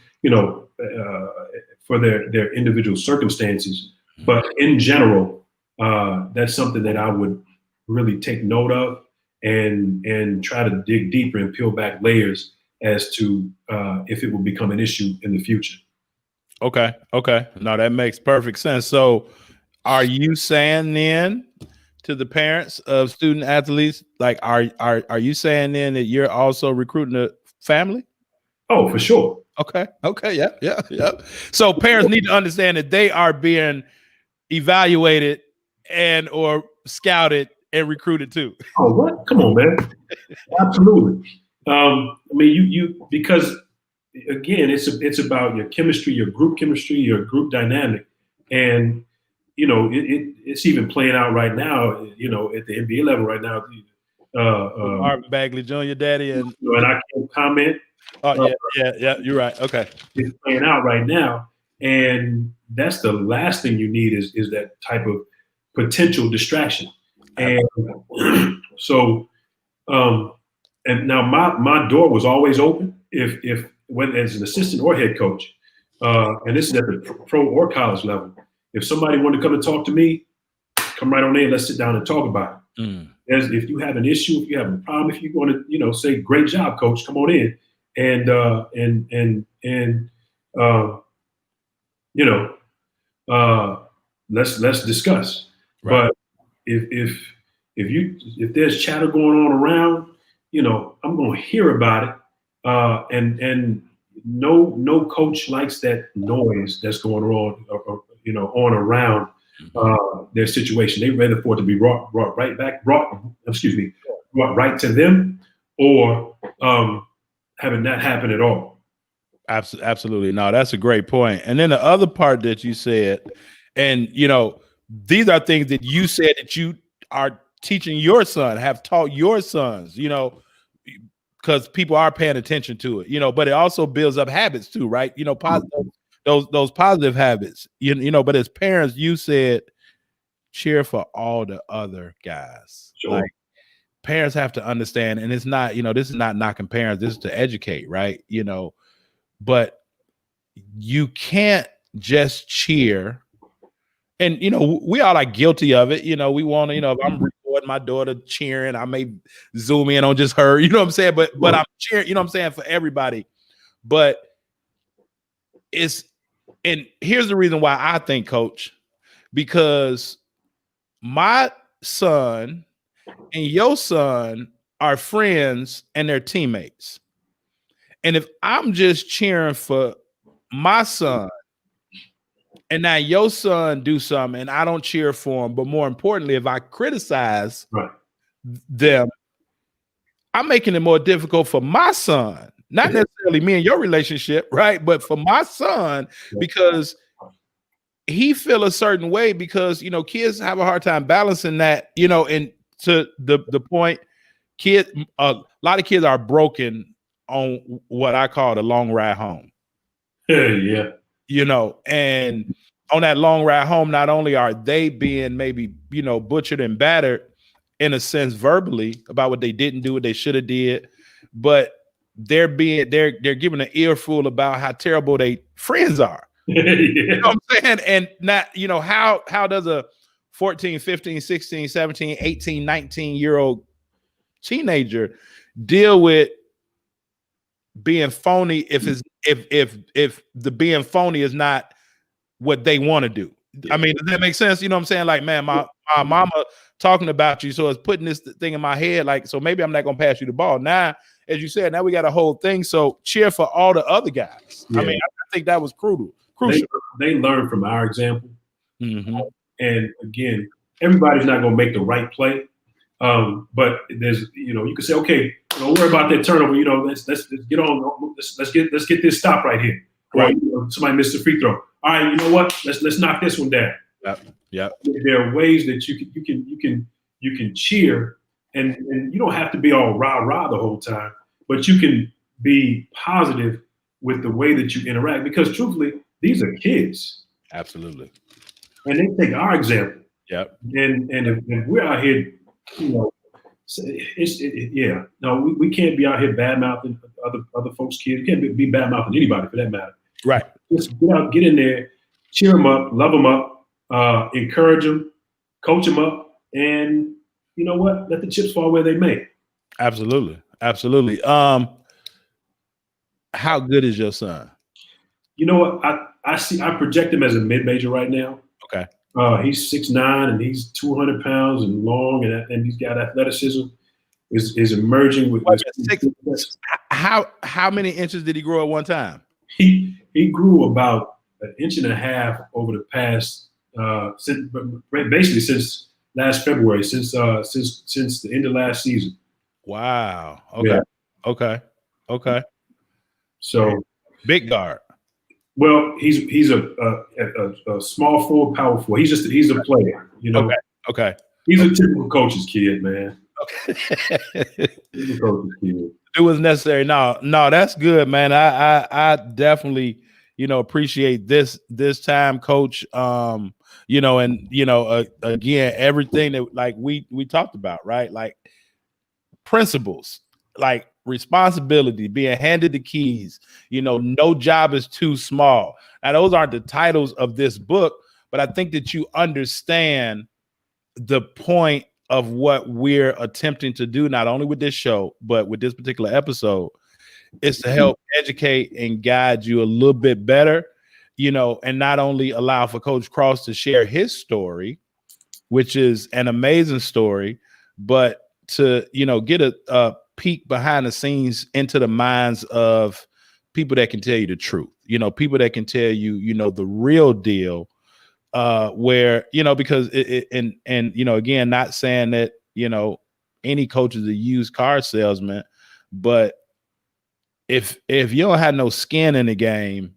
for their individual circumstances, but in general, that's something that I would really take note of, and try to dig deeper and peel back layers as to if it will become an issue in the future. Okay. No, that makes perfect sense. So are you saying then to the parents of student athletes, like are you saying then that you're also recruiting a family? Oh, for sure. Okay. Yeah. So parents need to understand that they are being evaluated and or scouted and recruited too. Oh, what? Come on, man. Absolutely. I mean, you because again, it's about your chemistry, your group chemistry, your group dynamic, and it's even playing out right now. At the NBA level right now. Marvin Bagley Jr., daddy, and I can't comment. oh yeah. You're right. Okay. It's playing out right now, and that's the last thing you need is that type of potential distraction. And so, and now my door was always open if when as an assistant or head coach, and this is at the pro or college level. If somebody wanted to come and talk to me, come right on in. Let's sit down and talk about it. If you have an issue, if you have a problem, if you want to, say, great job, coach, come on in, and let's discuss. Right. But if there's chatter going on around, I'm going to hear about it, and no coach likes that noise that's going on, on around their situation. They rather for it to be brought right to them, or having that happen at all. Absolutely. No, that's a great point. And then the other part that you said, and these are things that you said that you are teaching your son, have taught your sons, because people are paying attention to it, but it also builds up habits too, right? Positive, those positive habits, but as parents, you said cheer for all the other guys. Sure. Like parents have to understand, and it's not, this is not knocking parents, this is to educate, right? But you can't just cheer. And, we all are guilty of it. We want to, if I'm recording my daughter cheering, I may zoom in on just her, you know what I'm saying? But I'm cheering, you know what I'm saying, for everybody. But and here's the reason why I think, Coach, because my son and your son are friends and they're teammates. And if I'm just cheering for my son, and now your son do something and I don't cheer for him, but more importantly, if I criticize them, I'm making it more difficult for my son, not necessarily me and your relationship, right? But for my son, because he feel a certain way, because, kids have a hard time balancing that, and to the point, a lot of kids are broken on what I call the long ride home. Yeah. And on that long ride home, not only are they being maybe, butchered and battered in a sense verbally about what they didn't do, what they should have did, but they're giving an earful about how terrible they friends are. Yeah. You know what I'm saying? And not, how does a 14, 15, 16, 17, 18, 19-year-old teenager deal with being phony if the being phony is not what they want to do? I mean, does that make sense? You know what I'm saying? Like, man, my mama talking about you, so it's putting this thing in my head, like, so maybe I'm not gonna pass you the ball. Now, as you said, now we got a whole thing. So cheer for all the other guys. Yeah. I mean, I think that was crucial. They learn from our example. And again, everybody's not gonna make the right play. But there's, you can say, okay, don't worry about that turnover. Let's get on. Let's get this stop right here. Right. Or, somebody missed a free throw. All right, you know what? Let's knock this one down. Yep. There are ways that you can cheer, and you don't have to be all rah the whole time, but you can be positive with the way that you interact, because truthfully, these are kids. Absolutely. And they take our example. Yep. And if we're out here, no, we can't be out here bad mouthing other folks' kids. We can't be bad mouthing anybody for that matter. Right. Just get in there, cheer them up, love them up, encourage them, coach them up, and you know what? Let the chips fall where they may. Absolutely. How good is your son? You know what? I project him as a mid-major right now. Okay. He's 6'9" and he's 200 pounds and long, and he's got athleticism. Is emerging with how many inches did he grow at one time? He grew about 1.5 inches over the past basically since last February, since the end of last season. Wow. Okay. Yeah. Okay. So big guard. Well, he's a small forward, power forward. He's a player, you know. Okay. He's a typical coach's kid, man. Okay. He's a coach's kid. It was necessary. No, that's good, man. I definitely, appreciate this time, Coach. And again, everything that like we talked about, right? Like principles, like responsibility, being handed the keys, no job is too small. Now, those aren't the titles of this book, but I think that you understand the point of what we're attempting to do, not only with this show, but with this particular episode, is to help educate and guide you a little bit better, and not only allow for Coach Cross to share his story, which is an amazing story, but to, get a peek behind the scenes into the minds of people that can tell you the truth, people that can tell you, the real deal, where, because again, not saying that, any coach is a used car salesman, but if you don't have no skin in the game,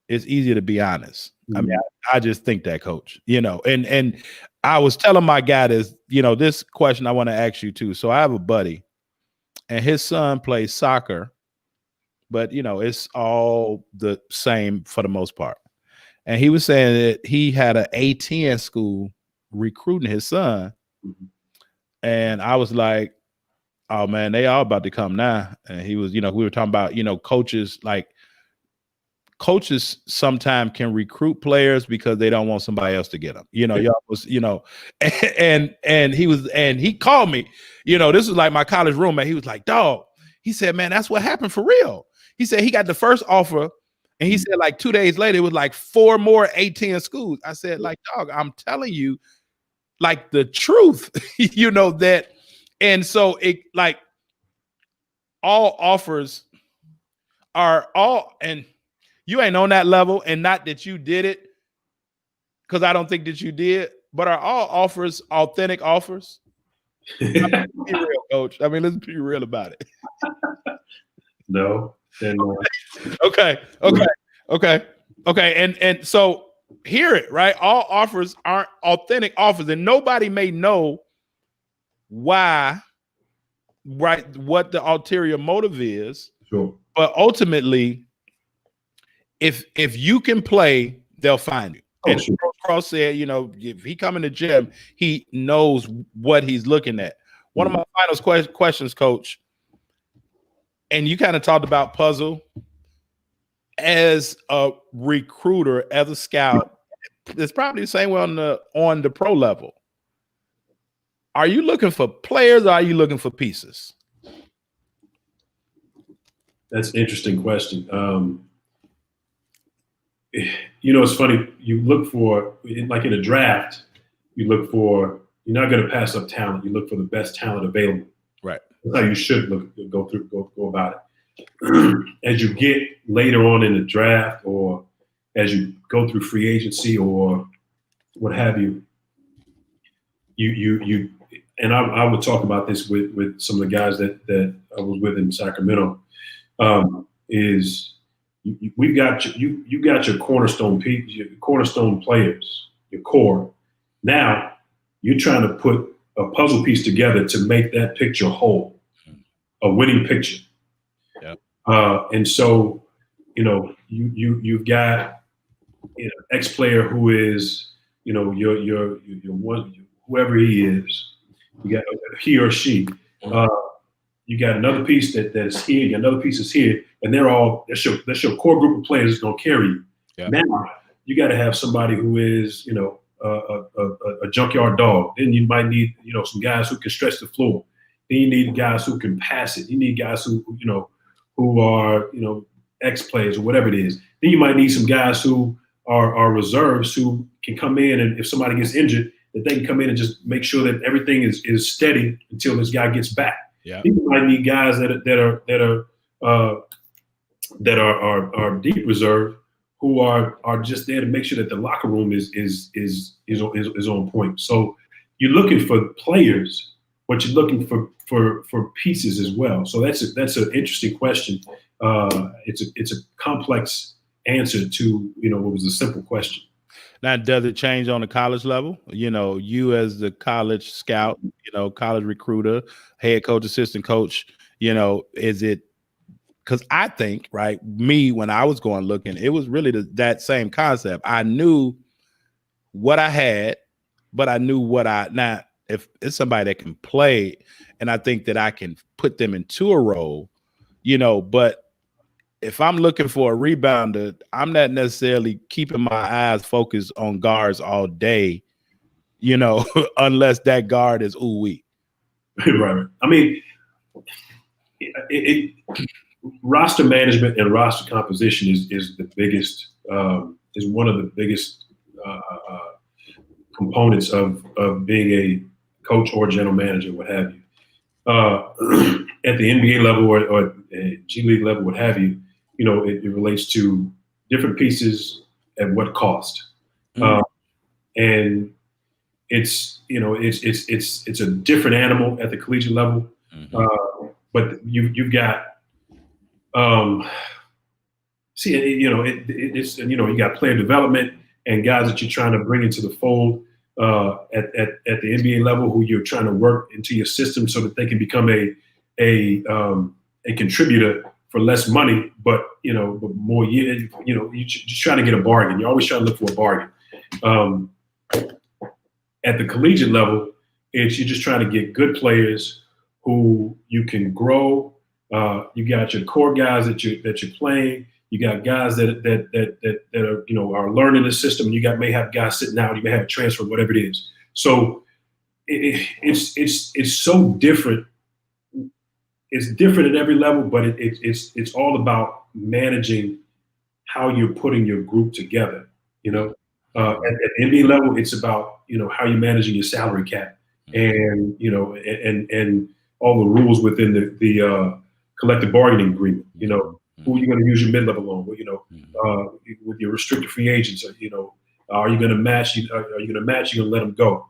it's easier to be honest. Mm-hmm. I mean, I just think that, Coach, and I was telling my guy this, this question I want to ask you too. So I have a buddy and his son plays soccer, but it's all the same for the most part. And he was saying that he had an A10 school recruiting his son. Mm-hmm. And I was like, oh man, they all about to come now. And he was, we were talking about, coaches sometimes can recruit players because they don't want somebody else to get them. Y'all was, and he called me, this was like my college roommate. He was like, dog, he said, man, that's what happened for real. He said he got the first offer. And he said, like 2 days later, it was like 4 more A10 schools. I said, like, dog, I'm telling you, like the truth, that. And so it like all offers are all, and you ain't on that level, and not that you did it, because I don't think that you did, but are all offers authentic offers? I mean, let's be real, Coach. I mean, let's be real about it. No. Okay. And so hear it, right? All offers aren't authentic offers, and nobody may know why, right? What the ulterior motive is. Sure. But ultimately, if you can play, they'll find you. And sure. Cross said, if he come in the gym, he knows what he's looking at. One of my final questions, Coach, and you kind of talked about puzzle as a recruiter, as a scout. It's probably the same way on the pro level. Are you looking for players or are you looking for pieces? That's an interesting question. It's funny. You look for, like in a draft, you're not going to pass up talent. You look for the best talent available. Right. That's how you should go about it. As you get later on in the draft, or as you go through free agency or what have you, you and I would talk about this with some of the guys that I was with in Sacramento. You got your cornerstone players, your core. Now you're trying to put a puzzle piece together to make that picture whole, a winning picture. Yeah. And so, you've got X player who is, your one, whoever he is. You got he or she. You got another piece that's here. You got another piece is here, and that's your core group of players that's gonna carry you. Yeah. Now you got to have somebody who is, a junkyard dog. Then you might need, some guys who can stretch the floor. Then you need guys who can pass it. You need guys who are, X players or whatever it is. Then you might need some guys who are reserves who can come in, and if somebody gets injured, that they can come in and just make sure that everything is steady until this guy gets back. Yeah. Then you might need guys that are deep reserve, who are just there to make sure that the locker room is on point. So you're looking for players, but you're looking for pieces as well. So that's an interesting question. It's a complex answer to what was a simple question. Now, does it change on the college level? You as the college scout, college recruiter, head coach, assistant coach, is it? Because I think, right, me, when I was going looking, it was really that same concept. I knew what I had, but I knew now, if it's somebody that can play, and I think that I can put them into a role, but if I'm looking for a rebounder, I'm not necessarily keeping my eyes focused on guards all day, unless that guard is ooh-wee. Right. I mean, roster management and roster composition is the biggest, is one of the biggest components of being a coach or general manager, what have you. At the NBA level or G League level, what have you, it relates to different pieces at what cost. Mm-hmm. And it's a different animal at the collegiate level. Mm-hmm. But you've got you got player development and guys that you're trying to bring into the fold at the NBA level, who you're trying to work into your system so that they can become a contributor for less money, but more. You're just trying to get a bargain. You're always trying to look for a bargain. At the collegiate level, you're just trying to get good players who you can grow. You got your core guys that you're playing. You got guys that are learning the system. You may have guys sitting out. You may have a transfer, whatever it is. So it's so different. It's different at every level, but it's all about managing how you're putting your group together. At the NBA level, it's about how you're managing your salary cap and and all the rules within the collective bargaining agreement. Who are you going to use your mid-level on? With your restricted free agents, are you going to match? Are you going to match? You're going to let them go?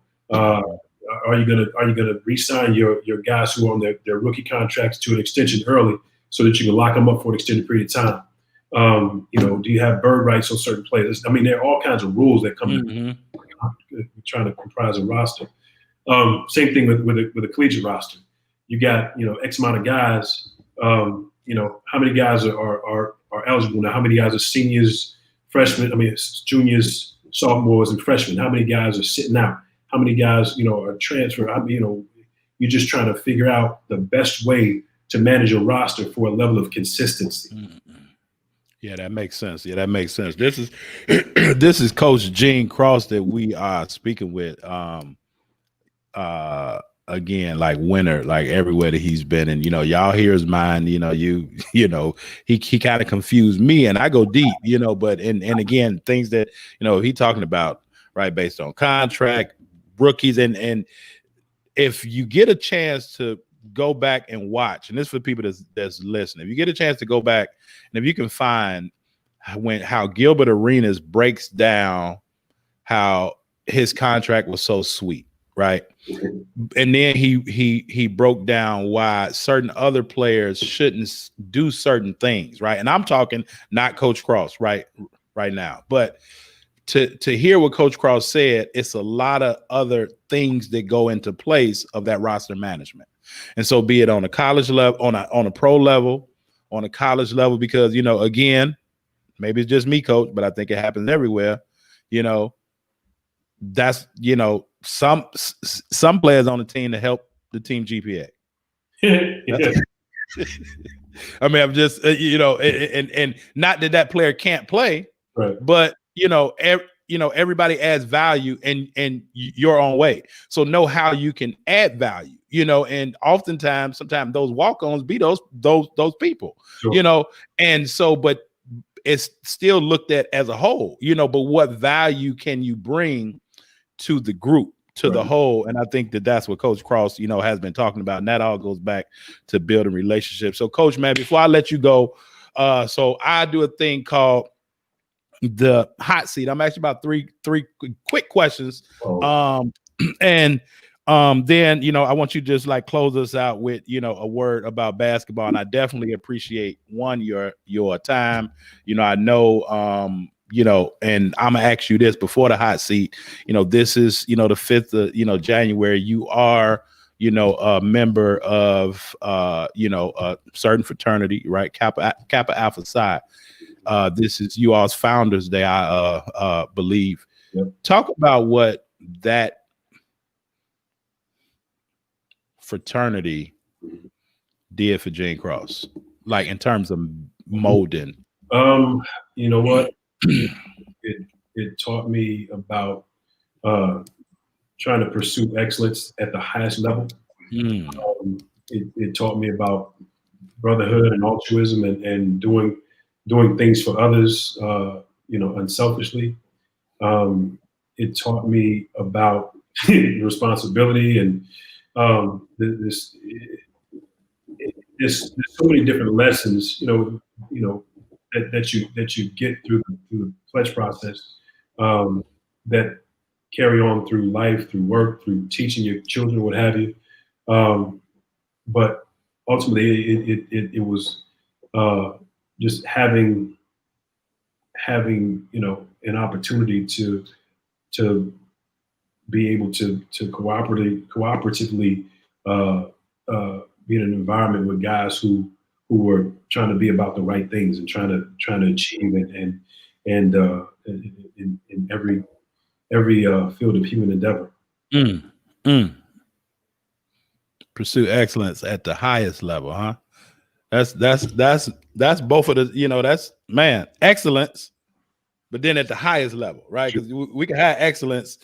Are you going to re-sign your guys who are on their rookie contracts to an extension early so that you can lock them up for an extended period of time? Do you have bird rights on certain players? I mean, there are all kinds of rules that come in trying to comprise a roster. Same thing with a collegiate roster. You got X amount of guys. How many guys are eligible now? How many guys are seniors, freshmen? I mean, juniors, sophomores, and freshmen. How many guys are sitting out? How many guys are transferred? You're just trying to figure out the best way to manage your roster for a level of consistency. Mm-hmm. Yeah, that makes sense. This is Coach Gene Cross that we are speaking with. Again, like winner, like everywhere that he's been, and y'all hear his mind. He kind of confused me, and I go deep, But and again, things that he talking about, right, based on contract, rookies, and if you get a chance to go back and watch, and this is for people that's listening, if you get a chance to go back, and if you can find how Gilbert Arenas breaks down how his contract was so sweet, right? And then he broke down why certain other players shouldn't do certain things, right? And I'm talking not Coach Cross right now, but to hear what Coach Cross said, it's a lot of other things that go into place of that roster management. And so be it on a college level, on a pro level, on a college level, because again, maybe it's just me, Coach, but I think it happens everywhere. That's some players on the team to help the team GPA. I mean, I'm just and not that player can't play, right. But everybody adds value in your own way. So know how you can add value, and oftentimes, sometimes those walk-ons be those people, Sure. and so, but it's still looked at as a whole, but what value can you bring to the group, to the whole? And I think that's what Coach Cross, has been talking about. And that all goes back to building relationships. So Coach, man, before I let you go, so I do a thing called the hot seat. I'm actually about three quick questions. And then, I want you to just like close us out with, a word about basketball. And I definitely appreciate your time. I know, and I'm gonna ask you this before the hot seat. This is, the 5th of, January. You are, a member of, a certain fraternity, right? Kappa Alpha Psi. This is you all's Founders Day, I believe. Yep. Talk about what that fraternity did for Gene Cross, like in terms of molding. You know what? It taught me about trying to pursue excellence at the highest level. It taught me about brotherhood and altruism and doing things for others, unselfishly. It taught me about responsibility and there's so many different lessons, that you get through the pledge process, that carry on through life, through work, through teaching your children, what have you. But ultimately, it was just having an opportunity to be able to cooperatively be in an environment with guys who were trying to be about the right things and trying to achieve it and in every field of human endeavor. Pursue excellence at the highest level, huh? That's both of the, that's excellence, but then at the highest level, right? Because we can have excellence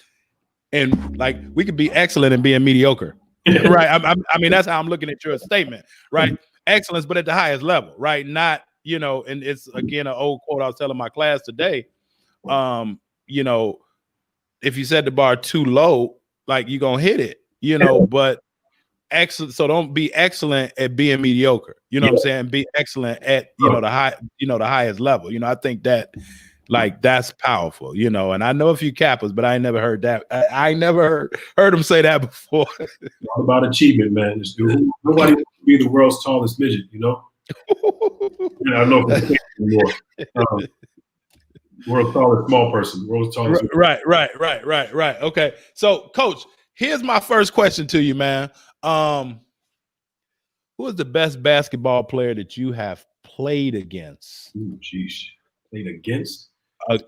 and like we could be excellent and being mediocre, right? I mean, that's how I'm looking at your statement, right? Excellence, but at the highest level, right? Not, and it's again an old quote I was telling my class today. If you set the bar too low, like you're gonna hit it, but excellent. So don't be excellent at being mediocre. What I'm saying? Be excellent at the highest level. I think that like that's powerful. And I know a few Kappas, but I ain't never heard that. I never heard them say that before. All about achievement, man. Nobody wants to be the world's tallest midget. I know anymore. World's tallest small person. World's tallest. Right. Okay. So, Coach, here's my first question to you, man. Who is the best basketball player that you have played against? Ooh, geez. Played against?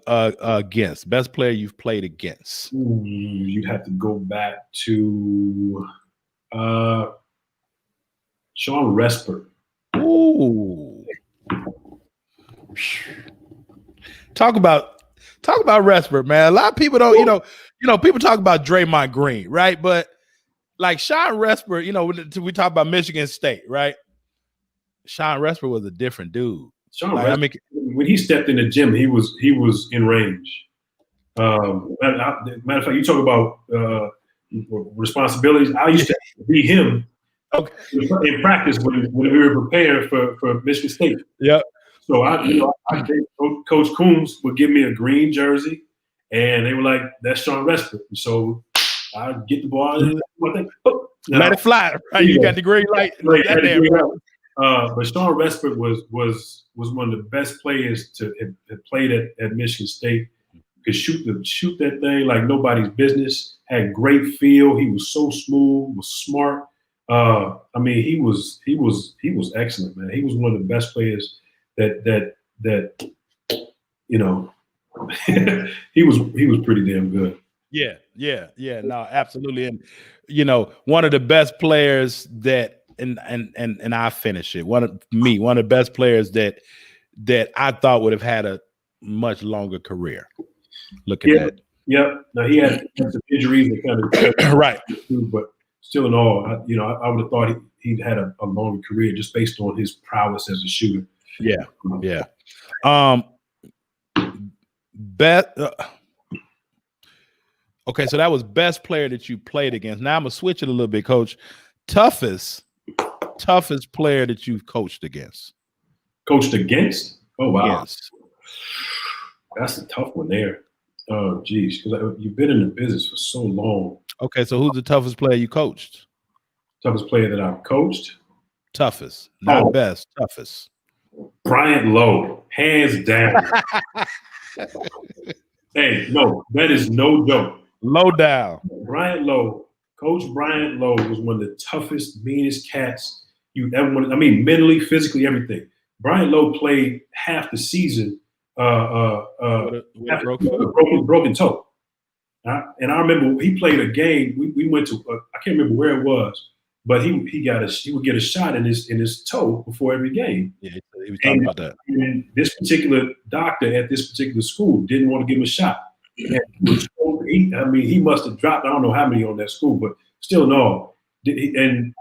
Against. Best player you've played against. Ooh, you'd have to go back to Sean Resper. Ooh. Talk about Resper, man. A lot of people don't, people talk about Draymond Green, right? But like Sean Resper, we talk about Michigan State, right? Sean Resper was a different dude. When he stepped in the gym, he was in range. Matter of fact, you talk about responsibilities. I used to be him in practice when we were preparing for Michigan State. Yep. So Coach Coombs would give me a green jersey, and they were like, "That's Sean Resper." So I get the ball and let it fly. Right, you got the green light. But Sean Resper was one of the best players to have played at Michigan State. Could shoot that thing like nobody's business. Had great feel. He was so smooth. Was smart. I mean, he was excellent, man. He was one of the best players that he was pretty damn good. Yeah. No, absolutely. And one of the best players that and I finish it. One of the best players that I thought would have had a much longer career. Look at that. Yeah. Now he had some injuries that kind of Right. but still in all, I would have thought he'd had a longer career just based on his prowess as a shooter. Yeah. Yeah. Okay, so that was best player that you played against. Now I'm gonna switch it a little bit, Coach. Toughest player that you've coached against. Coached against? Oh wow, yes. That's a tough one there. Oh geez, because you've been in the business for so long. Okay, so who's the toughest player you coached? Toughest player that I've coached? Toughest, not best. Toughest. Bryant Lowe, hands down. Hey, no, that is no joke. Low down. Bryant Lowe, Coach Bryant Lowe was one of the toughest, meanest cats you ever wanted. I mean, mentally, physically, everything. Bryant Lowe played half the season with a broken toe. And I remember he played a game. We went to I can't remember where it was, but he would get a shot in his toe before every game. Yeah, he was talking about that. And this particular doctor at this particular school didn't want to give him a shot. And he must have dropped I don't know how many on that school, but still in all. And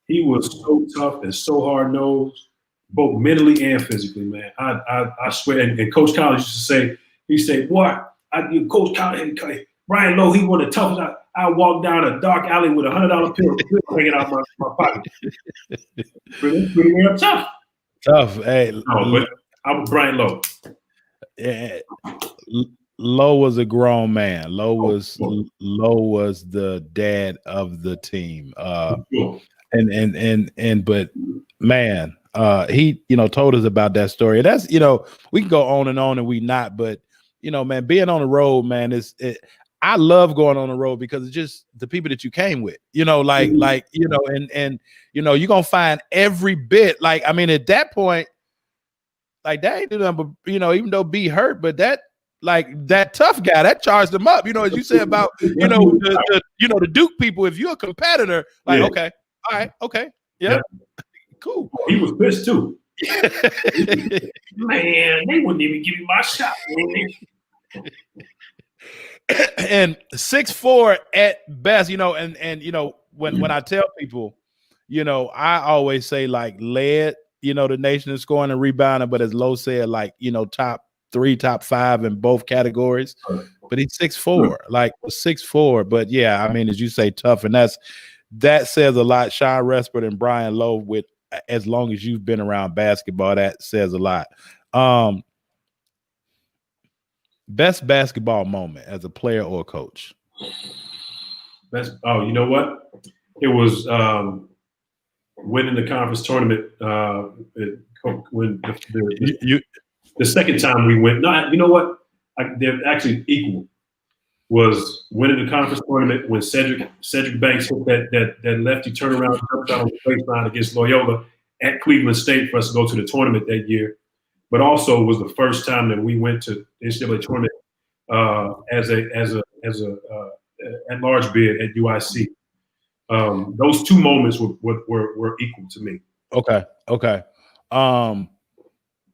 he was so tough and so hard nosed, both mentally and physically, man. I swear. And Coach Collins used to say, he said, "What? Coach Collins, Bryant Lowe, he one of the toughest. I walked down a dark alley with $100 bill hanging out my pocket. Pretty tough. Tough. Hey, but I'm Bryant Lowe. Yeah, Lowe was a grown man. Lowe was the dad of the team. But man, he told us about that story. That's we can go on and we not, but man, being on the road, man, I love going on the road because it's just the people that you came with, you're gonna find every bit. Like, I mean, at that point, like that ain't number, even though B hurt, but that tough guy that charged him up, as you said about, the Duke people, if you're a competitor, like, okay, all right, okay, yeah. Cool. He was pissed too. Man, they wouldn't even give me my shot, man. And 6'4" at best, when I tell people, I always say like led, the nation in scoring and rebounding, but as Lowe said, like, top 3, top 5 in both categories. But he's 6'4", like 6'4". But yeah, I mean, as you say, tough, and that says a lot. Sean Respert and Brian Lowe, with as long as you've been around basketball, that says a lot. Best basketball moment as a player or a coach? You know what? It was winning the conference tournament when the second time we went. No, you know what? They're actually equal. Was winning the conference tournament when Cedric Banks hit that lefty turnaround jump shot on the baseline against Loyola at Cleveland State for us to go to the tournament that year. But also was the first time that we went to the NCAA tournament as a at large bid at UIC. Those two moments were equal to me. Okay. Now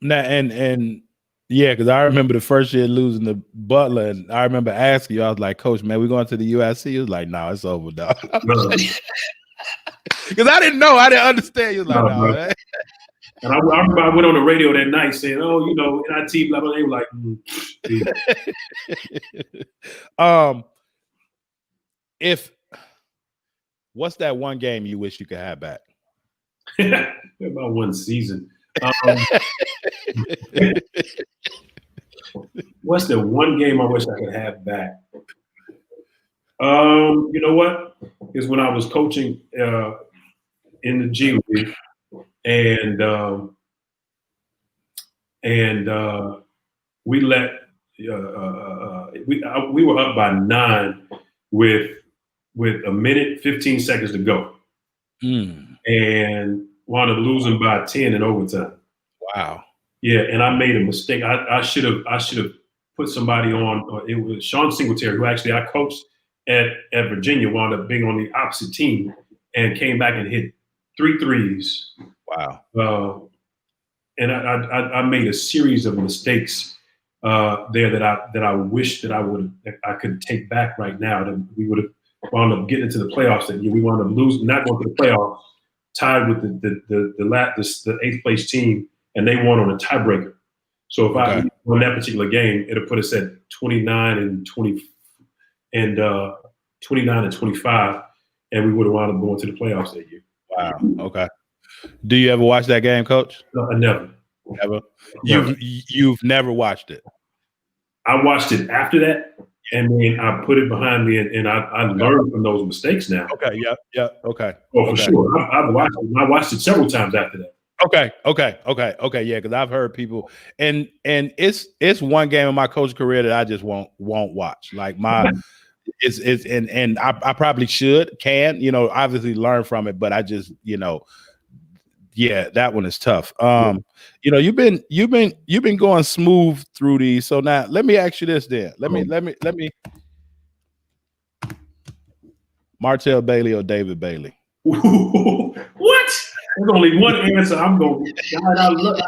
and yeah, because I remember the first year losing to Butler, and I remember asking you, I was like, "Coach, man, we going to the UIC?" He was like, "No, it's over, dog." Because I didn't know, I didn't understand. He was like, "No, man." And I remember I went on the radio that night saying, "Oh, NIT, blah blah." They were like, what's that one game you wish you could have back? About one season. What's the one game I wish I could have back? You know what? Is when I was coaching in the G League. And we let we were up by 9 with a minute 15 seconds to go, and wound up losing by 10 in overtime. Wow. Yeah, and I made a mistake. I should have put somebody on. It was Sean Singletary, who actually I coached at Virginia, wound up being on the opposite team and came back and hit 3 threes. Wow. And I made a series of mistakes there that I wish that I could take back right now. That we would have wound up getting into the playoffs that year. We wound up losing, not going to the playoffs, tied with the eighth place team, and they won on a tiebreaker. So if I won that particular game, it'll put us at 29 and 20 and 29 and 25, and we would have wound up going to the playoffs that year. Wow. Okay. Do you ever watch that game, Coach? No, I never. Never. You've never watched it. I watched it after that, and then I put it behind me, and I learned from those mistakes now. Okay. Yeah. Okay. Oh, for sure. I've watched it. I watched it several times after that. Okay. Yeah, because I've heard people, and it's one game in my coach career that I just won't watch. Like and I probably can obviously learn from it, but I just that one is tough. You've been going smooth through these. So now let me ask you this then. Let me Martell Bailey or David Bailey? What? There's only one answer. I'm going. God, I love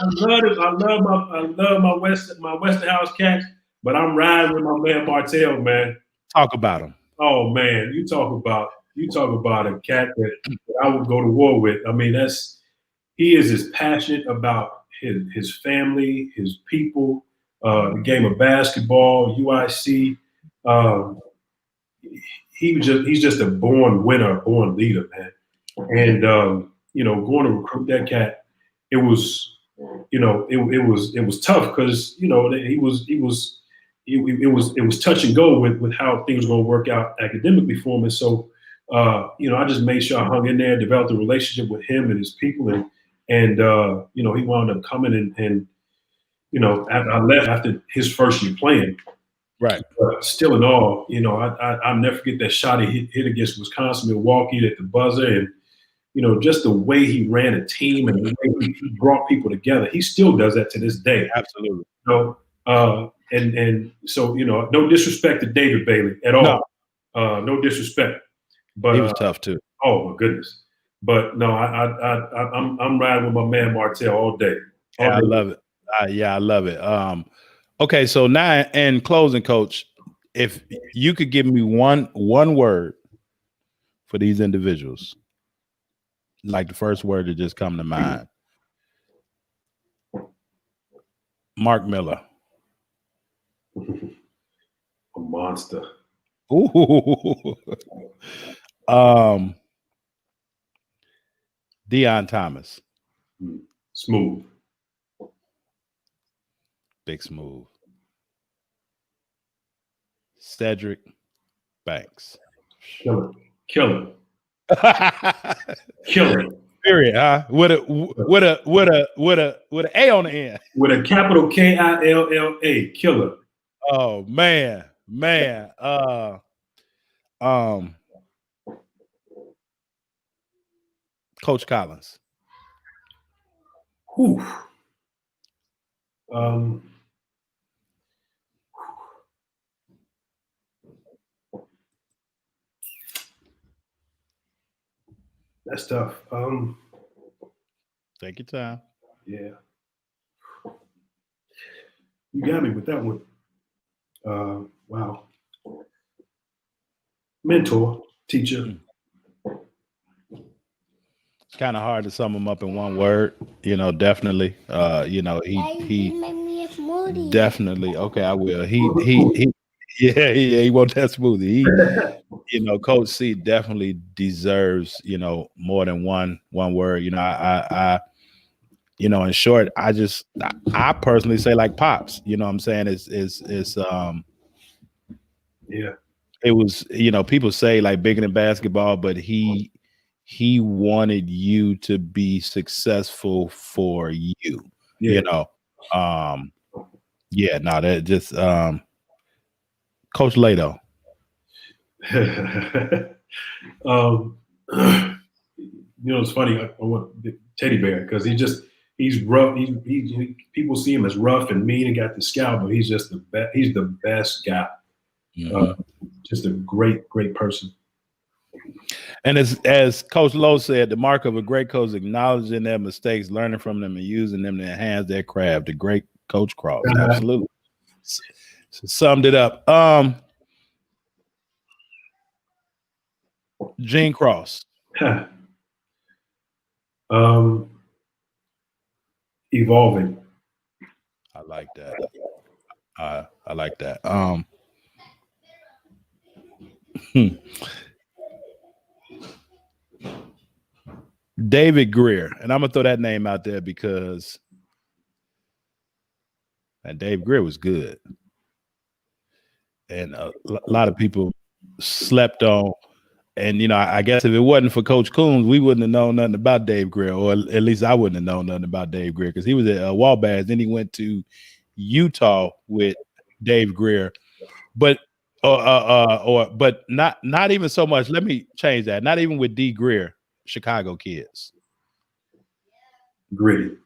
it. I love my Western House Cats, but I'm riding with my man Martell, man. Talk about him. Oh man, you talk about a cat that I would go to war with. I mean, he is as passionate about his family, his people, the game of basketball, UIC. He's just a born winner, born leader, man. And going to recruit that cat, it was tough because it was touch and go with how things were going to work out academically for him. And so I just made sure I hung in there, developed a relationship with him and his people, and he wound up coming and I left after his first year playing. Right. But still in all, I'll never forget that shot he hit against Wisconsin, Milwaukee at the buzzer, and just the way he ran a team and the way he brought people together. He still does that to this day. Absolutely. And so no disrespect to David Bailey at all. No disrespect. But he was tough too. Oh my goodness. But no, I'm riding with my man Martell all day. I love it. I love it. Okay, so now in closing, Coach, if you could give me one word for these individuals, like the first word that just come to mind. Mark Miller. A monster. Ooh. Deion Thomas. Smooth. Big smooth. Cedric Banks. Killer. Killer. Period. Huh? With a A on the end. With a capital Killa. Killer. Oh man. Coach Collins. Whew. That's tough. Take your time. Yeah. You got me with that one. Wow. Mentor, teacher. It's kind of hard to sum him up in one word. Definitely. He definitely. Okay, I will. He wants that smoothie. Coach C definitely deserves, more than one word. I in short, I personally say like Pops. You know what I'm saying? It's yeah. It was, people say like bigger than basketball, but he wanted you to be successful for you. Yeah. That just Coach Lato. It's funny. I want the teddy bear because he's rough. People see him as rough and mean and got the scowl, but he's just the best. He's the best guy. Mm-hmm. Just a great person. And as Coach Lowe said, the mark of a great coach is acknowledging their mistakes, learning from them, and using them to enhance their craft. The great Coach Cross. Absolutely. summed it up. Gene Cross. Evolving. I like that. I like that. David Greer, and I'm gonna throw that name out there because Dave Greer was good, and a lot of people slept on. And I guess if it wasn't for Coach Coons, we wouldn't have known nothing about Dave Greer, or at least I wouldn't have known nothing about Dave Greer because he was at Wabash. Then he went to Utah with Dave Greer, but but not even so much. Let me change that. Not even with D. Greer, Chicago kids. Gritty.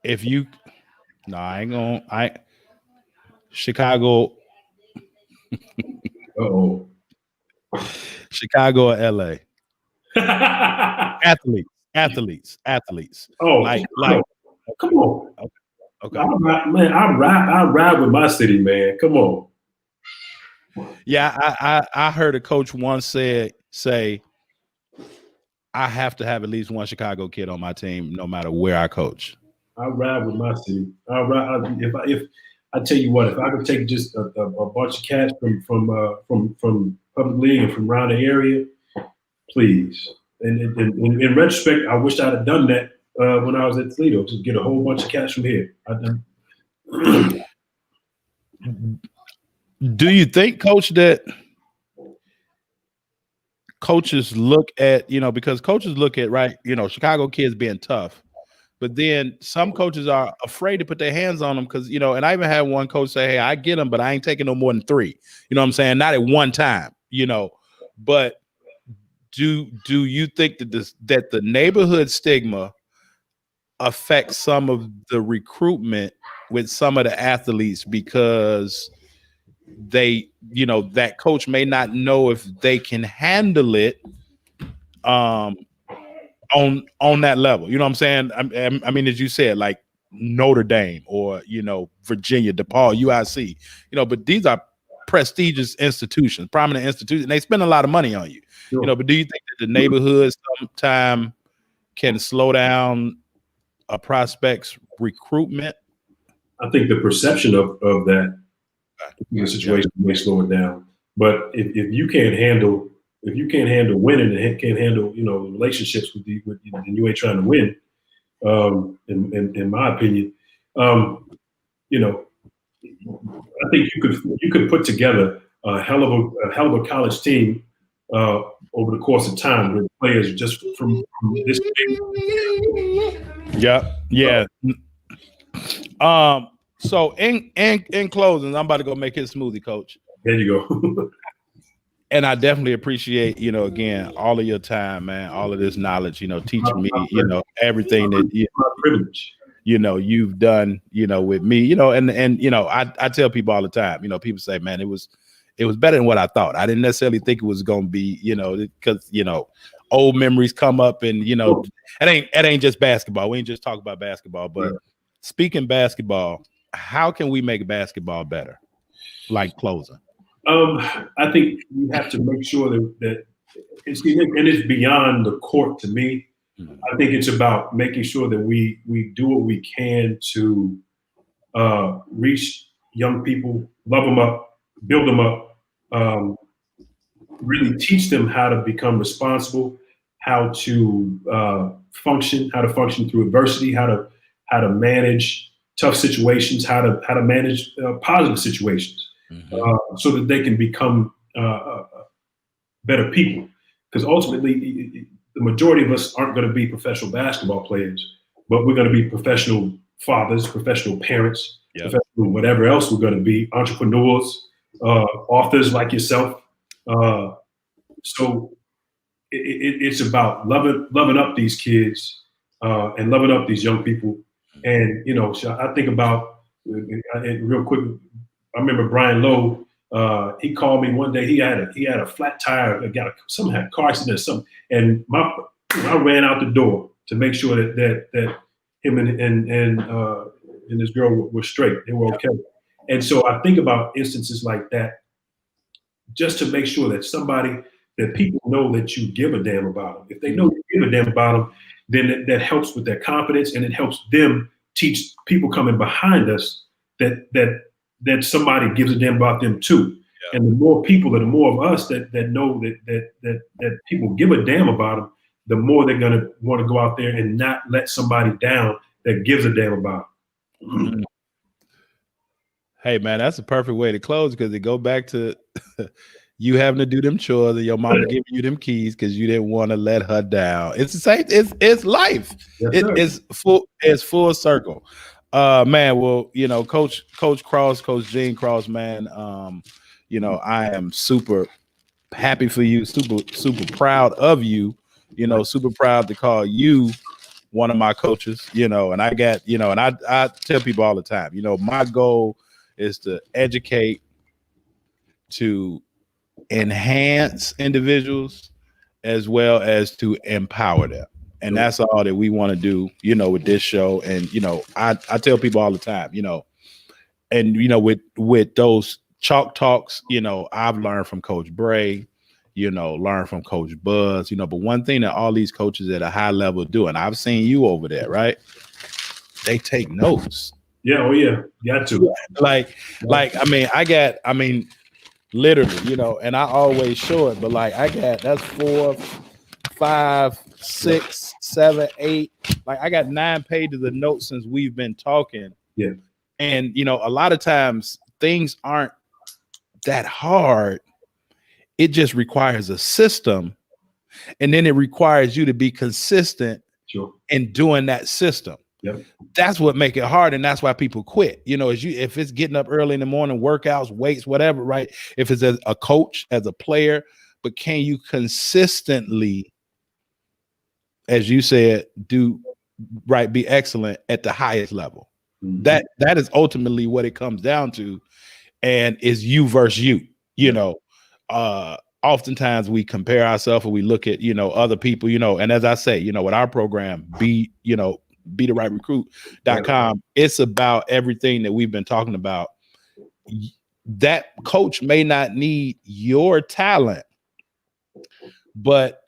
If you, no, Chicago. Uh-oh. Chicago or LA. Athletes. Oh, like come on. Okay. I ride with my city, man. Come on. Yeah, I heard a coach once say I have to have at least one Chicago kid on my team, no matter where I coach. I ride with my city. If I tell you what, if I could take just a bunch of cats from public league and from around the area, please. And in retrospect, I wish I'd have done that when I was at Toledo, to get a whole bunch of cats from here. Do you think, Coach, that coaches look at, because coaches look at, right, Chicago kids being tough, but then some coaches are afraid to put their hands on them because, and I even had one coach say, hey, I get them, but I ain't taking no more than 3. You know what I'm saying? Not at one time, but do you think that the neighborhood stigma affects some of the recruitment with some of the athletes because they, that coach may not know if they can handle it on that level? You know what I'm saying? I mean, as you said, like Notre Dame or, Virginia, DePaul, UIC, but these are prestigious institutions, prominent institutions, and they spend a lot of money on you. Sure. But do you think that the neighborhood sometime can slow down a prospect's recruitment? I think the perception of that situation may slow it down. But if you can't handle winning and can't handle relationships with and you ain't trying to win, in my opinion, I think you could put together a hell of a college team over the course of time with players just from this game. Yeah. So in closing, I'm about to go make his smoothie, Coach. There you go. And I definitely appreciate, again, all of your time, man, all of this knowledge, teaching me, everything that you've done, with me, and I tell people all the time, people say, man, it was better than what I thought. I didn't necessarily think it was going to be, because, old memories come up and, it ain't just basketball. We ain't just talk about basketball, but speaking basketball, how can we make basketball better? Like closing. I think you have to make sure that it's beyond the court to me. I think it's about making sure that we do what we can to reach young people, love them up, build them up, really teach them how to become responsible, how to function through adversity, how to manage tough situations, how to manage positive situations, so that they can become better people. Because ultimately, the majority of us aren't going to be professional basketball players, but we're going to be professional fathers, professional parents, professional whatever else we're going to be, entrepreneurs, authors like yourself. So it's about loving up these kids and loving up these young people. And so I think about real quick. I remember Brian Lowe. He called me one day. He had a flat tire. Something had car accident or something. And I ran out the door to make sure that him and this girl were straight. They were okay. And so I think about instances like that, just to make sure that people know that you give a damn about them. If they know you give a damn about them, then that helps with their confidence, and it helps them teach people coming behind us that somebody gives a damn about them too. Yeah. And the more people, and the more of us that know that people give a damn about them, the more they're gonna want to go out there and not let somebody down that gives a damn about them. Mm-hmm. Hey man, that's a perfect way to close, because it go back to you having to do them chores and your mama giving you them keys because you didn't want to let her down. It's the same. It's life. Yes, it's full circle. Man, well, you know, Coach Cross, Coach Gene Cross, man. You know, I am super happy for you, super proud of you. You know, super proud to call you one of my coaches. You know, and I got, you know, and I tell people all the time, you know, my goal is to educate, to enhance individuals, as well as to empower them. And that's all that we want to do, you know, with this show. And, you know, I tell people all the time, you know, and, you know, with those chalk talks, you know, I've learned from Coach Bray, you know, learned from Coach Buzz, you know, but one thing that all these coaches at a high level do, and I've seen you over there, right? They take notes. Yeah. Oh yeah. Got to. Like, I mean, literally, you know, and I always show it, but like that's 4, 5, 6, 7, 8. Like I got 9 pages of notes since we've been talking. Yeah. And you know, a lot of times things aren't that hard. It just requires a system. And then it requires you to be consistent in doing that system. Yep. That's what make it hard, and that's why people quit. You know, if it's getting up early in the morning, workouts, weights, whatever, right? If it's as a coach, as a player, but can you consistently, as you said, do right, be excellent at the highest level? Mm-hmm. That is ultimately what it comes down to, and is you versus you. You know, oftentimes we compare ourselves, or we look at, you know, other people, you know, and as I say, you know, with our program, be the right recruit.com, it's about everything that we've been talking about. That coach may not need your talent, but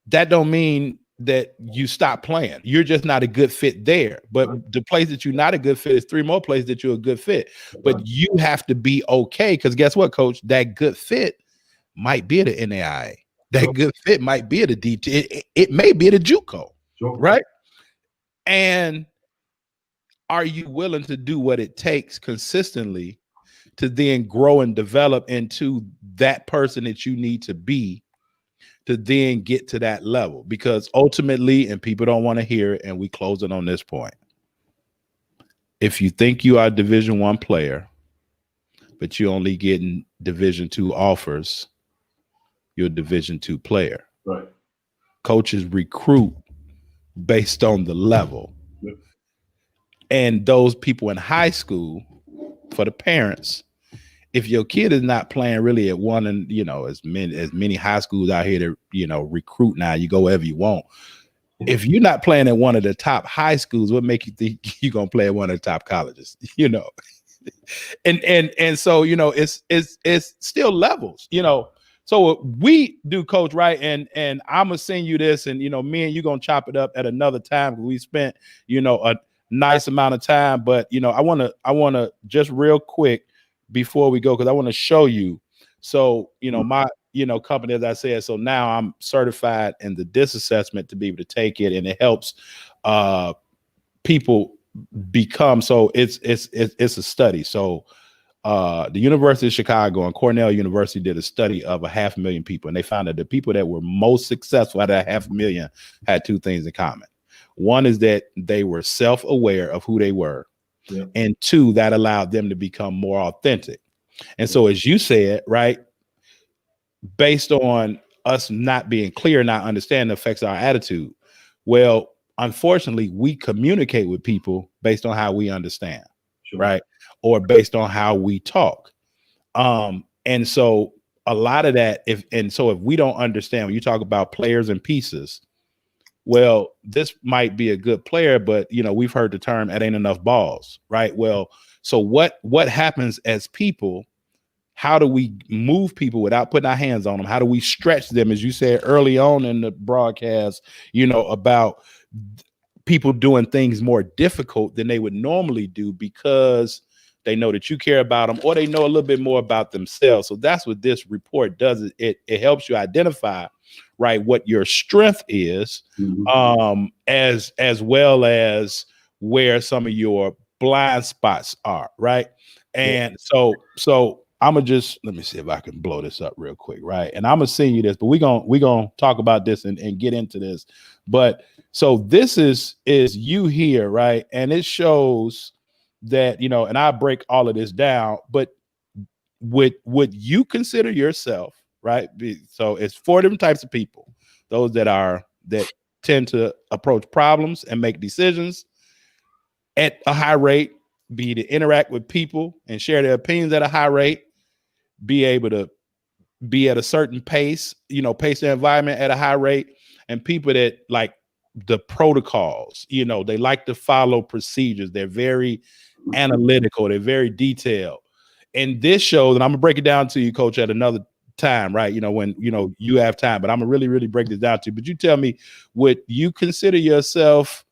that don't mean that you stop playing. You're just not a good fit there. But the place that you're not a good fit is 3 more places that you're a good fit. But you have to be okay, because guess what, coach? That good fit might be at the NAIA. That good fit might be at a DT. It may be at a JUCO, right? And are you willing to do what it takes consistently to then grow and develop into that person that you need to be to then get to that level? Because ultimately, and people don't want to hear it, and we close it on this point, if you think you are a Division I player, but you're only getting Division II offers, you're a Division II player. Right. Coaches recruit based on the level. Yep. And those people in high school, for the parents, if your kid is not playing really at one, and you know, as many high schools out here to, you know, recruit now, you go wherever you want. If you're not playing at one of the top high schools, what make you think you're gonna play at one of the top colleges? You know, and so, you know, it's still levels, you know. So we do, coach, right? And I'm gonna send you this, and you know, me and you gonna chop it up at another time. We spent, you know, a nice amount of time, but you know, I wanna just real quick before we go, because I want to show you. So, you know, my, you know, company, as I said, so now I'm certified in the DIS assessment to be able to take it, and it helps people become. So it's a study. So the University of Chicago and Cornell University did a study of 500,000 people, and they found that the people that were most successful out of that 500,000 had 2 things in common. One is that they were self-aware of who they were. Yeah. And 2, that allowed them to become more authentic. And so, as you said, right, based on us not being clear, not understanding, affects our attitude. Well, unfortunately, we communicate with people based on how we understand, right? Or based on how we talk. And so a lot of that, if we don't understand, when you talk about players and pieces, well, this might be a good player, but we've heard the term "it ain't enough balls," right? Well, so what happens as people? How do we move people without putting our hands on them? How do we stretch them, as you said early on in the broadcast, about people doing things more difficult than they would normally do because they know that you care about them, or they know a little bit more about themselves. So that's what this report does. It helps you identify, right, what your strength is, as well as where some of your blind spots are, right? And so I'm gonna just let me see if I can blow this up real quick, right? And I'm gonna send you this, but we're gonna talk about this and get into this. But so this is you here, right? And it shows that, and I break all of this down, but would you consider yourself, right? So it's 4 different types of people: those that tend to approach problems and make decisions at a high rate, be to interact with people and share their opinions at a high rate, be able to be at a certain pace, pace their environment at a high rate, and people that like the protocols, they like to follow procedures. They're very analytical. They're very detailed. And this shows, and I'm gonna break it down to you, Coach, at another time, right? When you have time, but I'm gonna really, really break this down to you. But you tell me, would you consider yourself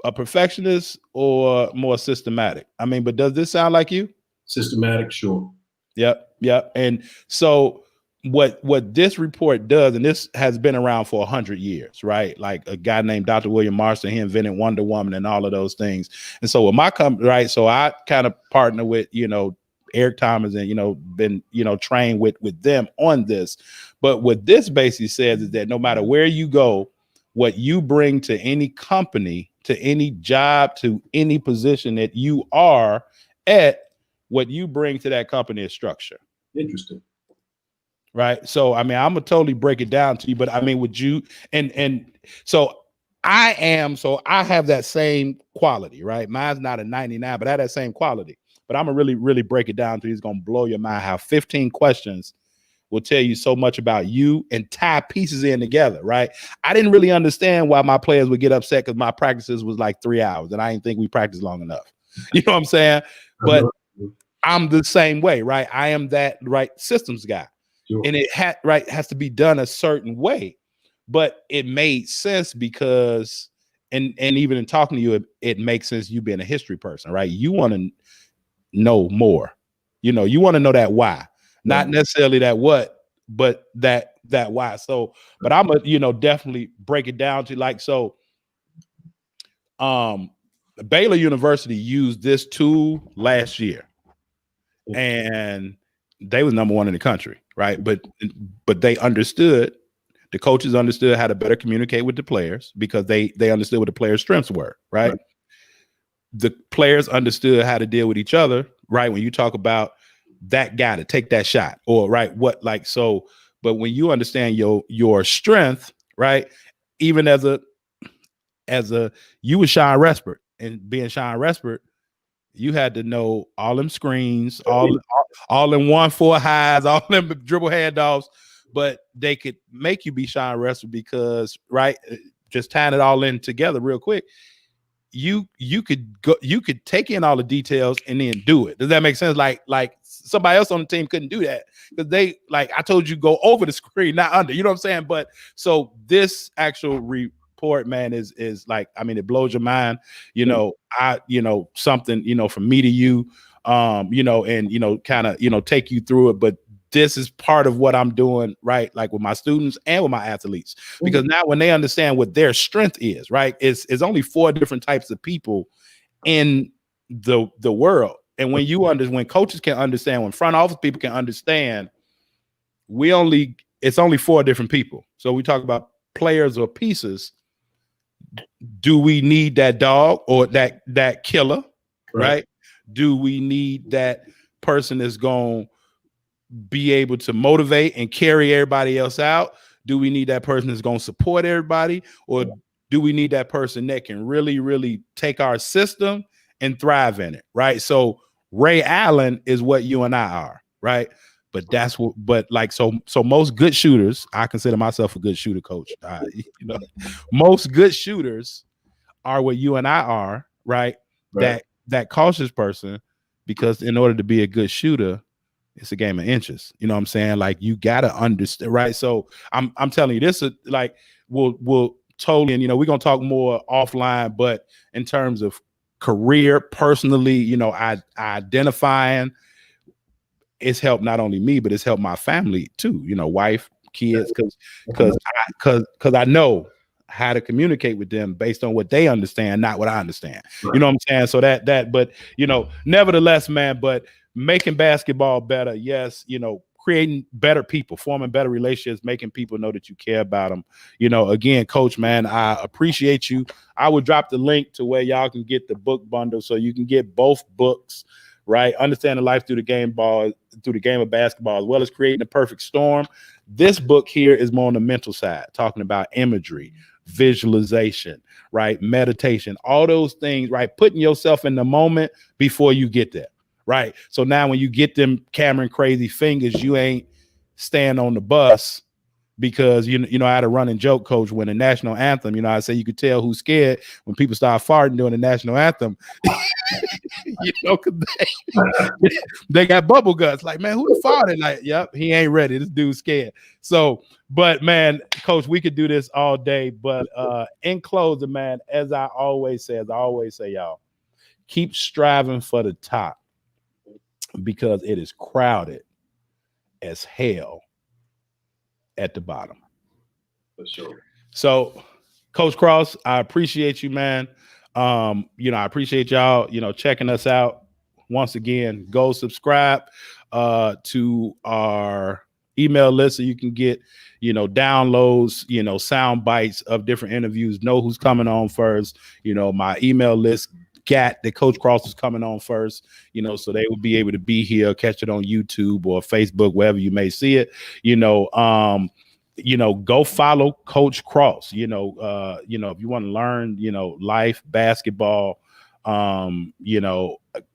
a perfectionist or more systematic? I mean, but does this sound like you? Systematic, sure. Yep. And so what this report does, and this has been around for 100 years, right? Like a guy named Dr. William Marston, he invented Wonder Woman and all of those things. And so with my company, right, so I kind of partner with, Eric Thomas and, been, trained with them on this. But what this basically says is that no matter where you go, what you bring to any company, to any job, to any position that you are at, what you bring to that company is structure. Interesting. Right. So, I mean, I'm gonna totally break it down to you, but I mean, would you, and so I have that same quality, right? Mine's not a 99, but I have that same quality. But I'm gonna really, really break it down to you. It's gonna blow your mind how 15 questions will tell you so much about you and tie pieces in together, right? I didn't really understand why my players would get upset because my practices was like 3 hours and I didn't think we practiced long enough. You know what I'm saying? But I'm the same way, right? I am that right systems guy. Sure. And it has to be done a certain way. But it made sense because, and even in talking to you, it makes sense, you being a history person, right? You want to know more. You want to know that why. Not necessarily that what, but that why. So, but I'm gonna, definitely break it down to like, so Baylor University used this tool last year. And they was number 1 in the country, right? But they understood, the coaches understood how to better communicate with the players because they understood what the players' strengths were, right? The players understood how to deal with each other, right? When you talk about that guy to take that shot, or right, what, like, so, but when you understand your strength, right? Even as a you was Sean Respert, and being Sean Respert, you had to know all them screens, all in 1-4 highs, all them dribble handoffs, but they could make you be Sean Respert because, right, just tying it all in together real quick, you could take in all the details and then do it. Does that make sense? Like somebody else on the team couldn't do that because they, like I told you, go over the screen, not under. You know what I'm saying? But so this actual report, man, is like, I mean, it blows your mind. Something, from me to you, and kind of, take you through it. But this is part of what I'm doing, right? Like with my students and with my athletes, because now when they understand what their strength is, right? It's only 4 different types of people in the world. And when when coaches can understand, when front office people can understand, it's only 4 different people. So we talk about players or pieces. Do we need that dog or that killer, right? Do we need that person that's going to be able to motivate and carry everybody else out? Do we need that person that's going to support everybody? Or do we need that person that can really, really take our system and thrive in it, right? So Ray Allen is what you and I are, right? But that's what, but like, so most good shooters, I consider myself a good shooter coach. Most good shooters are what you and I are, right? Right. That cautious person, because in order to be a good shooter, it's a game of inches. You know what I'm saying? Like, you gotta understand, right? So I'm telling you, this is like, we'll totally, and we're gonna talk more offline, but in terms of career, personally, I identifying, it's helped not only me, but it's helped my family too, wife, kids, because I know how to communicate with them based on what they understand, not what I understand. Right. You know what I'm saying? So but nevertheless, man, but making basketball better, yes, creating better people, forming better relationships, making people know that you care about them. Again, Coach, man, I appreciate you. I will drop the link to where y'all can get the book bundle, so you can get both books, right? Understanding life through the game of basketball, as well as creating the perfect storm. This book here is more on the mental side, talking about imagery, visualization, right? Meditation, all those things, right? Putting yourself in the moment before you get there, right? So now when you get them Cameron crazy fingers, you ain't staying on the bus, because I had a running joke, Coach, when the national anthem, I say you could tell who's scared when people start farting during the national anthem. Cause they got bubble guts. Like, man, who the farted? Like, yep, he ain't ready. This dude's scared. So, but man, Coach, we could do this all day. But in closing, man, as I always say, y'all, keep striving for the top, because it is crowded as hell at the bottom. For sure. So, Coach Cross, I appreciate you, man. I appreciate y'all, checking us out. Once again, go subscribe to our email list so you can get, downloads, sound bites of different interviews, know who's coming on first. My email list got that Coach Cross is coming on first, so they will be able to be here, catch it on YouTube or Facebook, wherever you may see it. Go follow Coach Cross. If you want to learn, life, basketball,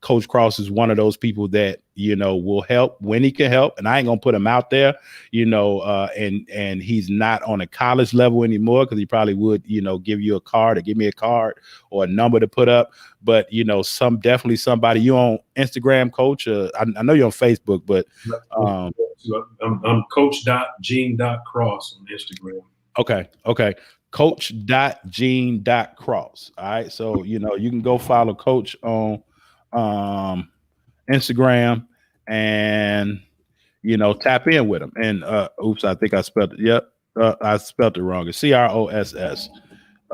Coach Cross is one of those people that, will help when he can help. And I ain't gonna put him out there, and he's not on a college level anymore, because he probably would, give you a card, or give me a card or a number to put up. But, definitely somebody. You on Instagram, Coach? I know you're on Facebook, but I'm coach.gene.cross on Instagram. Okay. Coach.gene.cross. All right. So, you can go follow Coach on Instagram and, tap in with him. And oops, I think I spelled it. Yep. I spelled it wrong. It's CROSS.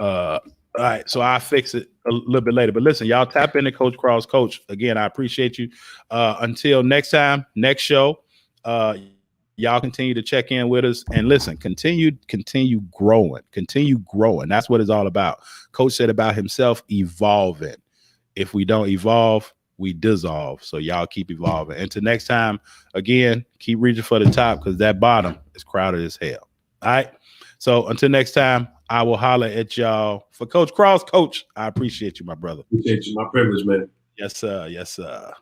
All right. So I'll fix it a little bit later. But listen, y'all, tap into Coach Cross. Coach, again, I appreciate you. Until next time, next show, y'all continue to check in with us, and listen, continue growing. That's what it's all about. Coach said about himself, evolving. If we don't evolve, we dissolve. So y'all keep evolving. Until next time, again, keep reaching for the top, because that bottom is crowded as hell. All right. So until next time, I will holler at y'all. For Coach Cross, Coach, I appreciate you, my brother. Appreciate you. My privilege, man. Yes, sir. Yes, sir.